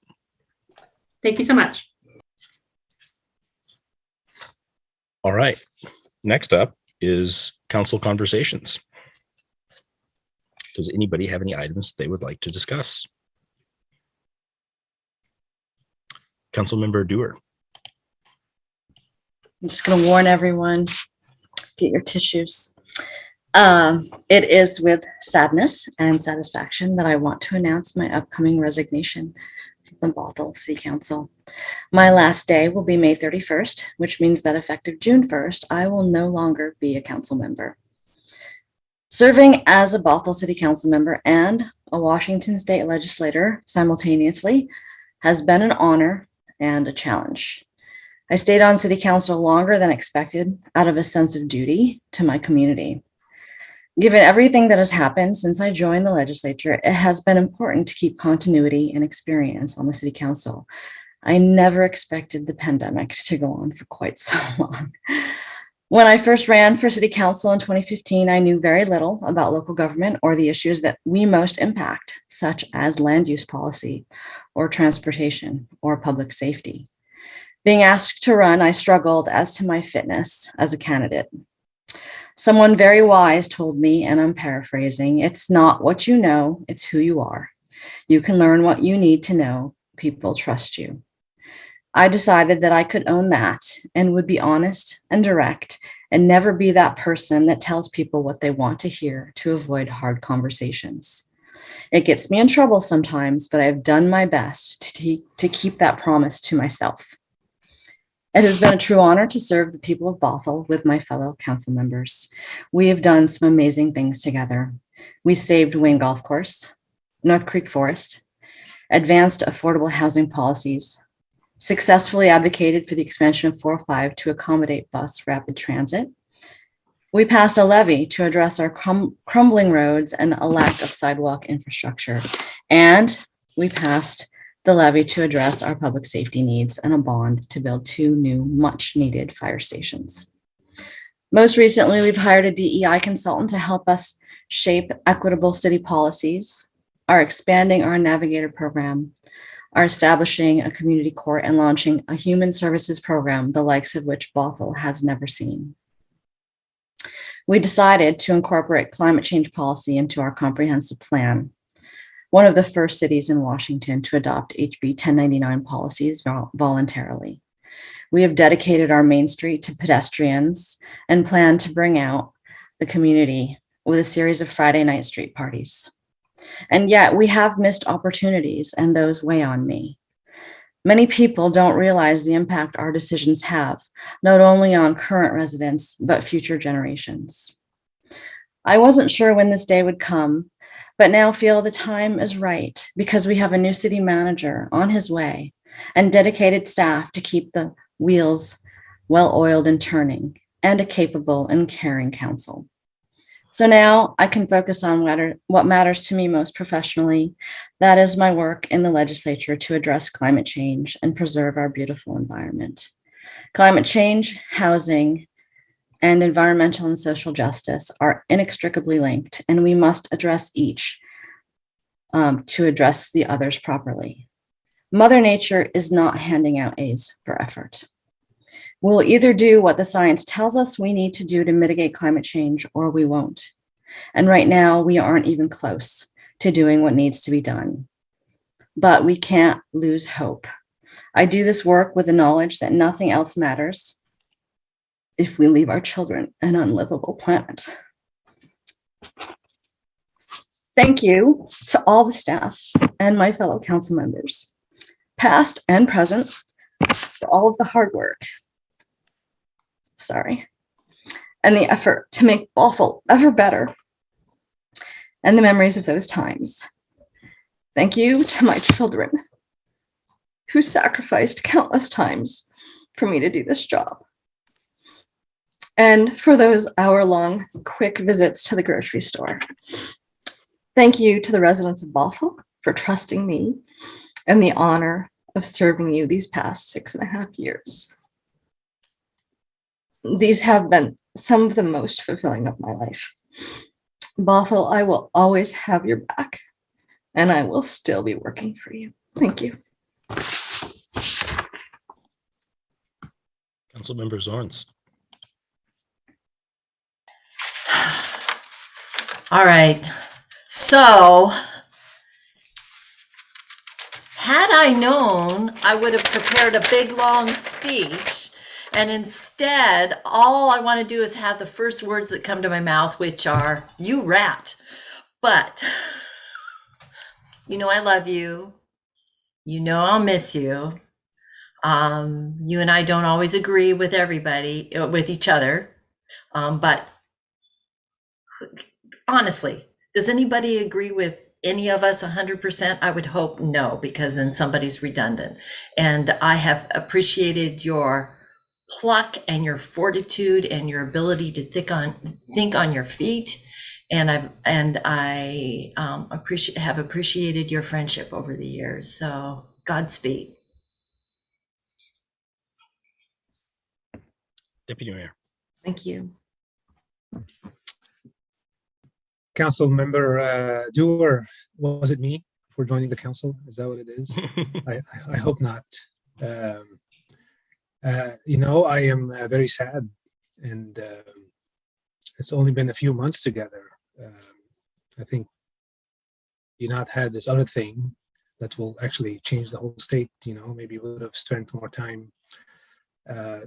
Thank you so much. All right, next up is council conversations. Does anybody have any items they would like to discuss? Councilmember Dewar. I'm just going to warn everyone, get your tissues. It is with sadness and satisfaction that I want to announce my upcoming resignation from the Bothell City Council. My last day will be May 31st, which means that effective June 1st, I will no longer be a council member. Serving as a Bothell City Council member and a Washington State legislator simultaneously has been an honor and a challenge. I stayed on City Council longer than expected out of a sense of duty to my community. Given everything that has happened since I joined the legislature, it has been important to keep continuity and experience on the City Council. I never expected the pandemic to go on for quite so long. When I first ran for City Council in 2015, I knew very little about local government or the issues that we most impact, such as land use policy or transportation or public safety. Being asked to run, I struggled as to my fitness as a candidate. Someone very wise told me, and I'm paraphrasing, it's not what you know, it's who you are. You can learn what you need to know. People trust you. I decided that I could own that and would be honest and direct and never be that person that tells people what they want to hear to avoid hard conversations. It gets me in trouble sometimes, but I've done my best to keep that promise to myself. It has been a true honor to serve the people of Bothell with my fellow council members. We have done some amazing things together. We saved Wayne Golf Course, North Creek Forest, advanced affordable housing policies, successfully advocated for the expansion of 405 to accommodate bus rapid transit. We passed a levy to address our crumbling roads and a lack of sidewalk infrastructure. And we passed the levy to address our public safety needs and a bond to build 2 new much needed fire stations. Most recently, we've hired a DEI consultant to help us shape equitable city policies, are expanding our navigator program, are establishing a community court and launching a human services program, the likes of which Bothell has never seen. We decided to incorporate climate change policy into our comprehensive plan, one of the first cities in Washington to adopt HB 1099 policies voluntarily. We have dedicated our Main Street to pedestrians and plan to bring out the community with a series of Friday night street parties. And yet we have missed opportunities, and those weigh on me. Many people don't realize the impact our decisions have, not only on current residents, but future generations. I wasn't sure when this day would come, but now feel the time is right because we have a new city manager on his way and dedicated staff to keep the wheels well-oiled and turning, and a capable and caring council. So now I can focus on what matters to me most professionally. That is my work in the legislature to address climate change and preserve our beautiful environment. Climate change, housing, and environmental and social justice are inextricably linked, and we must address each to address the others properly. Mother Nature is not handing out A's for effort. We'll either do what the science tells us we need to do to mitigate climate change, or we won't. And right now, we aren't even close to doing what needs to be done. But we can't lose hope. I do this work with the knowledge that nothing else matters if we leave our children an unlivable planet. Thank you to all the staff and my fellow council members, past and present, for all of the hard work. And the effort to make Bothell ever better, and the memories of those times. Thank you to my children who sacrificed countless times for me to do this job. And for those hour-long quick visits to the grocery store. Thank you to the residents of Bothell for trusting me and the honor of serving you these past 6.5 years. These have been some of the most fulfilling of my life. Bothell, I will always have your back, and I will still be working for you. Thank you. Councilmember Zorns. All right. So, had I known, I would have prepared a big, long speech. And instead, all I want to do is have the first words that come to my mouth, which are, you rat. But, you know I love you. You know I'll miss you. You and I don't always agree with everybody, with each other. But honestly, does anybody agree with any of us 100%? I would hope no, because then somebody's redundant. And I have appreciated your pluck and your fortitude and your ability to think on your feet, and I have appreciated your friendship over the years. So Godspeed. Deputy Mayor. Thank you. Council member Dewar, was it me for joining the council? Is that what it is? I hope not. I am very sad, and it's only been a few months together. I think you not had this other thing that will actually change the whole state. Maybe we would have spent more time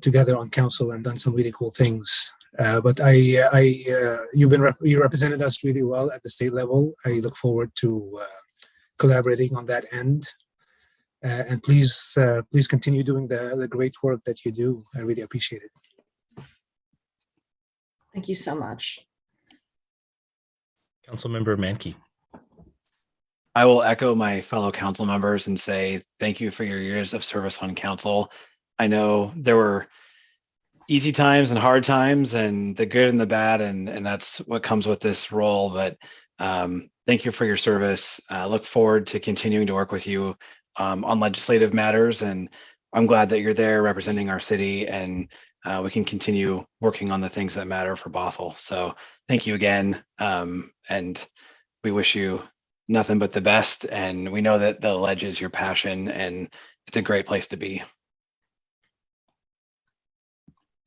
together on council and done some really cool things. But you represented us really well at the state level. I look forward to collaborating on that end. And please continue doing the great work that you do. I really appreciate it. Thank you so much. Councilmember Mankey. I will echo my fellow council members and say thank you for your years of service on council. I know there were easy times and hard times and the good and the bad, and that's what comes with this role. But thank you for your service. Look forward to continuing to work with you on legislative matters, and I'm glad that you're there representing our city, and we can continue working on the things that matter for Bothell. So thank you again, and we wish you nothing but the best. And we know that the ledge is your passion, and it's a great place to be.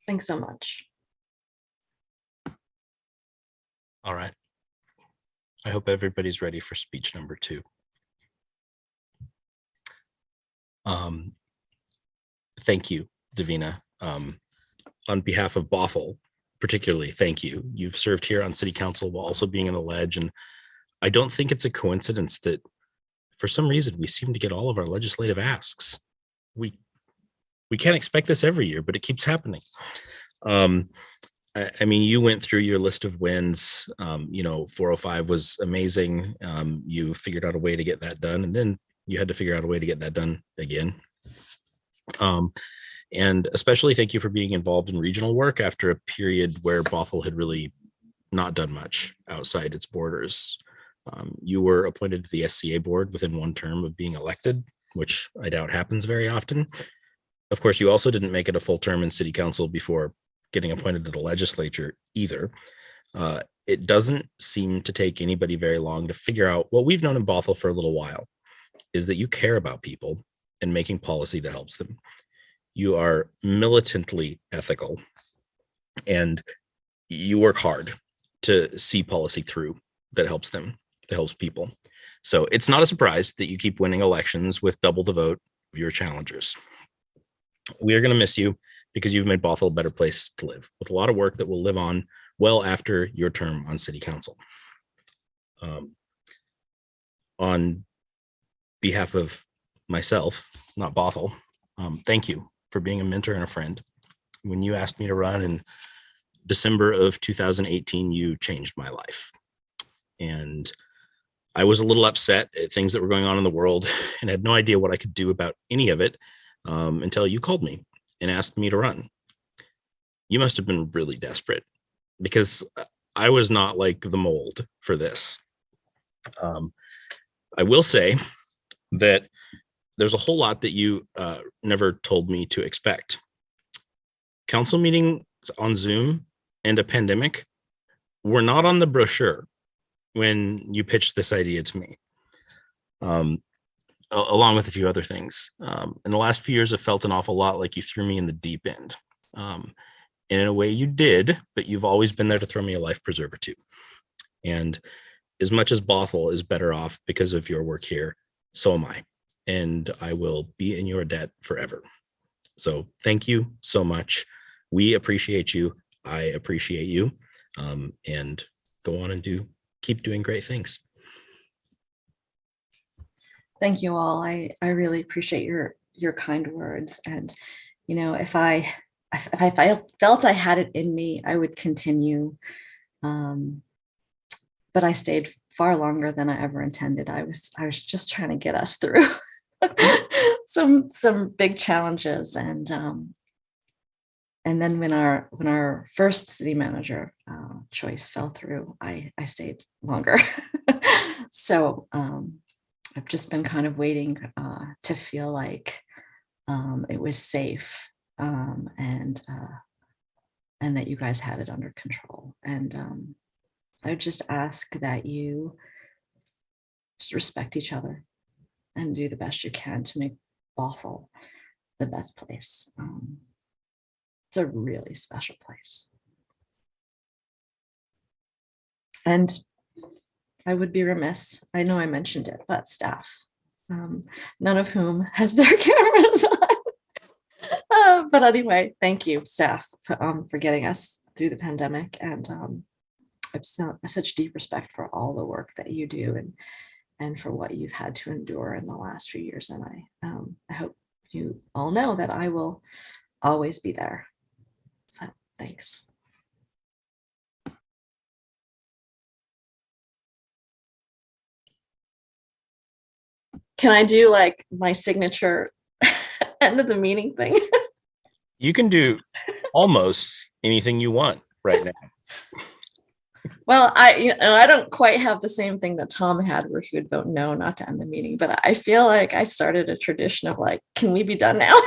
Thanks so much. All right. I hope everybody's ready for speech number 2. Thank you, Davina. On behalf of Bothell, particularly, thank you. You've served here on city council while also being in the ledge, and I don't think it's a coincidence that for some reason we seem to get all of our legislative asks. We can't expect this every year, but it keeps happening. I mean, you went through your list of wins. 405 was amazing. You figured out a way to get that done, and then you had to figure out a way to get that done again. And especially thank you for being involved in regional work after a period where Bothell had really not done much outside its borders. You were appointed to the SCA board within 1 term of being elected, which I doubt happens very often. Of course, you also didn't make it a full term in city council before getting appointed to the legislature either. It doesn't seem to take anybody very long to figure out what we've known in Bothell for a little while is that you care about people and making policy that helps them. You are militantly ethical, and you work hard to see policy through that helps them, that helps people. So it's not a surprise that you keep winning elections with double the vote of your challengers. We are going to miss you because you've made Bothell a better place to live with a lot of work that will live on well after your term on city council. On behalf of myself, not Bothell, thank you for being a mentor and a friend. When you asked me to run in December of 2018, you changed my life. And I was a little upset at things that were going on in the world and had no idea what I could do about any of it until you called me and asked me to run. You must have been really desperate because I was not like the mold for this. I will say that there's a whole lot that you never told me to expect. Council meetings on Zoom and a pandemic were not on the brochure when you pitched this idea to me, along with a few other things. In the last few years, it felt an awful lot like you threw me in the deep end. And in a way you did, but you've always been there to throw me a life preserver too. And as much as Bothell is better off because of your work here, so am I. And I will be in your debt forever. So thank you so much. We appreciate you. I appreciate you. And go on and keep doing great things. Thank you all. I really appreciate your kind words. And, if I felt I had it in me, I would continue. But I stayed far longer than I ever intended. I was just trying to get us through some big challenges. And then when our first city manager choice fell through, I stayed longer. So I've just been kind of waiting to feel like it was safe and that you guys had it under control. And I would just ask that you just respect each other and do the best you can to make Bothell the best place. It's a really special place. And I would be remiss, I know I mentioned it, but staff, none of whom has their cameras on. But anyway, thank you, staff, for getting us through the pandemic. And I have such deep respect for all the work that you do and for what you've had to endure in the last few years. And I hope you all know that I will always be there. So thanks. Can I do like my signature end of the meeting thing? You can do almost anything you want right now. Well, I don't quite have the same thing that Tom had where he would vote no not to end the meeting, but I feel like I started a tradition of like, can we be done now?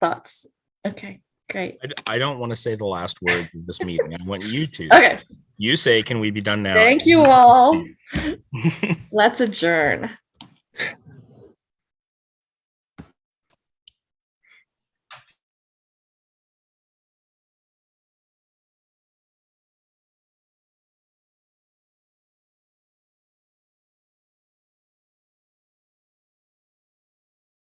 Thoughts? Okay, great. I don't want to say the last word of this meeting. I want you to. Okay. You say, can we be done now? Thank you all. Let's adjourn.